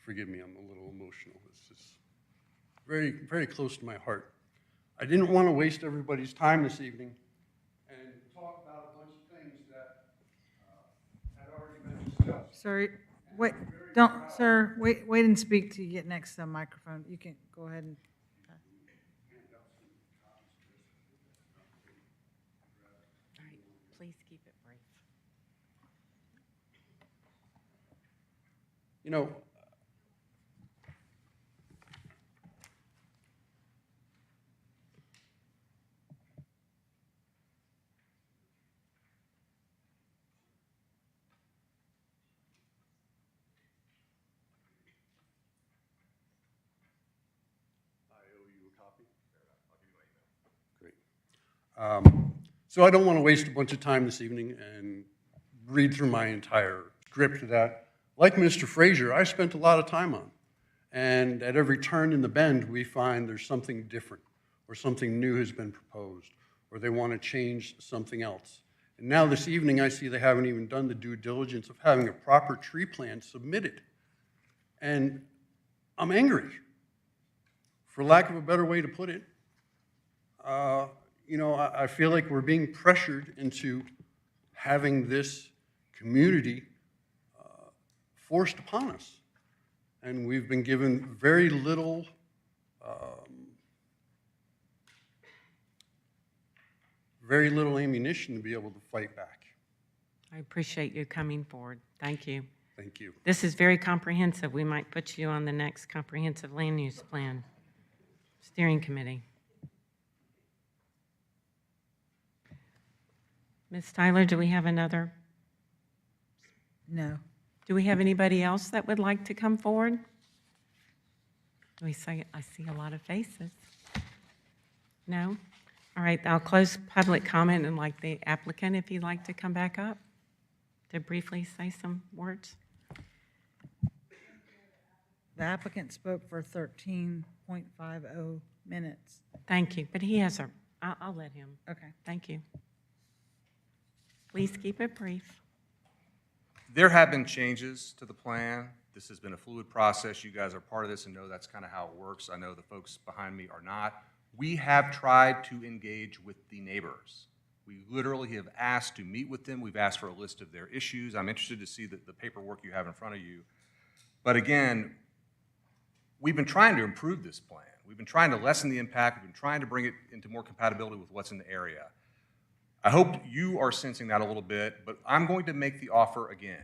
Forgive me, I'm a little emotional. This is very, very close to my heart. I didn't want to waste everybody's time this evening and talk about a bunch of things that had already been discussed. Sir, wait and speak till you get next to the microphone. You can go ahead and. you know, so I don't want to waste a bunch of time this evening and read through my entire script that, like Mr. Frazier, I spent a lot of time on. And at every turn in the bend, we find there's something different, or something new has been proposed, or they want to change something else. And now this evening, I see they haven't even done the due diligence of having a proper tree plan submitted. And I'm angry, for lack of a better way to put it. You know, I feel like we're being pressured into having this community forced upon us. And we've been given very little ammunition to be able to fight back. I appreciate you coming forward. Thank you. Thank you. This is very comprehensive. We might put you on the next comprehensive land use plan steering committee. Ms. Tyler, do we have another? No. Do we have anybody else that would like to come forward? I see a lot of faces. No? All right, I'll close public comment and like the applicant, if you'd like to come back up to briefly say some words. The applicant spoke for 13.50 minutes. Thank you, but he has I'll let him. Okay. Thank you. Please keep it brief. There have been changes to the plan. This has been a fluid process. You guys are part of this and know that's kind of how it works. I know the folks behind me are not. We have tried to engage with the neighbors. We literally have asked to meet with them. We've asked for a list of their issues. I'm interested to see the paperwork you have in front of you. But again, we've been trying to improve this plan. We've been trying to lessen the impact. We've been trying to bring it into more compatibility with what's in the area. I hope you are sensing that a little bit, but I'm going to make the offer again.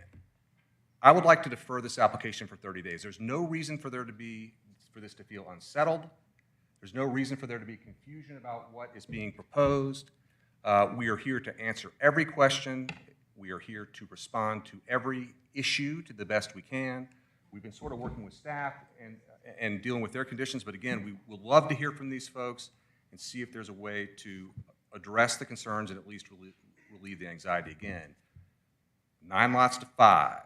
I would like to defer this application for 30 days. There's no reason for this to feel unsettled. There's no reason for there to be confusion about what is being proposed. We are here to answer every question. We are here to respond to every issue to the best we can. We've been sort of working with staff and dealing with their conditions, but again, we would love to hear from these folks and see if there's a way to address the concerns and at least relieve the anxiety again. 9 lots to 5,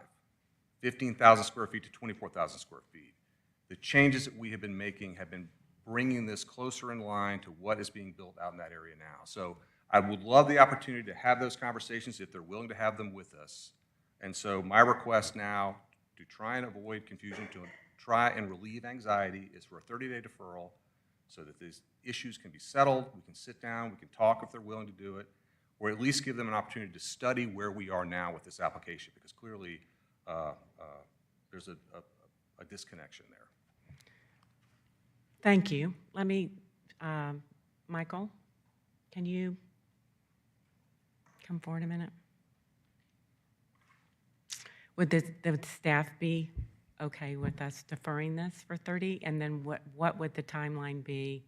15,000 square feet to 24,000 square feet. The changes that we have been making have been bringing this closer in line to what is being built out in that area now. So I would love the opportunity to have those conversations if they're willing to have them with us. And so my request now to try and avoid confusion, to try and relieve anxiety, is for a 30-day deferral so that these issues can be settled. We can sit down, we can talk if they're willing to do it, or at least give them an opportunity to study where we are now with this application, because clearly there's a disconnection there. Thank you. Let me, Michael, can you come forward a minute? Would the staff be okay with us deferring this for 30? And then what would the timeline be?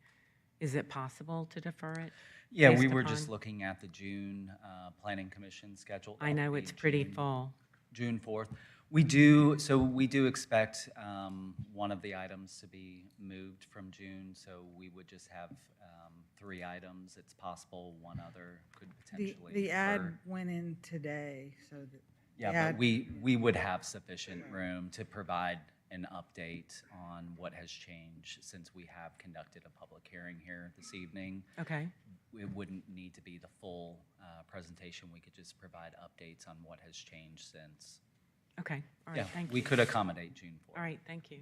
Is it possible to defer it? Yeah, based we were upon- just looking at the June Planning Commission schedule. I know it's pretty full. June 4th. We do expect one of the items to be moved from June, so we would just have 3 items. It's possible one other could potentially The ad defer. went in today, so that. Yeah, but we would have sufficient room to provide an update on what has changed since we have conducted a public hearing here this evening. Okay. It wouldn't need to be the full presentation. We could just provide updates on what has changed since. Okay, all right, Yeah, thank you. we could accommodate June 4th. All right, thank you.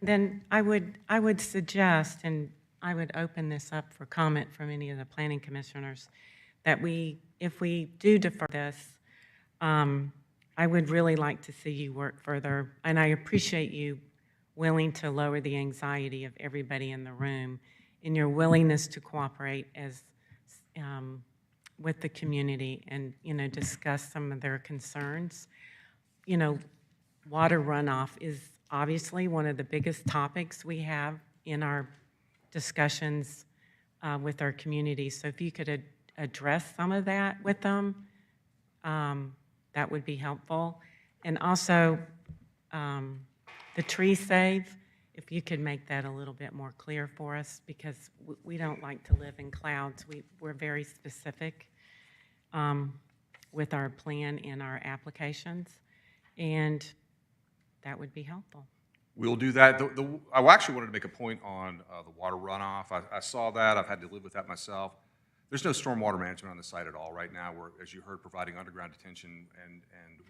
Then I would suggest, and I would open this up for comment from any of the planning commissioners, that if we do defer this, I would really like to see you work further, and I appreciate you willing to lower the anxiety of everybody in the room and your willingness to cooperate as with the community and discuss some of their concerns. water runoff is obviously one of the biggest topics we have in our discussions with our community. So if you could address some of that with them, that would be helpful. And also, the tree save, if you could make that a little bit more clear for us, because we don't like to live in clouds. We're very specific with our plan and our applications, and that would be helpful. We'll do that. I actually wanted to make a point on the water runoff. I saw that. I've had to live with that myself. There's no stormwater management on the site at all right now. We're, as you heard, providing underground detention, and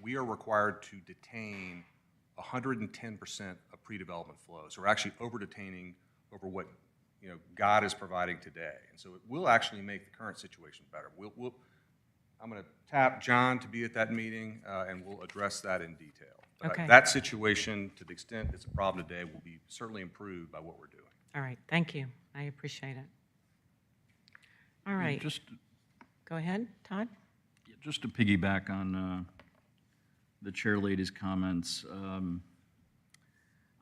we are required to detain 110% of pre-development flow. So we're actually over-detaining over what, you know, God is providing today. And so it will actually make the current situation better. I'm going to tap John to be at that meeting, and we'll address that in detail. But Okay. that situation, to the extent it's a problem today, will be certainly improved by what we're doing. All right, thank you. I appreciate it. All right. Just, Go ahead, Todd. just to piggyback on the chair lady's comments,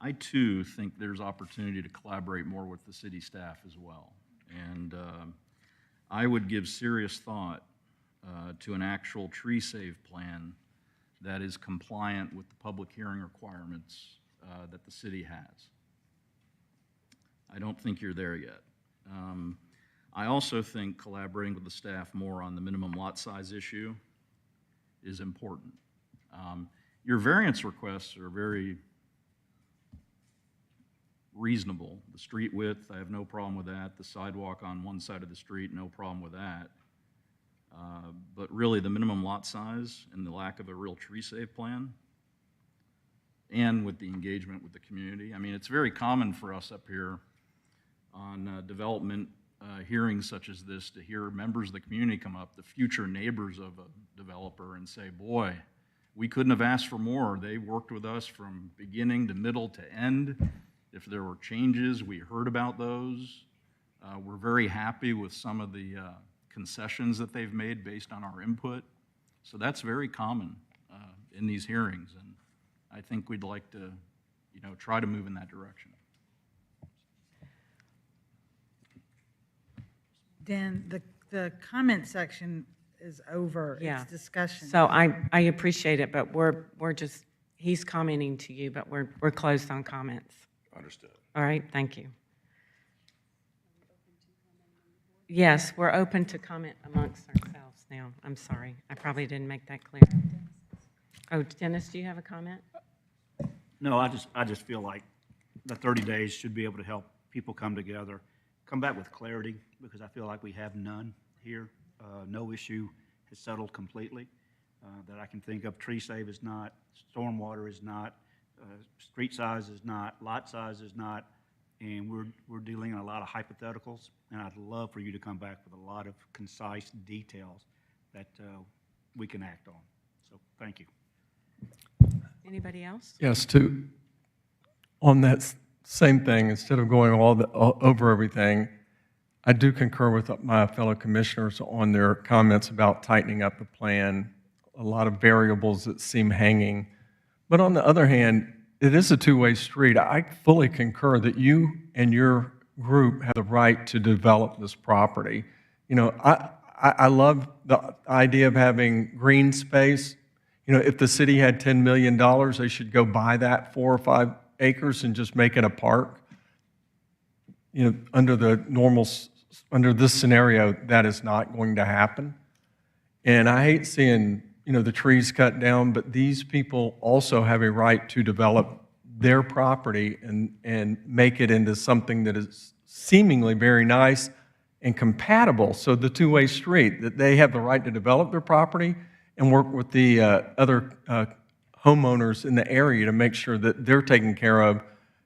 I too think there's opportunity to collaborate more with the city staff as well. And I would give serious thought to an actual tree save plan that is compliant with the public hearing requirements that the city has. I don't think you're there yet. I also think collaborating with the staff more on the minimum lot size issue is important. Your variance requests are very reasonable. The street width, I have no problem with that. The sidewalk on one side of the street, no problem with that. But really, the minimum lot size and the lack of a real tree save plan, and with the engagement with the community. I mean, it's very common for us up here on development hearings such as this to hear members of the community come up, the future neighbors of a developer, and say, boy, we couldn't have asked for more. They worked with us from beginning to middle to end. If there were changes, we heard about those. We're very happy with some of the concessions that they've made based on our input. So that's very common in these hearings, and I think we'd like to, you know, try to move in that direction. Dan, the comment section is over. Yeah. It's discussion. So I appreciate it, but we're just, he's commenting to you, but we're closed on comments. Understood. All right, thank you. Yes, we're open to comment amongst ourselves now. I'm sorry, I probably didn't make that clear. Oh, Dennis, do you have a comment? No, I just feel like the 30 days should be able to help people come together, come back with clarity, because I feel like we have none here. No issue is settled completely that I can think of. Tree save is not, stormwater is not, street size is not, lot size is not, and we're dealing in a lot of hypotheticals, and I'd love for you to come back with a lot of concise details that we can act on. So, thank you. Anybody else? Yes, on that same thing, instead of going over everything, I do concur with my fellow commissioners on their comments about tightening up the plan, a lot of variables that seem hanging. But on the other hand, it is a two-way street. I fully concur that you and your group have the right to develop this property. You know, I love the idea of having green space. You know, if the city had $10 million, they should go buy that 4 or 5 acres and just make it a park. You know, under this scenario, that is not going to happen. And I hate seeing, you know, the trees cut down, but these people also have a right to develop their property and make it into something that is seemingly very nice and compatible. So the two-way street, that they have the right to develop their property and work with the other homeowners in the area to make sure that they're taken care of,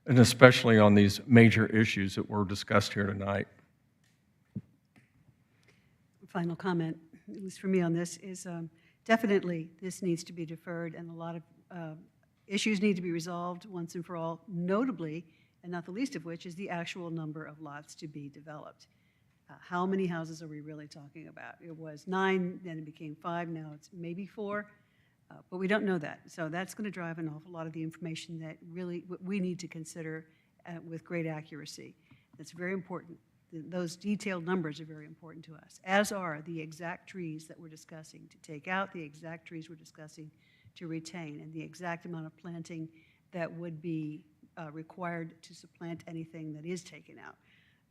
and especially on these major issues that were discussed here tonight. Final comment, at least for me on this, is definitely this needs to be deferred, and a lot of issues need to be resolved once and for all, notably, and not the least of which, is the actual number of lots to be developed. How many houses are we really talking about? It was 9, then it became 5, now it's maybe 4. But we don't know that. So that's going to drive an awful lot of the information that really we need to consider with great accuracy. That's very important. Those detailed numbers are very important to us, as are the exact trees that we're discussing to take out, the exact trees we're discussing to retain, and the exact amount of planting that would be required to supplant anything that is taken out.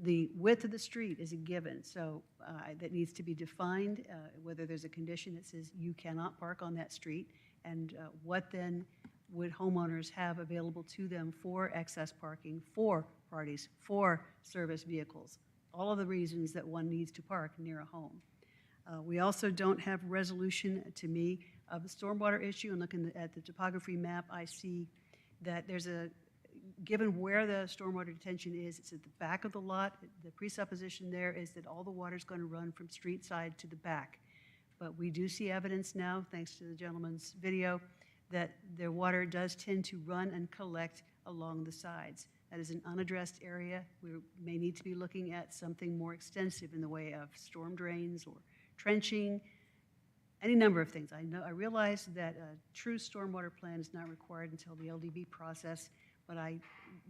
The width of the street is a given, so that needs to be defined, whether there's a condition that says you cannot park on that street, and what then would homeowners have available to them for excess parking, for parties, for service vehicles, all of the reasons that one needs to park near a home. We also don't have resolution, to me, of the stormwater issue, and looking at the topography map, I see that there's given where the stormwater detention is, it's at the back of the lot. The presupposition there is that all the water's going to run from street side to the back. But we do see evidence now, thanks to the gentleman's video, that the water does tend to run and collect along the sides. That is an unaddressed area. We may need to be looking at something more extensive in the way of storm drains or trenching, any number of things. I realize that a true stormwater plan is not required until the LDB process, but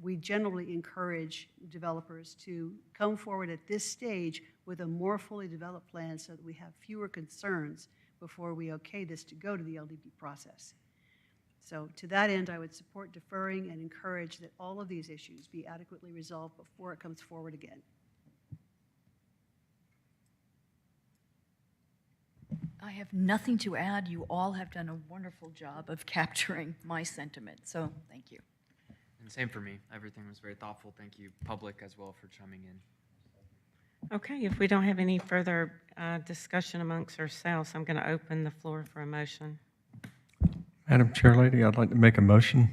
we generally encourage developers to come forward at this stage with a more fully developed plan so that we have fewer concerns before we okay this to go to the LDB process. So to that end, I would support deferring and encourage that all of these issues be adequately resolved before it comes forward again. I have nothing to add. You all have done a wonderful job of capturing my sentiment, so thank you. And same for me. Everything was very thoughtful. Thank you, public, as well, for chiming in. Okay, if we don't have any further discussion amongst ourselves, I'm going to open the floor for a motion. Madam Chair Lady, I'd like to make a motion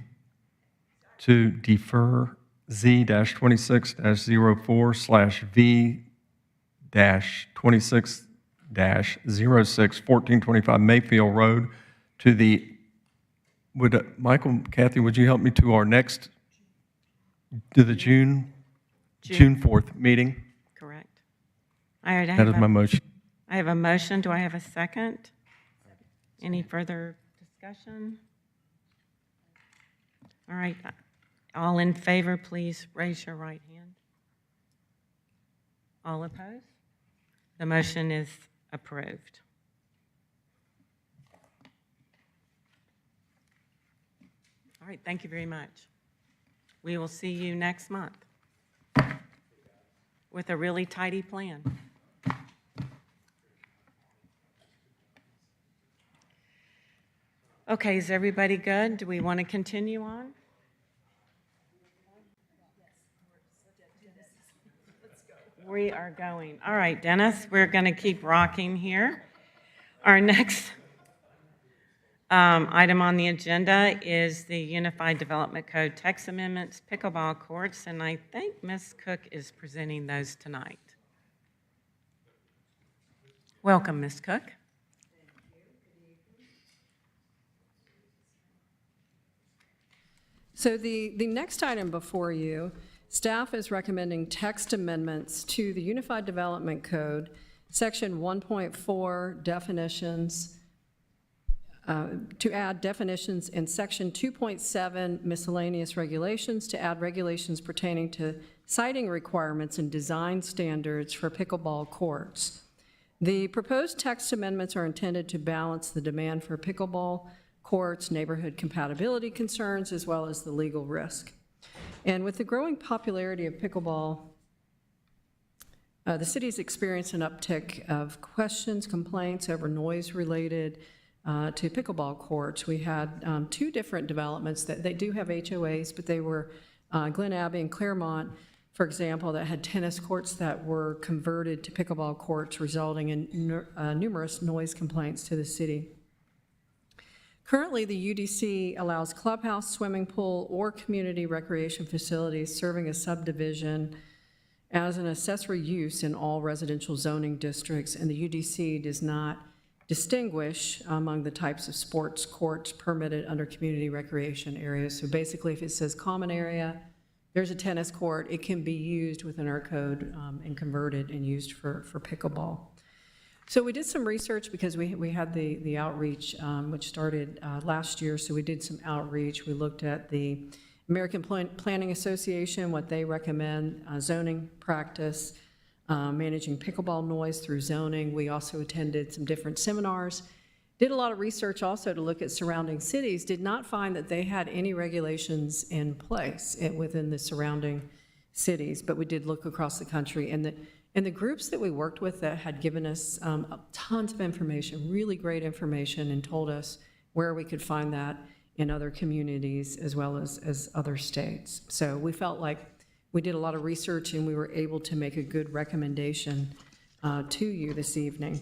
to defer Z-26-04/V-26-06-1425 Mayfield Road to the, Michael, Kathy, would you help me to our next, to the June 4th meeting? Correct. All right, That is my motion. I have a motion. Do I have a second? Any further discussion? All right, all in favor, please raise your right hand. All opposed? The motion is approved. All right, thank you very much. We will see you next month with a really tidy plan. Okay, is everybody good? Do we want to continue on? We are going. All right, Dennis, we're going to keep rocking here. Our next item on the agenda is the Unified Development Code text amendments, pickleball courts, and I think Ms. Cook is presenting those tonight. Welcome, Ms. Cook. So the next item before you, staff is recommending text amendments to the Unified Development Code, Section 1.4 definitions, to add definitions in Section 2.7 miscellaneous regulations, to add regulations pertaining to siting requirements and design standards for pickleball courts. The proposed text amendments are intended to balance the demand for pickleball courts, neighborhood compatibility concerns, as well as the legal risk. And with the growing popularity of pickleball, the city's experienced an uptick of questions, complaints over noise related to pickleball courts. We had two different developments that they do have HOAs, but they were Glen Abbey and Claremont, for example, that had tennis courts that were converted to pickleball courts, resulting in numerous noise complaints to the city. Currently, the UDC allows clubhouse, swimming pool, or community recreation facilities serving a subdivision as an accessory use in all residential zoning districts, and the UDC does not distinguish among the types of sports courts permitted under community recreation areas. So basically, if it says common area, there's a tennis court, it can be used within our code and converted and used for pickleball. So we did some research because we had the outreach, which started last year. So we did some outreach. We looked at the American Planning Association, what they recommend, zoning practice, managing pickleball noise through zoning. We also attended some different seminars. Did a lot of research also to look at surrounding cities. Did not find that they had any regulations in place within the surrounding cities, but we did look across the country. And the groups that we worked with that had given us tons of information, really great information, and told us where we could find that in other communities as well as other states. So we felt like we did a lot of research and we were able to make a good recommendation to you this evening.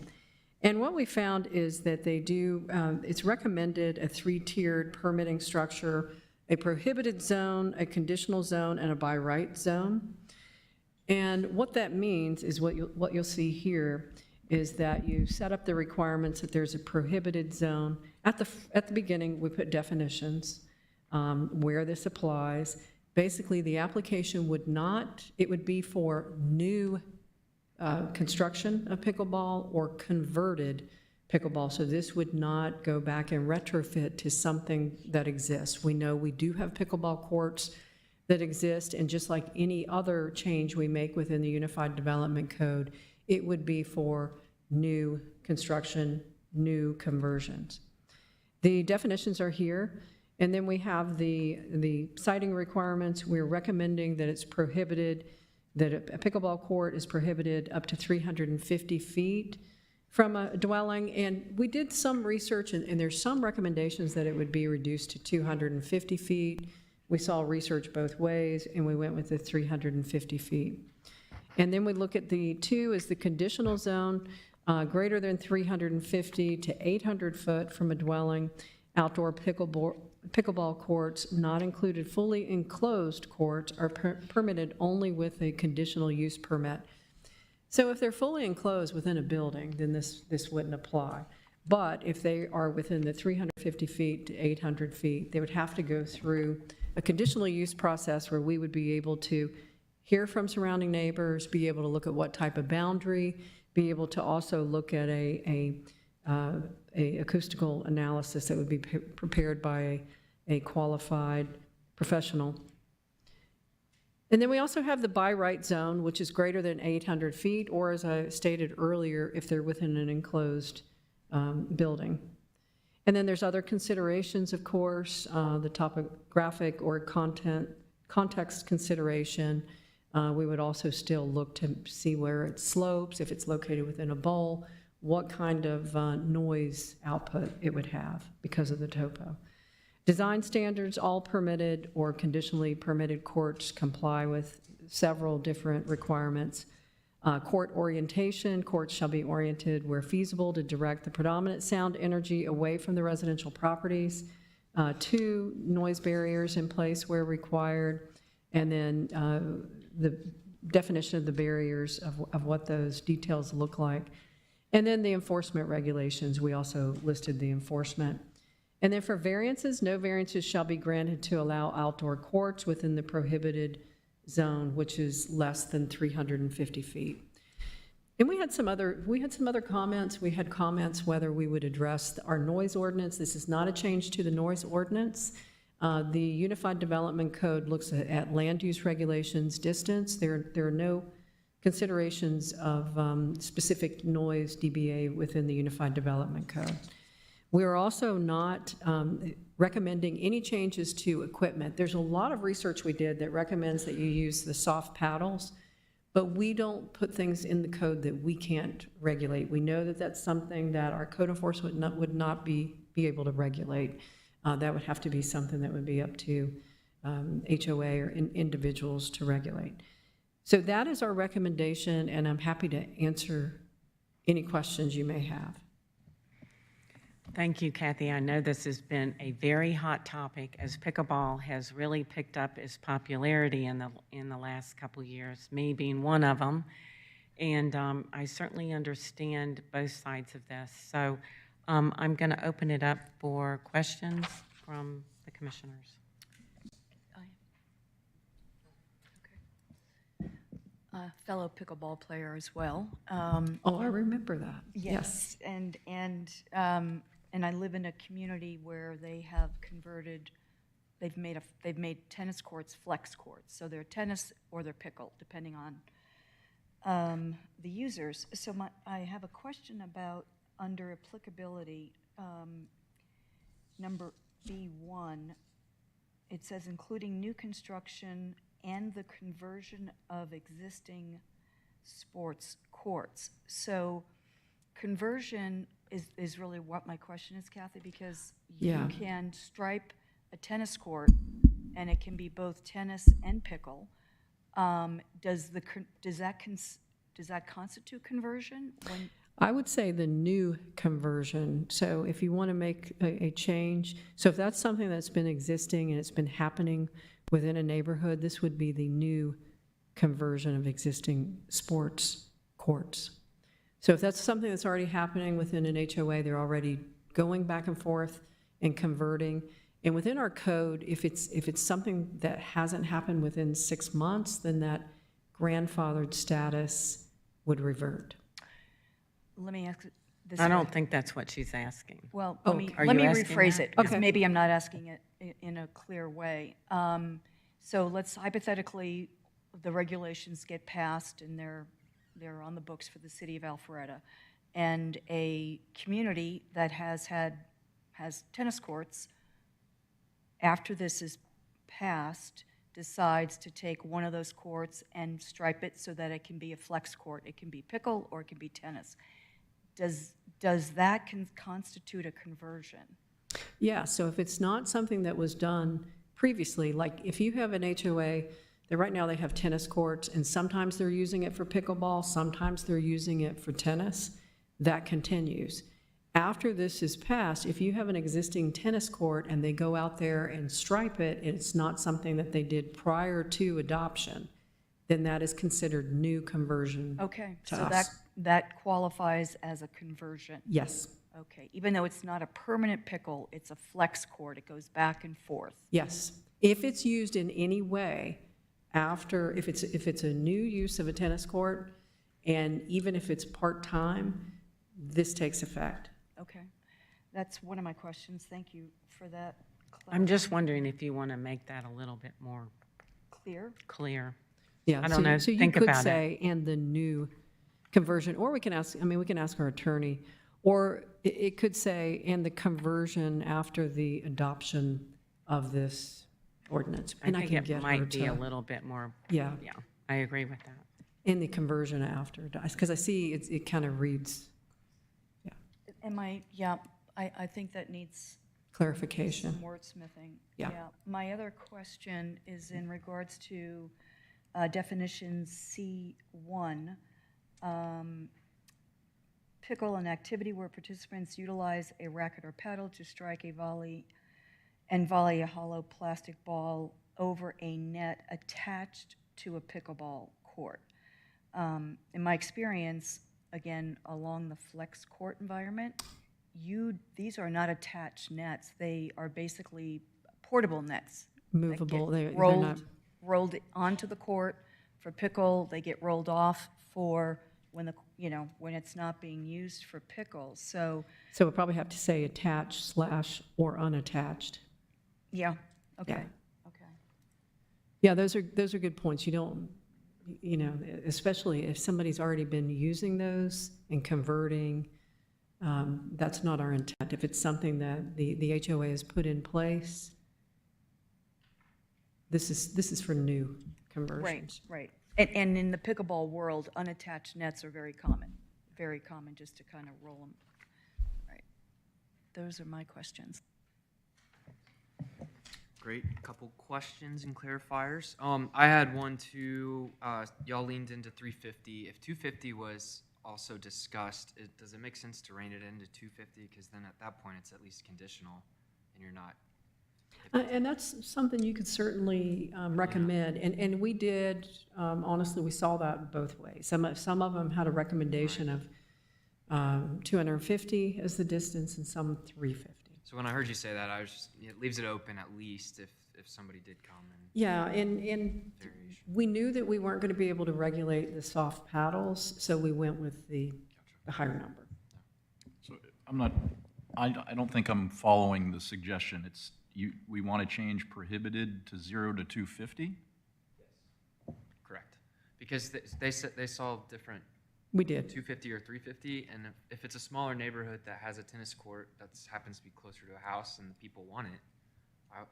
And what we found is that they do, it's recommended a 3-tiered permitting structure, a prohibited zone, a conditional zone, and a by right zone. And what that means is what you'll see here is that you set up the requirements that there's a prohibited zone. At the beginning, we put definitions where this applies. Basically, the application would be for new construction of pickleball or converted pickleball. So this would not go back and retrofit to something that exists. We know we do have pickleball courts that exist, and just like any other change we make within the Unified Development Code, it would be for new construction, new conversions. The definitions are here, and then we have the siting requirements. We're recommending that it's prohibited, that a pickleball court is prohibited up to 350 feet from a dwelling, and we did some research, and there's some recommendations that it would be reduced to 250 feet. We saw research both ways, and we went with the 350 feet. And then we look at the 2 is the conditional zone, greater than 350 to 800 foot from a dwelling. Outdoor pickleball courts, not included fully enclosed courts, are permitted only with a conditional use permit. So if they're fully enclosed within a building, then this wouldn't apply. But if they are within the 350 feet to 800 feet, they would have to go through a conditional use process where we would be able to hear from surrounding neighbors, be able to look at what type of boundary, be able to also look at a acoustical analysis that would be prepared by a qualified professional. And then we also have the by right zone, which is greater than 800 feet, or as I stated earlier, if they're within an enclosed building. And then there's other considerations, of course, the topographic or context consideration. We would also still look to see where it slopes, if it's located within a bowl, what kind of noise output it would have because of the topo. Design standards, all permitted or conditionally permitted courts comply with several different requirements. Court orientation, courts shall be oriented where feasible to direct the predominant sound energy away from the residential properties. 2, noise barriers in place where required, and then the definition of the barriers of what those details look like. And then the enforcement regulations, we also listed the enforcement. And then for variances, no variances shall be granted to allow outdoor courts within the prohibited zone, which is less than 350 feet. And we had some other comments. We had comments whether we would address our noise ordinance. This is not a change to the noise ordinance. The Unified Development Code looks at land use regulations, distance. There are no considerations of specific noise dBA within the Unified Development Code. We are also not recommending any changes to equipment. There's a lot of research we did that recommends that you use the soft paddles, but we don't put things in the code that we can't regulate. We know that that's something that our code enforcement would not be able to regulate. That would have to be something that would be up to HOA or individuals to regulate. So that is our recommendation, and I'm happy to answer any questions you may have. Thank you, Kathy. I know this has been a very hot topic as pickleball has really picked up its popularity in the last couple of years, me being one of them. And I certainly understand both sides of this. So I'm going to open it up for questions from the commissioners. a fellow pickleball player as well. Oh, I remember that. Yes. And I live in a community where they have converted, they've made tennis courts flex courts. So they're tennis or they're pickle, depending on the users. So I have a question about under applicability, number B1, it says including new construction and the conversion of existing sports courts. So conversion is really what my question is, Kathy, because Yeah. you can stripe a tennis court and it can be both tennis and pickle. Does that constitute conversion? When I would say the new conversion, so if you want to make a change, so if that's something that's been existing and it's been happening within a neighborhood, this would be the new conversion of existing sports courts. So if that's something that's already happening within an HOA, they're already going back and forth and converting. And within our code, if it's something that hasn't happened within 6 months, then that grandfathered status would revert. Let me ask it this I way. don't think that's what she's asking. Well, Oh, Are let you me asking rephrase that? it, because Okay. maybe I'm not asking it in a clear way. So let's hypothetically, the regulations get passed and they're on the books for the city of Alpharetta. And a community that has tennis courts, after this is passed, decides to take one of those courts and stripe it so that it can be a flex court. It can be pickle or it can be tennis. Does that constitute a conversion? Yeah, so if it's not something that was done previously, like if you have an HOA, right now they have tennis courts, and sometimes they're using it for pickleball, sometimes they're using it for tennis, that continues. After this is passed, if you have an existing tennis court and they go out there and stripe it, and it's not something that they did prior to adoption, then that is considered new conversion. Okay, to so us. that qualifies as a conversion. Yes, Okay, even though it's not a permanent pickle, it's a flex court, it goes back and forth. yes. If it's used in any way after, if it's a new use of a tennis court, and even if it's part-time, this takes effect. Okay, that's one of my questions, thank you for that. I'm just wondering if you want to make that a little bit more Clear? clear. Yeah, I so- don't know, So you think could about it. say, and the new conversion, or we can ask our attorney, or it could say, and the conversion after the adoption of this ordinance. I And think can it get her might be a to- little bit more, Yeah, yeah, I agree with that. in the conversion after, because I see it kind of reads I think that needs clarification. some wordsmithing. Yeah. My other question is in regards to definition C1. Pickle, an activity where participants utilize a racket or paddle to strike a volley a hollow plastic ball over a net attached to a pickleball court. In my experience, again, along the flex court environment, these are not attached nets. They are basically portable nets. that get Movable, they're not, rolled onto the court for pickle. They get rolled off for when when it's not being used for pickle. So, so we'll probably have to say attached / or unattached. yeah, okay, Yeah. okay. Yeah, those are good points. You don't, especially if somebody's already been using those and converting, that's not our intent. If it's something that the HOA has put in place, this is for new conversions. Right. And in the pickleball world, unattached nets are very common, just to kind of roll them. Right. Those are my questions. Great, couple questions and clarifiers. I had one too, y'all leaned into 350. If 250 was also discussed, does it make sense to rein it into 250? Because then at that point, it's at least conditional, and you're not. And that's something you could certainly recommend. And we did, honestly, we saw that both ways. Some of them had a recommendation of 250 as the distance and some 350. So when I heard you say that, it leaves it open at least if if somebody did come and Yeah, and we knew that we weren't going to be able to regulate the soft paddles, so we went with the higher number. So I'm not, I don't think I'm following the suggestion. It's, we want to change prohibited to 0 to 250? correct. Because they saw different We did. 250 or 350, and if it's a smaller neighborhood that has a tennis court that happens to be closer to a house and the people want it,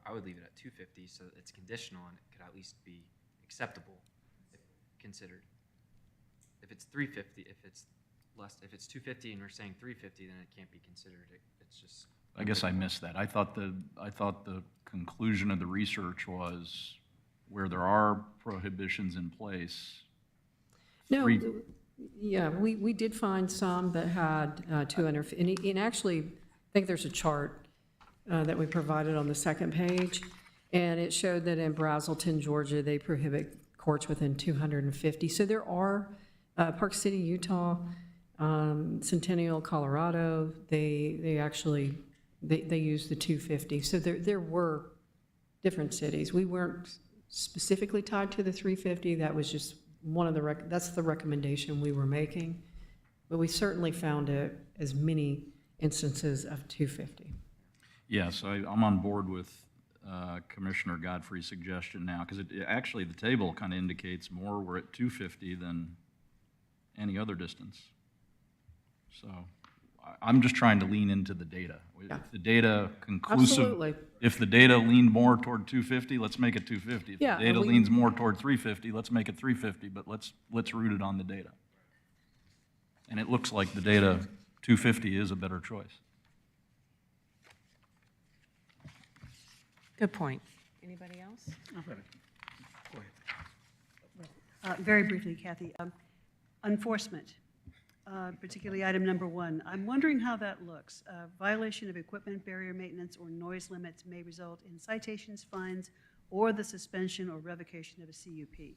I would leave it at 250 so that it's conditional and it could at least be acceptable if considered. If it's 350, if it's less, if it's 250 and we're saying 350, then it can't be considered. It's just. I guess I missed that. I thought the conclusion of the research was where there are prohibitions in place. No, three- yeah, we did find some that had 200, and actually, I think there's a chart that we provided on the second page, and it showed that in Brazelton, Georgia, they prohibit courts within 250. So there are, Park City, Utah, Centennial, Colorado, they actually, they use the 250. So there were different cities. We weren't specifically tied to the 350. That was just one of the, that's the recommendation we were making. But we certainly found as many instances of 250. Yeah, so I'm on board with Commissioner Godfrey's suggestion now, because actually the table kind of indicates more we're at 250 than any other distance. So I'm just trying to lean into the data. Yeah. If the data conclusive, Absolutely. if the data leaned more toward 250, let's make it 250. If Yeah, the data and we- leans more toward 350, let's make it 350, but let's root it on the data. And it looks like the data 250 is a better choice. Good point. Anybody else? Very briefly, Kathy, enforcement, particularly item number 1. I'm wondering how that looks. Violation of equipment, barrier maintenance, or noise limits may result in citations, fines, or the suspension or revocation of a CUP.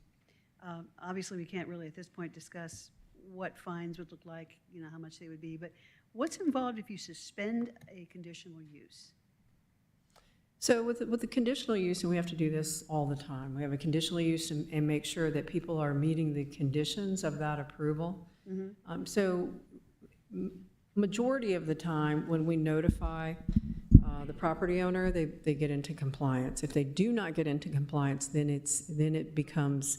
Obviously, we can't really at this point discuss what fines would look like, how much they would be, but what's involved if you suspend a conditional use? So with the conditional use, and we have to do this all the time, we have a conditional use and make sure that people are meeting the conditions of that approval. So majority of the time, when we notify the property owner, they get into compliance. If they do not get into compliance, then it becomes,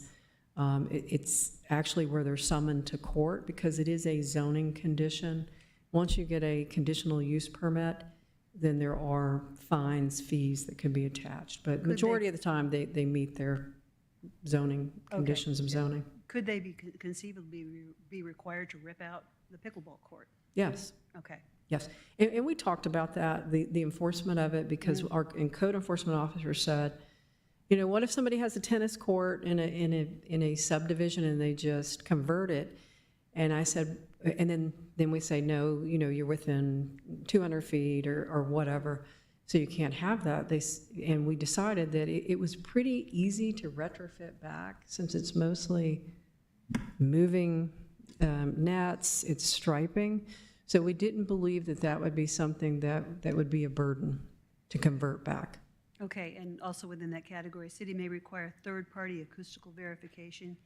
it's actually where they're summoned to court, because it is a zoning condition. Once you get a conditional use permit, then there are fines, fees that can be attached. But majority of the time, they meet their zoning, conditions of zoning. Could they be conceivably be required to rip out the pickleball court? Yes, Okay. yes. And we talked about that, the enforcement of it, because our code enforcement officer said, what if somebody has a tennis court in a subdivision and they just convert it? And I said, and then we say, no, you're within 200 feet or whatever, so you can't have that. And we decided that it was pretty easy to retrofit back, since it's mostly moving nets, it's striping. So we didn't believe that would be something that would be a burden to convert back. Okay, and also within that category, city may require third-party acoustical verification.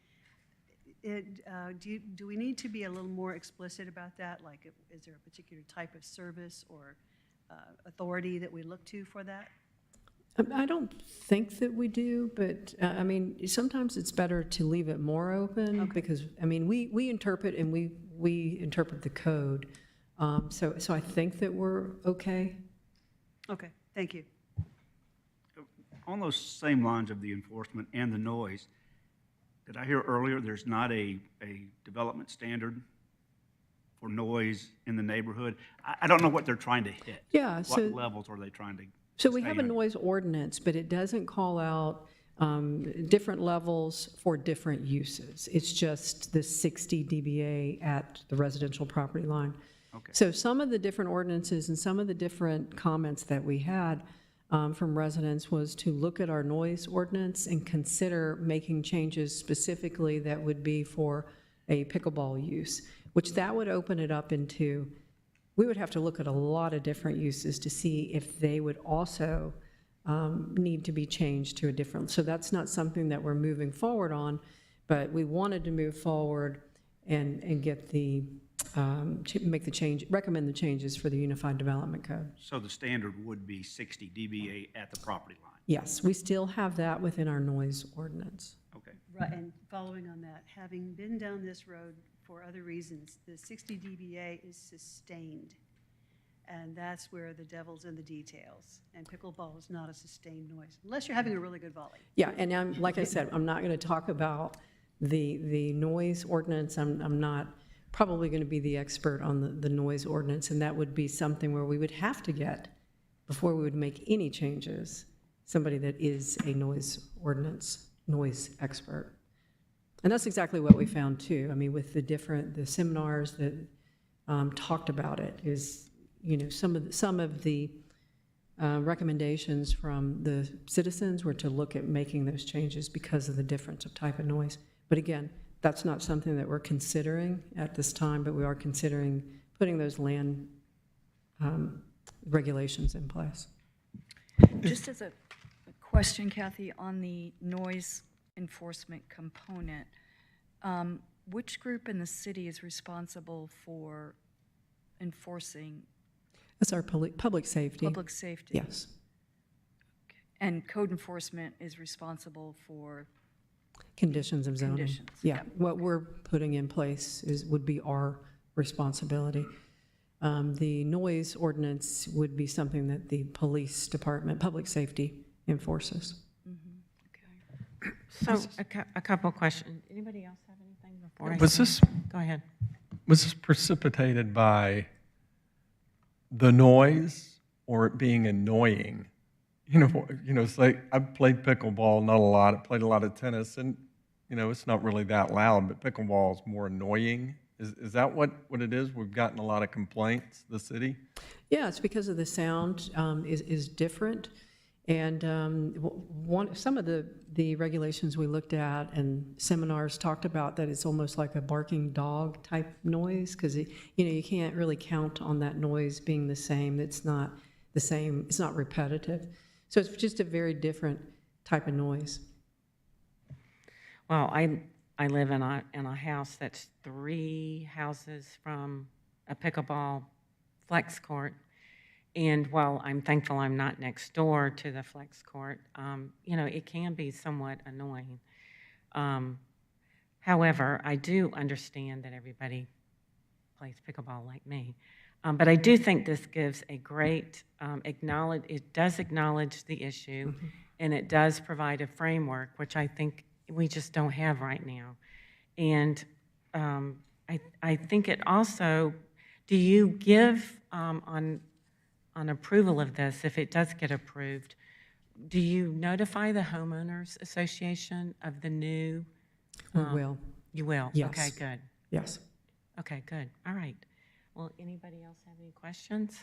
Do we need to be a little more explicit about that? Like, is there a particular type of service or authority that we look to for that? I don't think that we do, but, sometimes it's better to leave it more open, because, we interpret and we interpret the code. So I think that we're okay. Okay, thank you. On those same lines of the enforcement and the noise, did I hear earlier there's not a development standard for noise in the neighborhood? I don't know what they're trying to hit. Yeah, so. What levels are they trying to? So we have a stay in? noise ordinance, but it doesn't call out different levels for different uses. It's just the 60 dBA at the residential property line. Okay. So some of the different ordinances and some of the different comments that we had from residents was to look at our noise ordinance and consider making changes specifically that would be for a pickleball use, which that would open it up into, we would have to look at a lot of different uses to see if they would also need to be changed to a different. So that's not something that we're moving forward on, but we wanted to move forward and get the, make the change, recommend the changes for the Unified Development Code. So the standard would be 60 dBA at the property line? Yes, we still have that within our noise ordinance. Okay. Right, and following on that, having been down this road for other reasons, the 60 dBA is sustained. And that's where the devil's in the details. And pickleball is not a sustained noise, unless you're having a really good volley. Yeah, and like I said, I'm not going to talk about the noise ordinance. I'm not probably going to be the expert on the noise ordinance, and that would be something where we would have to get, before we would make any changes, somebody that is a noise expert. And that's exactly what we found too. I mean, with the seminars that talked about it, is, you know, some of the recommendations from the citizens were to look at making those changes because of the difference of type of noise. But again, that's not something that we're considering at this time, but we are considering putting those land regulations in place. Just as a question, Kathy, on the noise enforcement component, which group in the city is responsible for enforcing That's our public safety. public safety? Yes. And code enforcement is responsible for, Conditions of zoning. Conditions, Yeah, yep. what we're putting in place would be our responsibility. The noise ordinance would be something that the police department, public safety, enforces. okay. So a couple questions. Anybody else have anything before I? Was this, Go ahead. was this precipitated by the noise or it being annoying? You know, it's like, I've played pickleball, not a lot. I played a lot of tennis, and, you know, it's not really that loud, but pickleball is more annoying. Is that what it is? We've gotten a lot of complaints, the city? Yeah, it's because of the sound is different. And some of the regulations we looked at and seminars talked about that it's almost like a barking dog type noise, because, you know, you can't really count on that noise being the same. It's not the same, it's not repetitive. So it's just a very different type of noise. Well, I live in a house that's 3 houses from a pickleball flex court. And while I'm thankful I'm not next door to the flex court, you know, it can be somewhat annoying. However, I do understand that everybody plays pickleball like me. But I do think this gives a great it does acknowledge the issue, and it does provide a framework, which I think we just don't have right now. And I think it also, do you give on approval of this, if it does get approved, do you notify the homeowners association of the new? We will. You will? Yes. Okay, good. Yes. Okay, good. All right. Well, anybody else have any questions?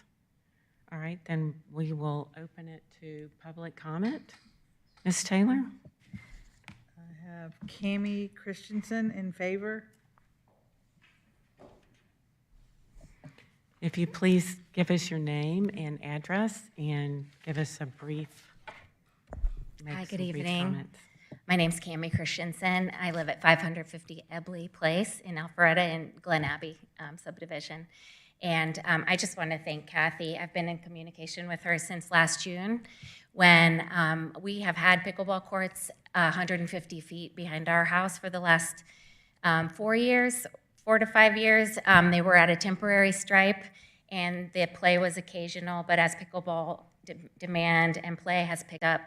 All right, then we will open it to public comment. Ms. Taylor? I have Cami Christensen in favor. If you please give us your name and address and give us a brief. Hi, good evening. My name's Cami Christensen. I live at 550 Ebley Place in Alpharetta in Glen Abbey subdivision. And I just want to thank Kathy. I've been in communication with her since last June when we have had pickleball courts 150 feet behind our house for the last 4 to 5 years. They were at a temporary stripe and the play was occasional, but as pickleball demand and play has picked up,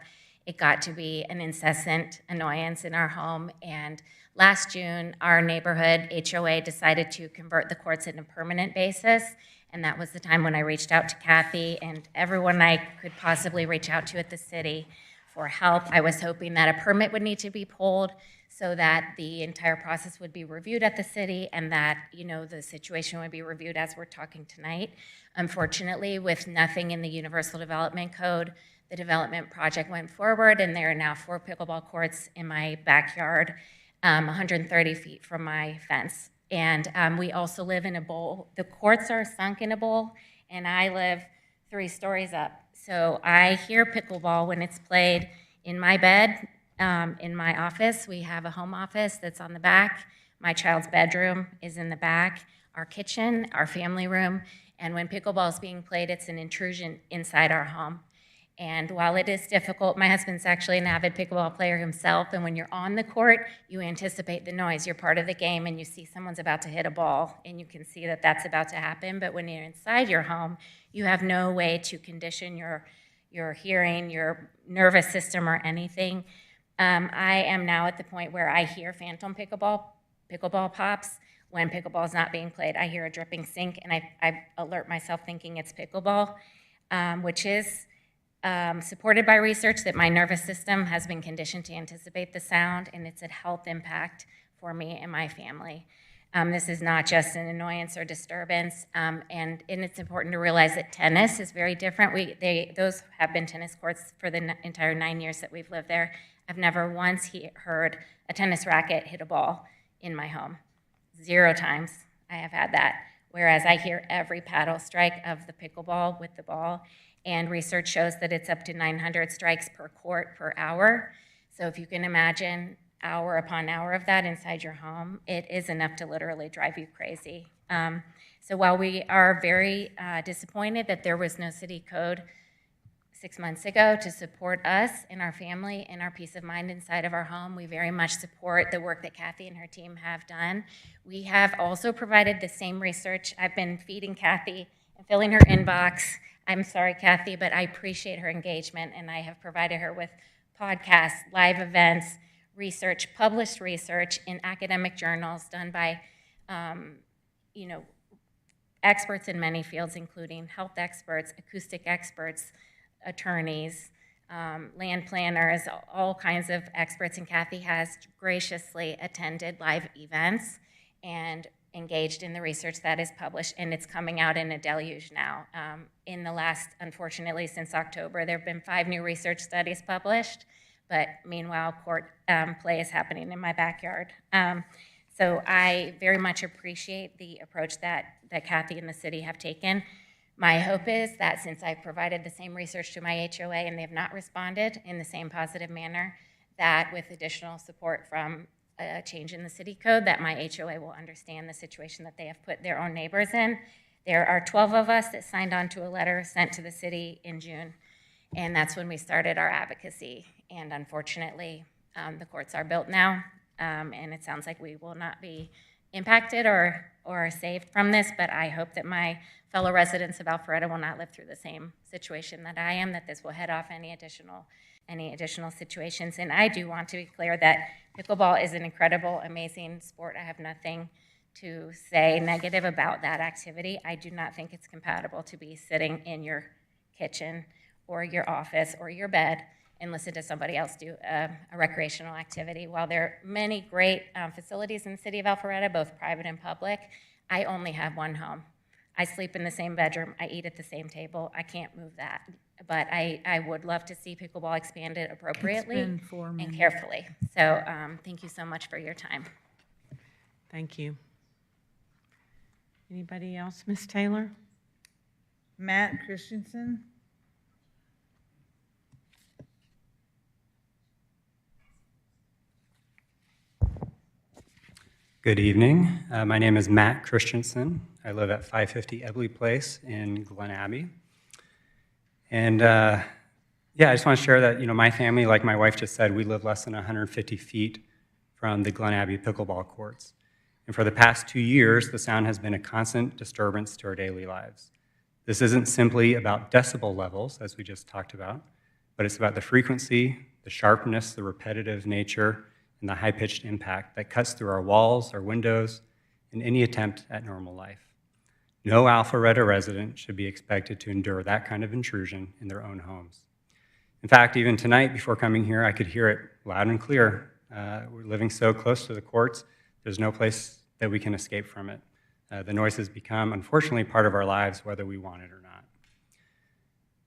it got to be an incessant annoyance in our home. And last June, our neighborhood HOA decided to convert the courts on a permanent basis. And that was the time when I reached out to Kathy and everyone I could possibly reach out to at the city for help. I was hoping that a permit would need to be pulled so that the entire process would be reviewed at the city and that, you know, the situation would be reviewed as we're talking tonight. Unfortunately, with nothing in the Universal Development Code, the development project went forward, and there are now 4 pickleball courts in my backyard, 130 feet from my fence. And we also live in a bowl. The courts are sunk in a bowl, and I live 3 stories up. So I hear pickleball when it's played in my bed, in my office. We have a home office that's on the back. My child's bedroom is in the back, our kitchen, our family room. And when pickleball is being played, it's an intrusion inside our home. And while it is difficult, my husband's actually an avid pickleball player himself, and when you're on the court, you anticipate the noise. You're part of the game, and you see someone's about to hit a ball, and you can see that that's about to happen. But when you're inside your home, you have no way to condition your hearing, your nervous system, or anything. I am now at the point where I hear phantom pickleball pops. When pickleball is not being played, I hear a dripping sink, and I alert myself thinking it's pickleball, which is supported by research that my nervous system has been conditioned to anticipate the sound, and it's a health impact for me and my family. This is not just an annoyance or disturbance, and it's important to realize that tennis is very different. Those have been tennis courts for the entire 9 years that we've lived there. I've never once heard a tennis racket hit a ball in my home. 0 times I have had that, whereas I hear every paddle strike of the pickleball with the ball. And research shows that it's up to 900 strikes per court per hour. So if you can imagine hour upon hour of that inside your home, it is enough to literally drive you crazy. So while we are very disappointed that there was no city code 6 months ago to support us and our family and our peace of mind inside of our home, we very much support the work that Kathy and her team have done. We have also provided the same research. I've been feeding Kathy and filling her inbox. I'm sorry, Kathy, but I appreciate her engagement, and I have provided her with podcasts, live events, research, published research in academic journals done by, experts in many fields, including health experts, acoustic experts, attorneys, land planners, all kinds of experts, and Kathy has graciously attended live events and engaged in the research that is published, and it's coming out in a deluge now. In the last, unfortunately, since October, there have been 5 new research studies published, but meanwhile, court play is happening in my backyard. So I very much appreciate the approach that Kathy and the city have taken. My hope is that since I've provided the same research to my HOA and they have not responded in the same positive manner, that with additional support from a change in the city code, that my HOA will understand the situation that they have put their own neighbors in. There are 12 of us that signed on to a letter sent to the city in June, and that's when we started our advocacy. And unfortunately, the courts are built now, and it sounds like we will not be impacted or saved from this, but I hope that my fellow residents of Alpharetta will not live through the same situation that I am, that this will head off any additional situations. And I do want to be clear that pickleball is an incredible, amazing sport. I have nothing to say negative about that activity. I do not think it's compatible to be sitting in your kitchen or your office or your bed and listen to somebody else do a recreational activity. While there are many great facilities in the city of Alpharetta, both private and public, I only have one home. I sleep in the same bedroom. I eat at the same table. I can't move that. But I would love to see pickleball expanded appropriately and carefully. So thank you so much for your time. Thank you. Anybody else? Ms. Taylor? Matt Christensen. Good evening. My name is Matt Christensen. I live at 550 Ebley Place in Glen Abbey. And I just want to share that, my family, like my wife just said, we live less than 150 feet from the Glen Abbey pickleball courts. And for the past 2 years, the sound has been a constant disturbance to our daily lives. This isn't simply about decibel levels, as we just talked about, but it's about the frequency, the sharpness, the repetitive nature, and the high-pitched impact that cuts through our walls, our windows, in any attempt at normal life. No Alpharetta resident should be expected to endure that kind of intrusion in their own homes. In fact, even tonight before coming here, I could hear it loud and clear. We're living so close to the courts, there's no place that we can escape from it. The noise has become, unfortunately, part of our lives, whether we want it or not.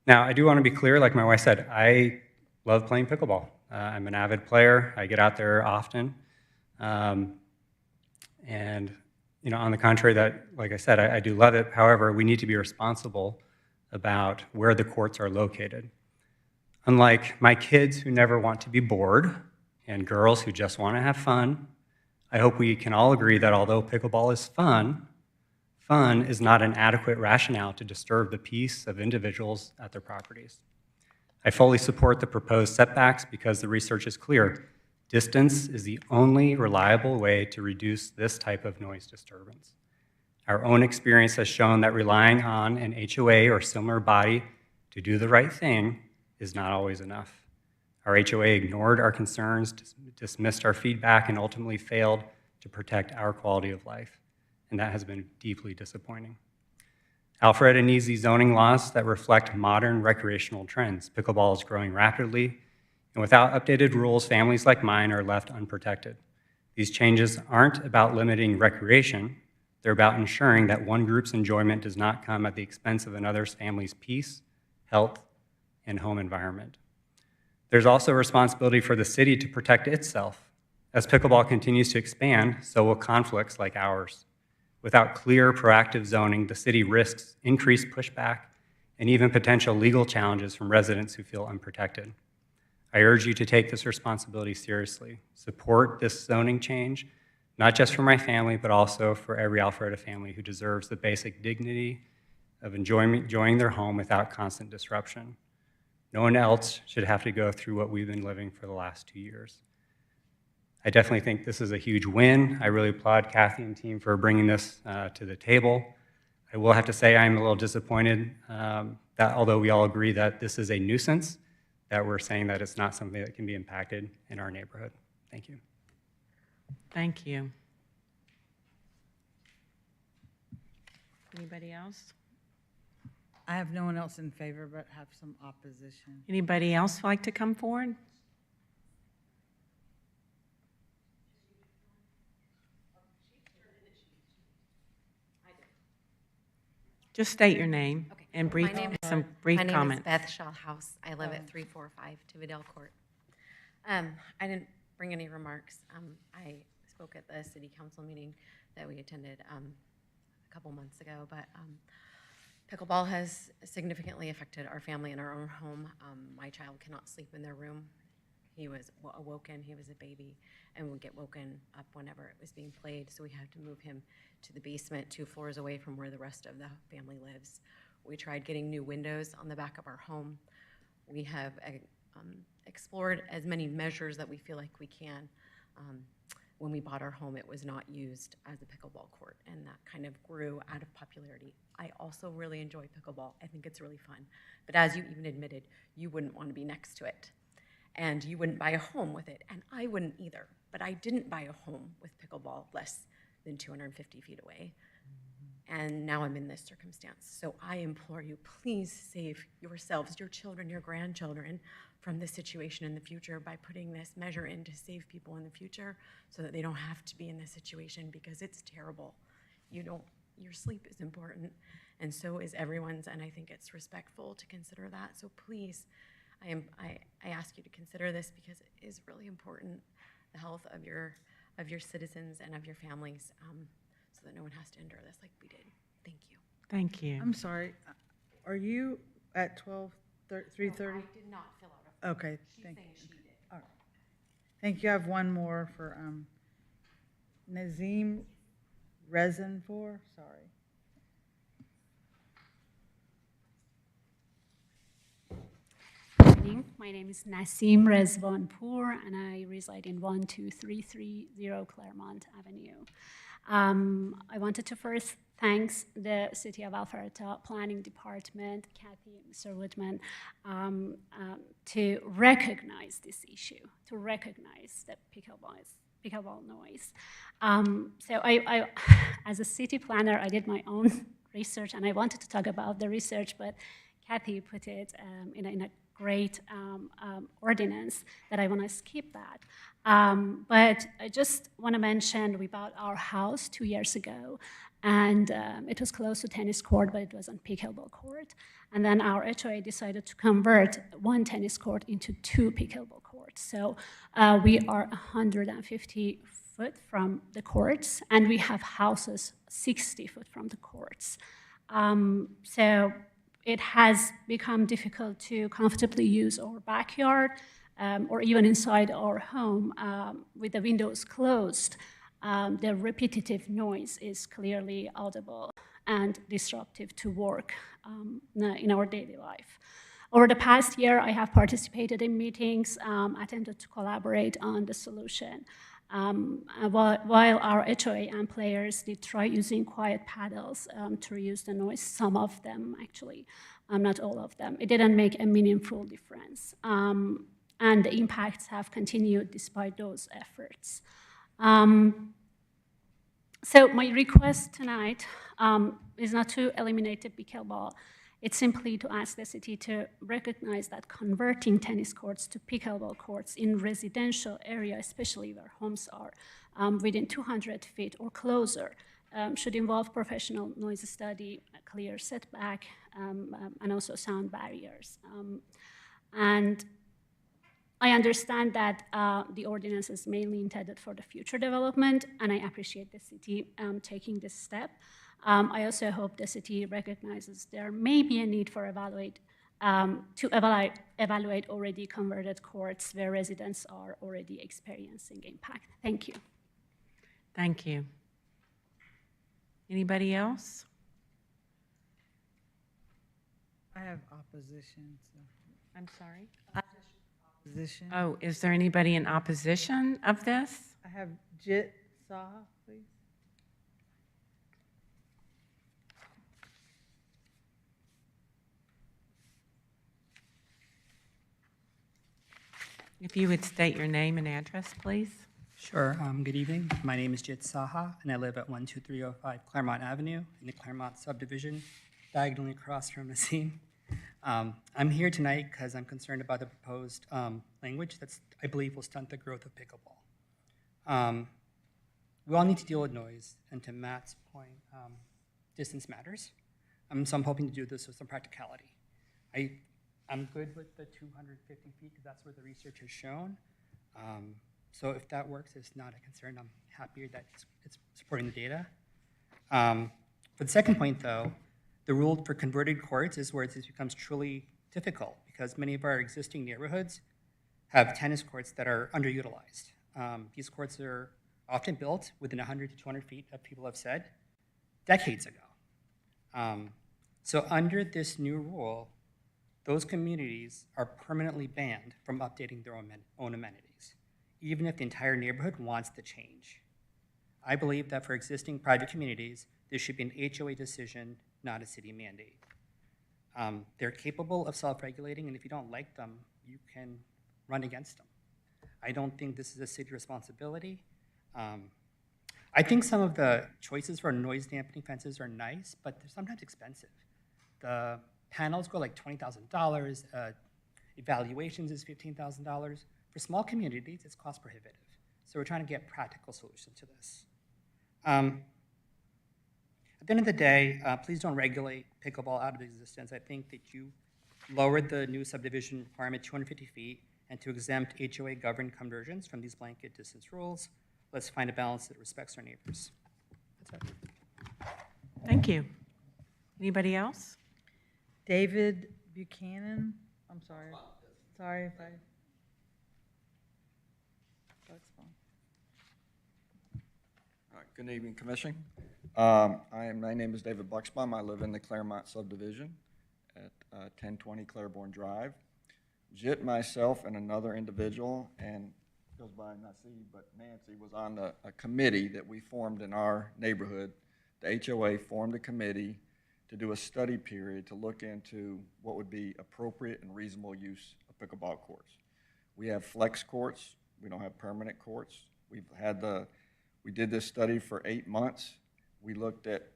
Now, I do want to be clear, like my wife said, I love playing pickleball. I'm an avid player. I get out there often. And, on the contrary, that, like I said, I do love it. However, we need to be responsible about where the courts are located. Unlike my kids who never want to be bored and girls who just want to have fun, I hope we can all agree that although pickleball is fun, fun is not an adequate rationale to disturb the peace of individuals at their properties. I fully support the proposed setbacks because the research is clear. Distance is the only reliable way to reduce this type of noise disturbance. Our own experience has shown that relying on an HOA or similar body to do the right thing is not always enough. Our HOA ignored our concerns, dismissed our feedback, and ultimately failed to protect our quality of life, and that has been deeply disappointing. Alpharetta needs these zoning laws that reflect modern recreational trends. Pickleball is growing rapidly, and without updated rules, families like mine are left unprotected. These changes aren't about limiting recreation, they're about ensuring that one group's enjoyment does not come at the expense of another's family's peace, health, and home environment. There's also a responsibility for the city to protect itself. As pickleball continues to expand, so will conflicts like ours. Without clear, proactive zoning, the city risks increased pushback and even potential legal challenges from residents who feel unprotected. I urge you to take this responsibility seriously. Support this zoning change, not just for my family, but also for every Alpharetta family who deserves the basic dignity of enjoying their home without constant disruption. No one else should have to go through what we've been living for the last 2 years. I definitely think this is a huge win. I really applaud Kathy and team for bringing this to the table. I will have to say I'm a little disappointed that although we all agree that this is a nuisance, that we're saying that it's not something that can be impacted in our neighborhood. Thank you. Thank you. Anybody else? I have no one else in favor, but have some opposition. Anybody else like to come forward? Just state your name and some brief comments. My name is Beth Shawhouse. I live at 345 Tivadale Court. I didn't bring any remarks. I spoke at the city council meeting that we attended a couple months ago, but pickleball has significantly affected our family in our own home. My child cannot sleep in their room. He was awoken, he was a baby, and would get woken up whenever it was being played, so we had to move him to the basement 2 floors away from where the rest of the family lives. We tried getting new windows on the back of our home. We have explored as many measures that we feel like we can. When we bought our home, it was not used as a pickleball court, and that kind of grew out of popularity. I also really enjoy pickleball. I think it's really fun. But as you even admitted, you wouldn't want to be next to it. And you wouldn't buy a home with it, and I wouldn't either. But I didn't buy a home with pickleball less than 250 feet away. And now I'm in this circumstance. So I implore you, please save yourselves, your children, your grandchildren from this situation in the future by putting this measure in to save people in the future so that they don't have to be in this situation, because it's terrible. Your sleep is important, and so is everyone's, and I think it's respectful to consider that. So please, I ask you to consider this, because it is really important, the health of your citizens and of your families, so that no one has to endure this like we did. Thank you. Thank you. I'm sorry, are you at 3:30? No, I did not fill out a form. Okay, She's thank saying you. she did. All right. Thank you. I have one more for Nazim Reznfor, sorry. Good evening. My name is Nasim Rezvanpour, and I reside in 12330 Claremont Avenue. I wanted to first thank the City of Alpharetta Planning Department, Kathy, Mr. Woodman, to recognize this issue, to recognize the pickleball noise. So I, as a city planner, I did my own research, and I wanted to talk about the research, but Kathy put it in a great ordinance that I want to skip that. But I just want to mention we bought our house 2 years ago, and it was close to tennis court, but it was on pickleball court. And then our HOA decided to convert one tennis court into 2 pickleball courts. So we are 150 foot from the courts, and we have houses 60 foot from the courts. So it has become difficult to comfortably use our backyard or even inside our home with the windows closed. The repetitive noise is clearly audible and disruptive to work in our daily life. Over the past year, I have participated in meetings, attempted to collaborate on the solution. While our HOA and players did try using quiet paddles to reduce the noise, some of them actually, not all of them, it didn't make a meaningful difference. And the impacts have continued despite those efforts. So my request tonight is not to eliminate the pickleball. It's simply to ask the city to recognize that converting tennis courts to pickleball courts in residential area, especially where homes are within 200 feet or closer, should involve professional noise study, a clear setback, and also sound barriers. And I understand that the ordinance is mainly intended for the future development, and I appreciate the city taking this step. I also hope the city recognizes there may be a need for evaluate already converted courts where residents are already experiencing impact. Thank you. Thank you. Anybody else? I have opposition. So. I'm sorry? Opposition. Oh, is there anybody in opposition of this? I have Jit Saha, please. If you would state your name and address, please. Sure. Good evening. My name is Jit Saha, and I live at 12305 Claremont Avenue in the Claremont subdivision, diagonally across from Nassim. I'm here tonight because I'm concerned about the proposed language that I believe will stunt the growth of pickleball. We all need to deal with noise, and to Matt's point, distance matters. So I'm hoping to do this with some practicality. I'm good with the 250 feet because that's where the research has shown. So if that works, it's not a concern. I'm happier that it's supporting the data. For the second point, though, the rule for converted courts is where this becomes truly difficult because many of our existing neighborhoods have tennis courts that are underutilized. These courts are often built within 100 to 200 feet, as people have said, decades ago. So under this new rule, those communities are permanently banned from updating their own amenities, even if the entire neighborhood wants to change. I believe that for existing private communities, this should be an HOA decision, not a city mandate. They're capable of self-regulating, and if you don't like them, you can run against them. I don't think this is a city responsibility. I think some of the choices for noise dampening fences are nice, but they're sometimes expensive. The panels go like $20,000, evaluations is $15,000. For small communities, it's cost prohibitive. So we're trying to get practical solutions to this. At the end of the day, please don't regulate pickleball out of existence. I think that you lowered the new subdivision requirement 250 feet and to exempt HOA governed conversions from these blanket distance rules. Let's find a balance that respects our neighbors. That's it. Thank you. Anybody else? David Buchanan. I'm sorry. Sorry if I. All right, good evening, Commission. My name is David Bucksbaum. I live in the Claremont subdivision at 1020 Claiborne Drive. Jit, myself, and another individual, and goes by Nassim, but Nancy was on a committee that we formed in our neighborhood. The HOA formed a committee to do a study period to look into what would be appropriate and reasonable use of pickleball courts. We have flex courts. We don't have permanent courts. We did this study for 8 months. We looked at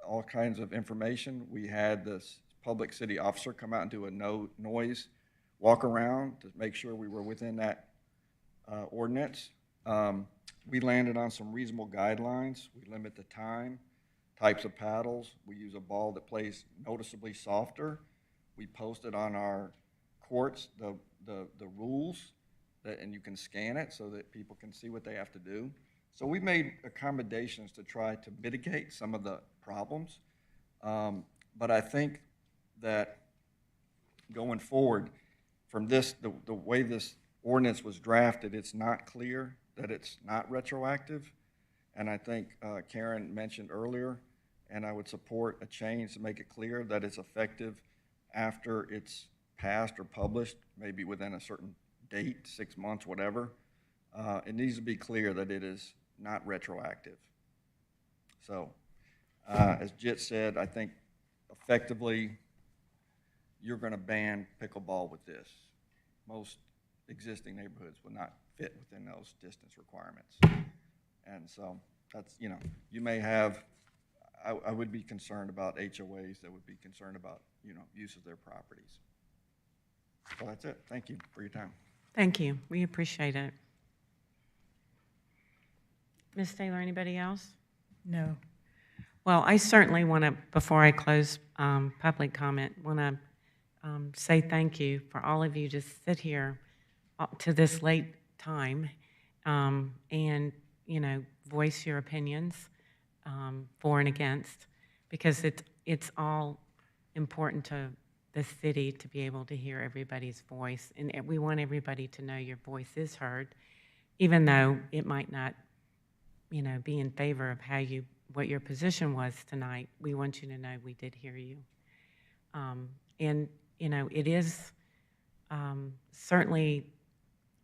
all kinds of information. We had this public city officer come out and do a no noise walk around to make sure we were within that ordinance. We landed on some reasonable guidelines. We limit the time, types of paddles. We use a ball that plays noticeably softer. We posted on our courts the rules, and you can scan it so that people can see what they have to do. So we made accommodations to try to mitigate some of the problems. But I think that going forward, from this, the way this ordinance was drafted, it's not clear that it's not retroactive. And I think Karen mentioned earlier, and I would support a change to make it clear that it's effective after it's passed or published, maybe within a certain date, 6 months, whatever. It needs to be clear that it is not retroactive. So, as Jit said, I think effectively you're going to ban pickleball with this. Most existing neighborhoods would not fit within those distance requirements. And so that's, you know, you may have, I would be concerned about HOAs that would be concerned about, you know, use of their properties. So that's it. Thank you for your time. Thank you. We appreciate it. Ms. Taylor, anybody else? No. Well, I certainly want to, before I close public comment, want to say thank you for all of you to sit here to this late time and, you know, voice your opinions for and against, because it's all important to the city to be able to hear everybody's voice. And we want everybody to know your voice is heard, even though it might not, you know, be in favor of what your position was tonight. We want you to know we did hear you. And, you know, it is certainly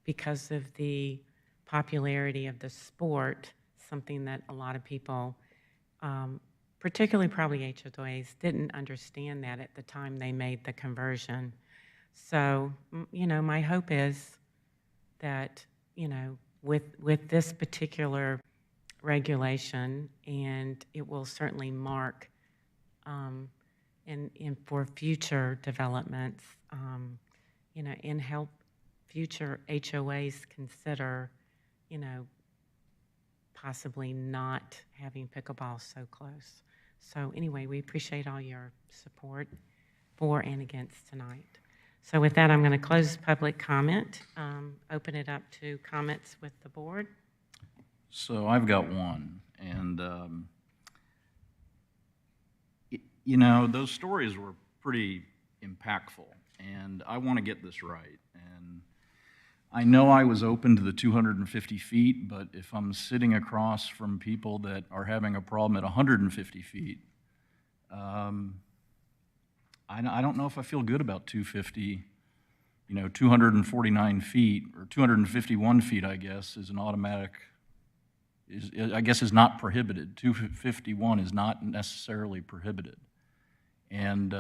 because of the popularity of the sport, something that a lot of people, particularly probably HOAs, didn't understand that at the time they made the conversion. So, you know, my hope is that, you know, with this particular regulation, and it will certainly mark and for future developments, you know, and help future HOAs consider, you know, possibly not having pickleball so close. So anyway, we appreciate all your support for and against tonight. So with that, I'm going to close public comment, open it up to comments with the board. So I've got one, and you know, those stories were pretty impactful, and I want to get this right. And I know I was open to the 250 feet, but if I'm sitting across from people that are having a problem at 150 feet, I don't know if I feel good about 250. You know, 249 feet, or 251 feet, I guess, is an automatic, I guess is not prohibited. 251 is not necessarily prohibited. And,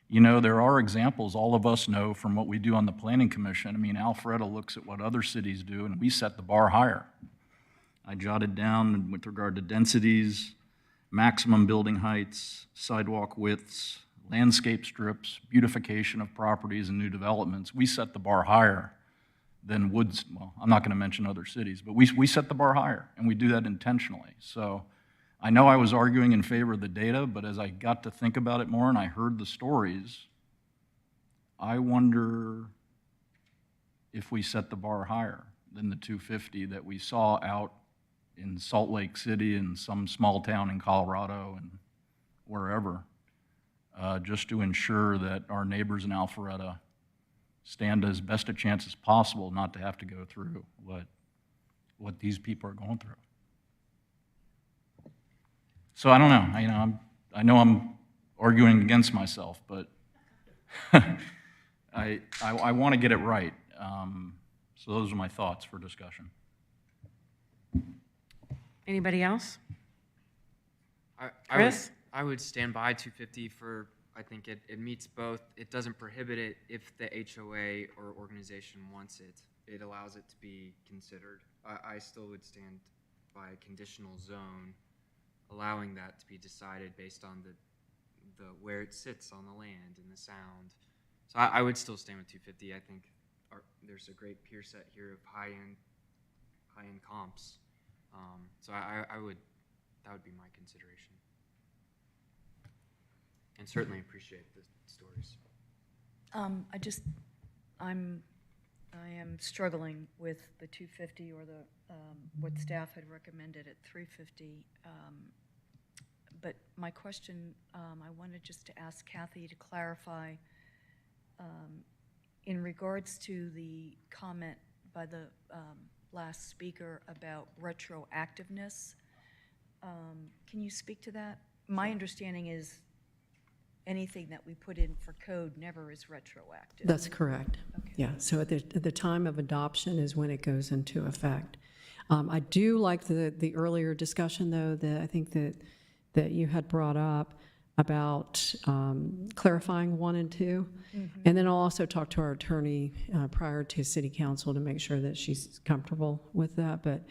you know, there are examples all of us know from what we do on the Planning Commission. I mean, Alpharetta looks at what other cities do, and we set the bar higher. I jotted down with regard to densities, maximum building heights, sidewalk widths, landscape strips, beautification of properties and new developments. We set the bar higher than Woods, well, I'm not going to mention other cities, but we set the bar higher, and we do that intentionally. So I know I was arguing in favor of the data, but as I got to think about it more and I heard the stories, I wonder if we set the bar higher than the 250 that we saw out in Salt Lake City and some small town in Colorado and wherever, just to ensure that our neighbors in Alpharetta stand as best a chance as possible not to have to go through what these people are going through. So I don't know. I know I'm arguing against myself, but I want to get it right. So those are my thoughts for discussion. Anybody else? I Chris? would stand by 250 for, I think it meets both. It doesn't prohibit it if the HOA or organization wants it. It allows it to be considered. I still would stand by a conditional zone, allowing that to be decided based on the where it sits on the land and the sound. So I would still stand with 250. I think there's a great peer set here of high-end comps. So that would be my consideration. And certainly appreciate the stories. I am struggling with the 250 or the what staff had recommended at 350. But my question, I wanted just to ask Kathy to clarify, in regards to the comment by the last speaker about retroactiveness. Can you speak to that? My understanding is anything that we put in for code never is retroactive. That's correct. Yeah, so at the time of adoption is when it goes into effect. I do like the earlier discussion, though, that I think that you had brought up about clarifying 1 and 2. And then I'll also talk to our attorney prior to city council to make sure that she's comfortable with that. But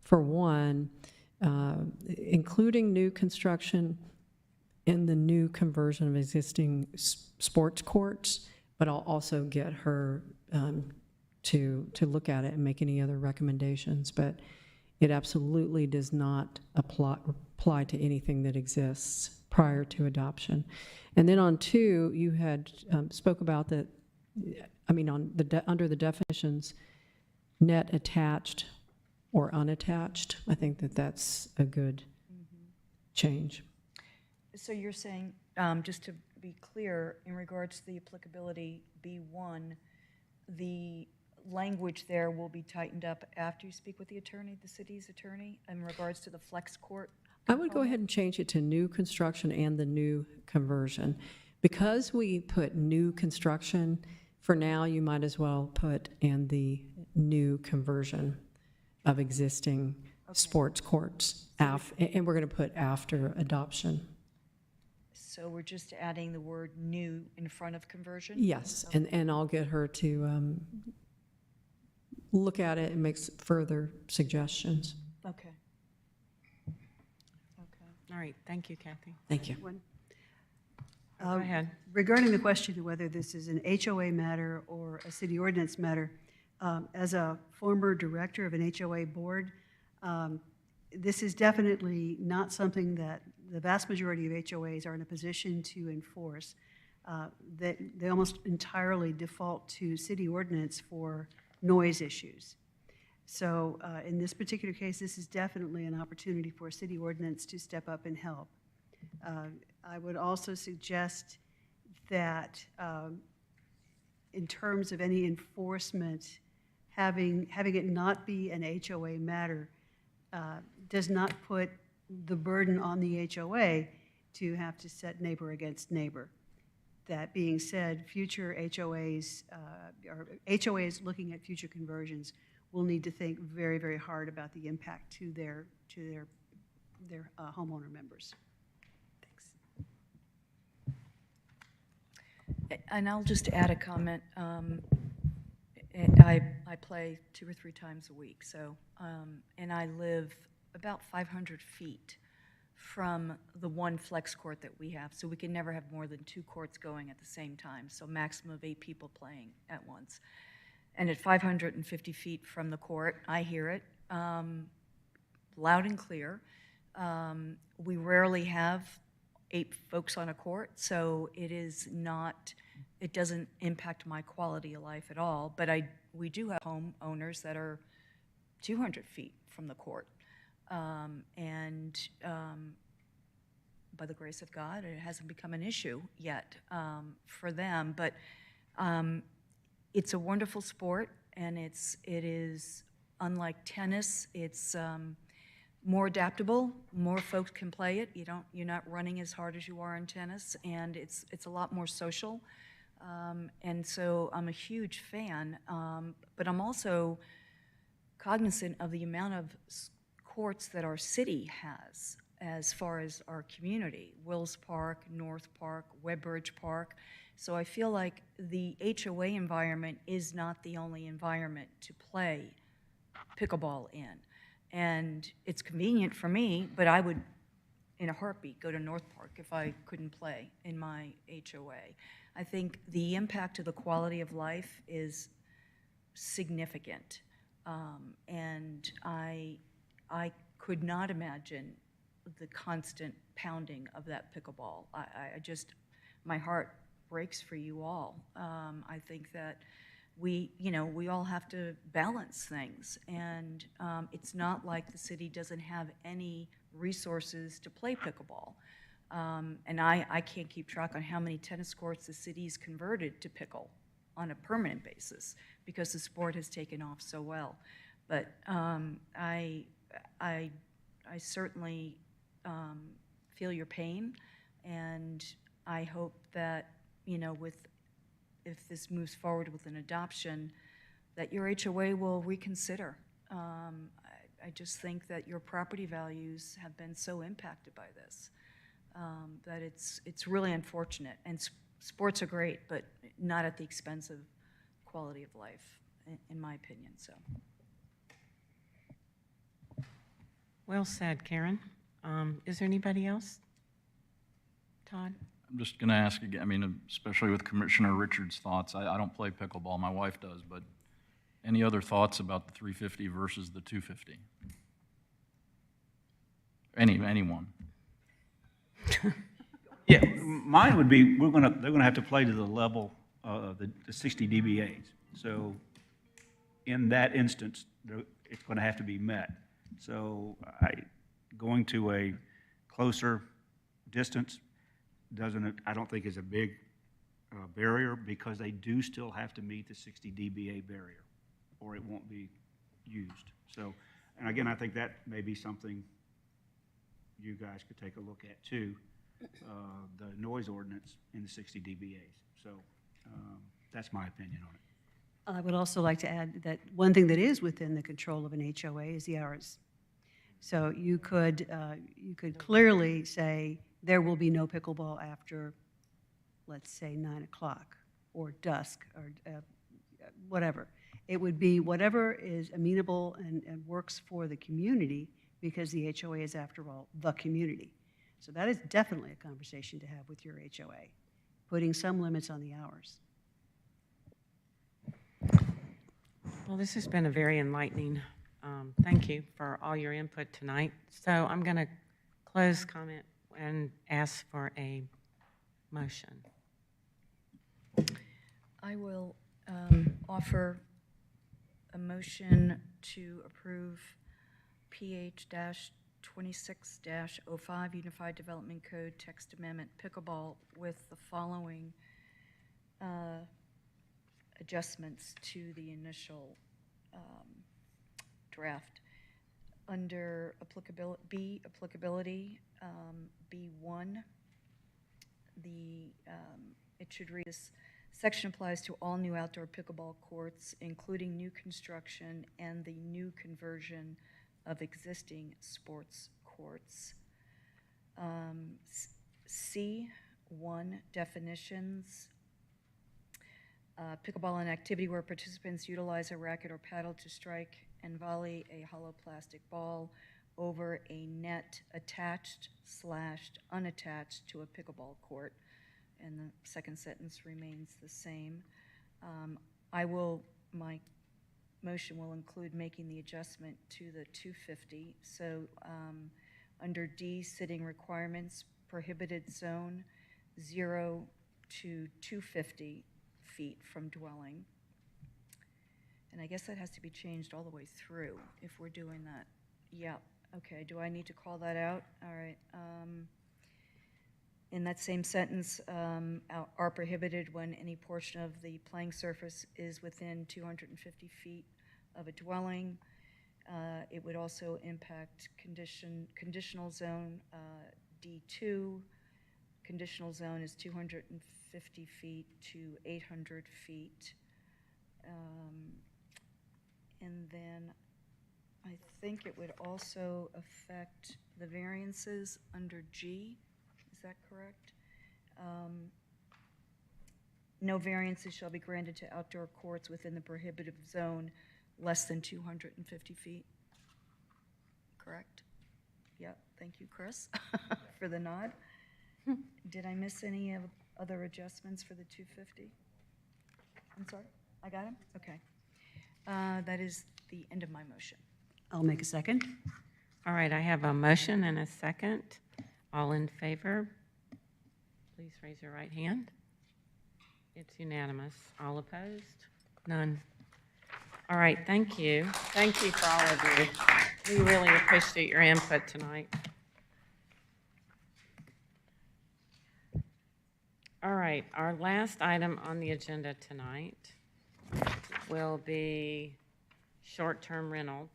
for 1, including new construction in the new conversion of existing sports courts, but I'll also get her to look at it and make any other recommendations. But it absolutely does not apply to anything that exists prior to adoption. And then on 2, you had spoke about that, I mean, on under the definitions, net attached or unattached. I think that that's a good change. So you're saying, just to be clear, in regards to the applicability B1, the language there will be tightened up after you speak with the attorney, the city's attorney, in regards to the flex court? I would go ahead and change it to new construction and the new conversion. Because we put new construction, for now, you might as well put in the new conversion of existing sports courts, and we're going to put after adoption. So we're just adding the word new in front of conversion? Yes, and I'll get her to look at it and make further suggestions. Okay. All right, thank you, Kathy. Thank you. Go ahead. Regarding the question of whether this is an HOA matter or a city ordinance matter, as a former director of an HOA board, this is definitely not something that the vast majority of HOAs are in a position to enforce. That they almost entirely default to city ordinance for noise issues. So in this particular case, this is definitely an opportunity for a city ordinance to step up and help. I would also suggest that in terms of any enforcement, having it not be an HOA matter does not put the burden on the HOA to have to set neighbor against neighbor. That being said, future HOAs, or HOAs looking at future conversions will need to think very, very hard about the impact to their homeowner members. Thanks. And I'll just add a comment. I play 2 or 3 times a week, so, and I live about 500 feet from the one flex court that we have, so we can never have more than 2 courts going at the same time, so maximum of 8 people playing at once. And at 550 feet from the court, I hear it loud and clear. We rarely have 8 folks on a court, so it doesn't impact my quality of life at all, but we do have homeowners that are 200 feet from the court. By the grace of God, it hasn't become an issue yet for them, but it's a wonderful sport, and it is unlike tennis. It's more adaptable. More folks can play it. You're not running as hard as you are in tennis, and it's a lot more social. And so I'm a huge fan, but I'm also cognizant of the amount of courts that our city has as far as our community, Wills Park, North Park, Webbridge Park. So I feel like the HOA environment is not the only environment to play pickleball in. And it's convenient for me, but I would, in a heartbeat, go to North Park if I couldn't play in my HOA. I think the impact to the quality of life is significant. And I could not imagine the constant pounding of that pickleball. I just, my heart breaks for you all. I think that we all have to balance things, and it's not like the city doesn't have any resources to play pickleball. And I can't keep track on how many tennis courts the city's converted to pickle on a permanent basis because the sport has taken off so well. But I certainly feel your pain, and I hope that, you know, if this moves forward with an adoption, that your HOA will reconsider. I just think that your property values have been so impacted by this that it's really unfortunate. And sports are great, but not at the expense of quality of life, in my opinion. So. Well said, Karen. Is there anybody else? Todd? I'm just going to ask again, I mean, especially with Commissioner Richards' thoughts, I don't play pickleball, my wife does, but any other thoughts about the 350 versus the 250? Anyone? Yeah, mine would be, they're gonna have to play to the level of the 60 dBAs. So in that instance, it's gonna have to be met. So going to a closer distance I don't think is a big barrier, because they do still have to meet the 60 dBA barrier, or it won't be used. So, and again, I think that may be something you guys could take a look at too, the noise ordinance in the 60 dBAs. So that's my opinion on it. I would also like to add that one thing that is within the control of an HOA is the hours. So you could clearly say there will be no pickleball after, let's say, 9 o'clock or dusk or whatever. It would be whatever is amenable and works for the community, because the HOA is, after all, the community. So that is definitely a conversation to have with your HOA, putting some limits on the hours. Well, this has been a very enlightening. Thank you for all your input tonight. So I'm going to close comment and ask for a motion. I will offer a motion to approve PH-26-05 Unified Development Code Text Amendment Pickleball with the following adjustments to the initial draft. Under applicability, B1, it should read, this section applies to all new outdoor pickleball courts, including new construction and the new conversion of existing sports courts. C1, definitions. Pickleball, an activity where participants utilize a racket or paddle to strike and volley a hollow plastic ball over a net attached/unattached to a pickleball court. And the second sentence remains the same. My motion will include making the adjustment to the 250. So under D, sitting requirements, prohibited zone 0 to 250 feet from dwelling. And I guess that has to be changed all the way through if we're doing that. Yep. Okay, do I need to call that out? All right. In that same sentence, are prohibited when any portion of the playing surface is within 250 feet of a dwelling. It would also impact conditional zone D2. Conditional zone is 250 feet to 800 feet. And then I think it would also affect the variances under G. Is that correct? No variances shall be granted to outdoor courts within the prohibitive zone less than 250 feet. Correct? Yep, thank you, Chris, for the nod. Did I miss any other adjustments for the 250? I'm sorry, I got him? Okay. That is the end of my motion. I'll make a second. All right, I have a motion and a second. All in favor, please raise your right hand. It's unanimous. All opposed? None. All right, thank you. Thank you for all of you. We really appreciate your input tonight. All right, our last item on the agenda tonight will be short-term rentals.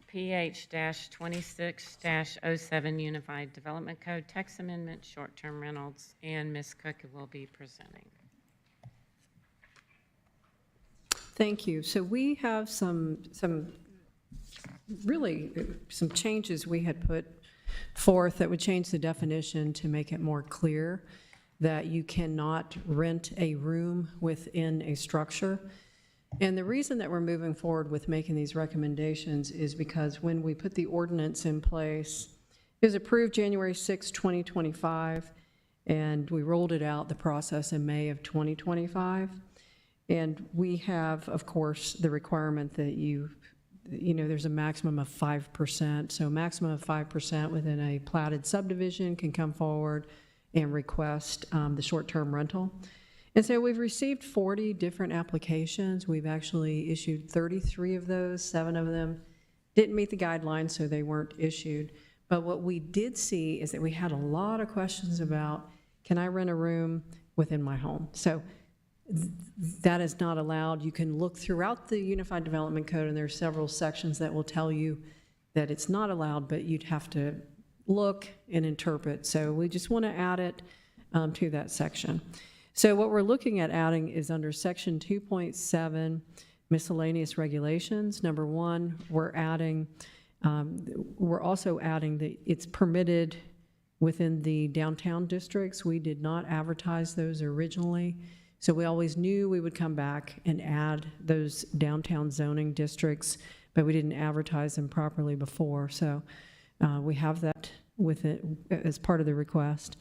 PH-26-07 Unified Development Code Text Amendment, short-term rentals, and Ms. Cook will be presenting. Thank you. So we have some changes we had put forth that would change the definition to make it more clear that you cannot rent a room within a structure. And the reason that we're moving forward with making these recommendations is because when we put the ordinance in place, it was approved January 6, 2025, and we rolled it out, the process, in May of 2025. And we have, of course, the requirement that there's a maximum of 5%. So a maximum of 5% within a platted subdivision can come forward and request the short-term rental. And so we've received 40 different applications. We've actually issued 33 of those. 7 of them didn't meet the guidelines, so they weren't issued. But what we did see is that we had a lot of questions about, can I rent a room within my home? So that is not allowed. You can look throughout the Unified Development Code, and there are several sections that will tell you that it's not allowed, but you'd have to look and interpret. So we just want to add it to that section. So what we're looking at adding is under section 2.7, miscellaneous regulations. Number 1, we're also adding that it's permitted within the downtown districts. We did not advertise those originally. So we always knew we would come back and add those downtown zoning districts, but we didn't advertise them properly before. So we have that with it as part of the request.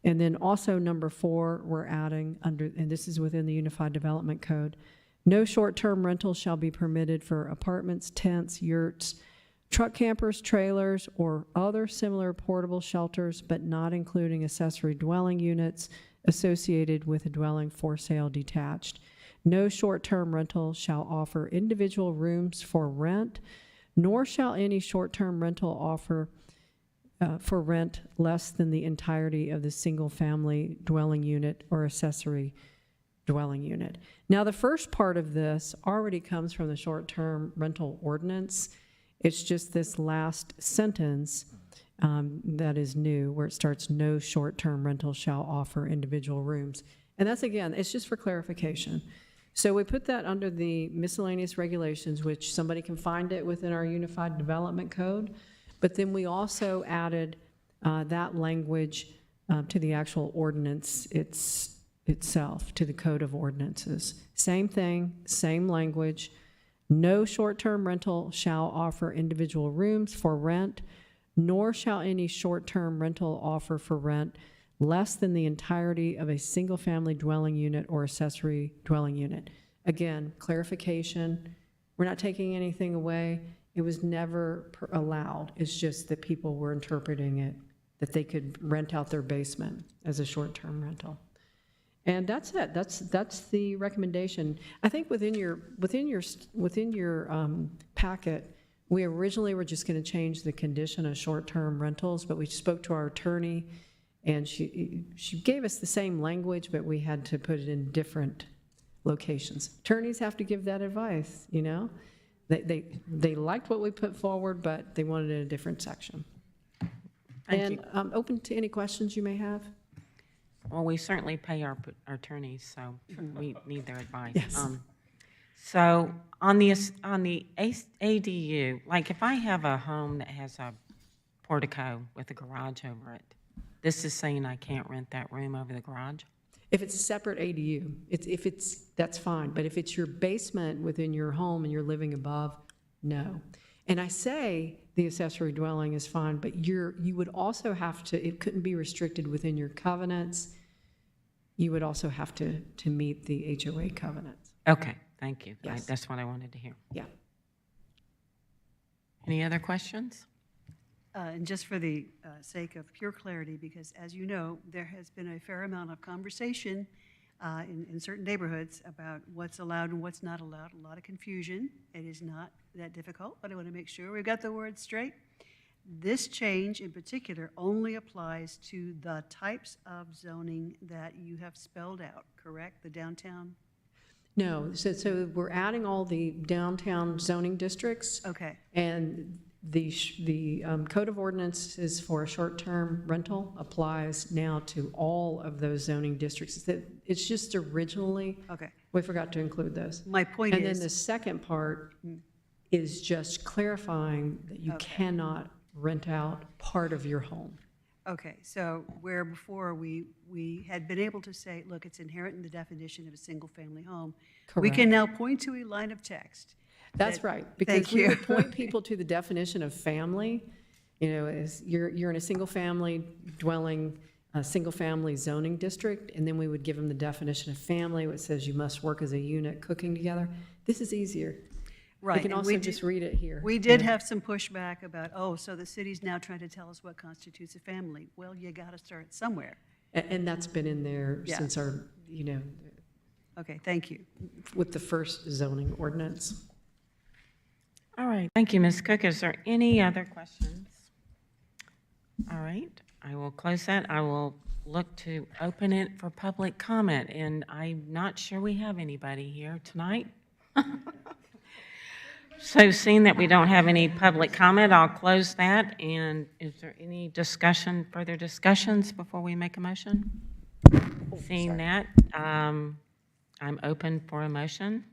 And then also number 4, we're adding under, and this is within the Unified Development Code, no short-term rental shall be permitted for apartments, tents, yurts, truck campers, trailers, or other similar portable shelters, but not including accessory dwelling units associated with a dwelling for sale detached. No short-term rental shall offer individual rooms for rent, nor shall any short-term rental offer for rent less than the entirety of the single-family dwelling unit or accessory dwelling unit. Now, the first part of this already comes from the short-term rental ordinance. It's just this last sentence that is new, where it starts, no short-term rental shall offer individual rooms. And that's, again, it's just for clarification. So we put that under the miscellaneous regulations, which somebody can find it within our Unified Development Code. But then we also added that language to the actual ordinance itself, to the Code of Ordinances. Same thing, same language. No short-term rental shall offer individual rooms for rent, nor shall any short-term rental offer for rent less than the entirety of a single-family dwelling unit or accessory dwelling unit. Again, clarification, we're not taking anything away. It was never allowed. It's just that people were interpreting it, that they could rent out their basement as a short-term rental. And that's it. That's the recommendation. I think within your packet, we originally were just going to change the condition of short-term rentals, but we spoke to our attorney, and she gave us the same language, but we had to put it in different locations. Attorneys have to give that advice, you know? They liked what we put forward, but they wanted it in a different section. Thank you. I'm open to any questions you may have. Well, we certainly pay our attorneys, so we need their advice. Yes. So on the ADU, like if I have a home that has a portico with a garage over it, this is saying I can't rent that room over the garage? If it's a separate ADU, that's fine. But if it's your basement within your home and you're living above, no. And I say the accessory dwelling is fine, but you would also have to, it couldn't be restricted within your covenants. You would also have to meet the HOA covenants. Okay, thank you. Yes. That's what I wanted to hear. Yeah. Any other questions? And just for the sake of pure clarity, because as you know, there has been a fair amount of conversation in certain neighborhoods about what's allowed and what's not allowed, a lot of confusion. It is not that difficult, but I want to make sure we've got the words straight. This change in particular only applies to the types of zoning that you have spelled out, correct? The downtown? No, so we're adding all the downtown zoning districts. Okay. And the Code of Ordinances for a short-term rental applies now to all of those zoning districts. It's just originally, Okay. we forgot to include those. My point And is. then the second part is just clarifying that you cannot rent out part of your home. Okay, so where before we had been able to say, look, it's inherent in the definition of a single-family home, we can now point to a line of text. That's that- right, because Thank we you. would point people to the definition of family, as you're in a single-family dwelling, a single-family zoning district, and then we would give them the definition of family, which says you must work as a unit cooking together. This is easier. Right. You can and also we just did- read it here. We did Yeah. have some pushback about, oh, so the city's now trying to tell us what constitutes a family. Well, you got to start somewhere. And that's been in there Yeah. since our, Okay, thank you. with the first zoning ordinance. All right, thank you, Ms. Cook. Is there any other questions? All right, I will close that. I will look to open it for public comment, and I'm not sure we have anybody here tonight. So seeing that we don't have any public comment, I'll close that. And is there any discussion, further discussions before we make a motion? Seeing that, I'm open for a motion.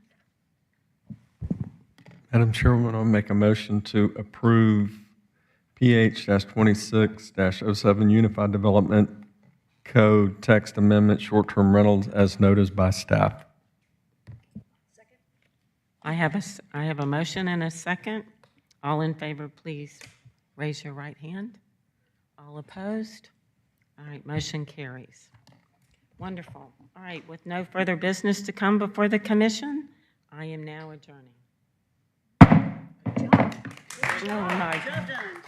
Madam Chairman, I'll make a motion to approve PH-26-07 Unified Development Code Text Amendment Short-Term Rentals as noted by staff. I have a motion and a second. All in favor, please raise your right hand. All opposed? All right, motion carries. Wonderful. All right, with no further business to come before the commission, I am now adjourning. Oh, my. Job done.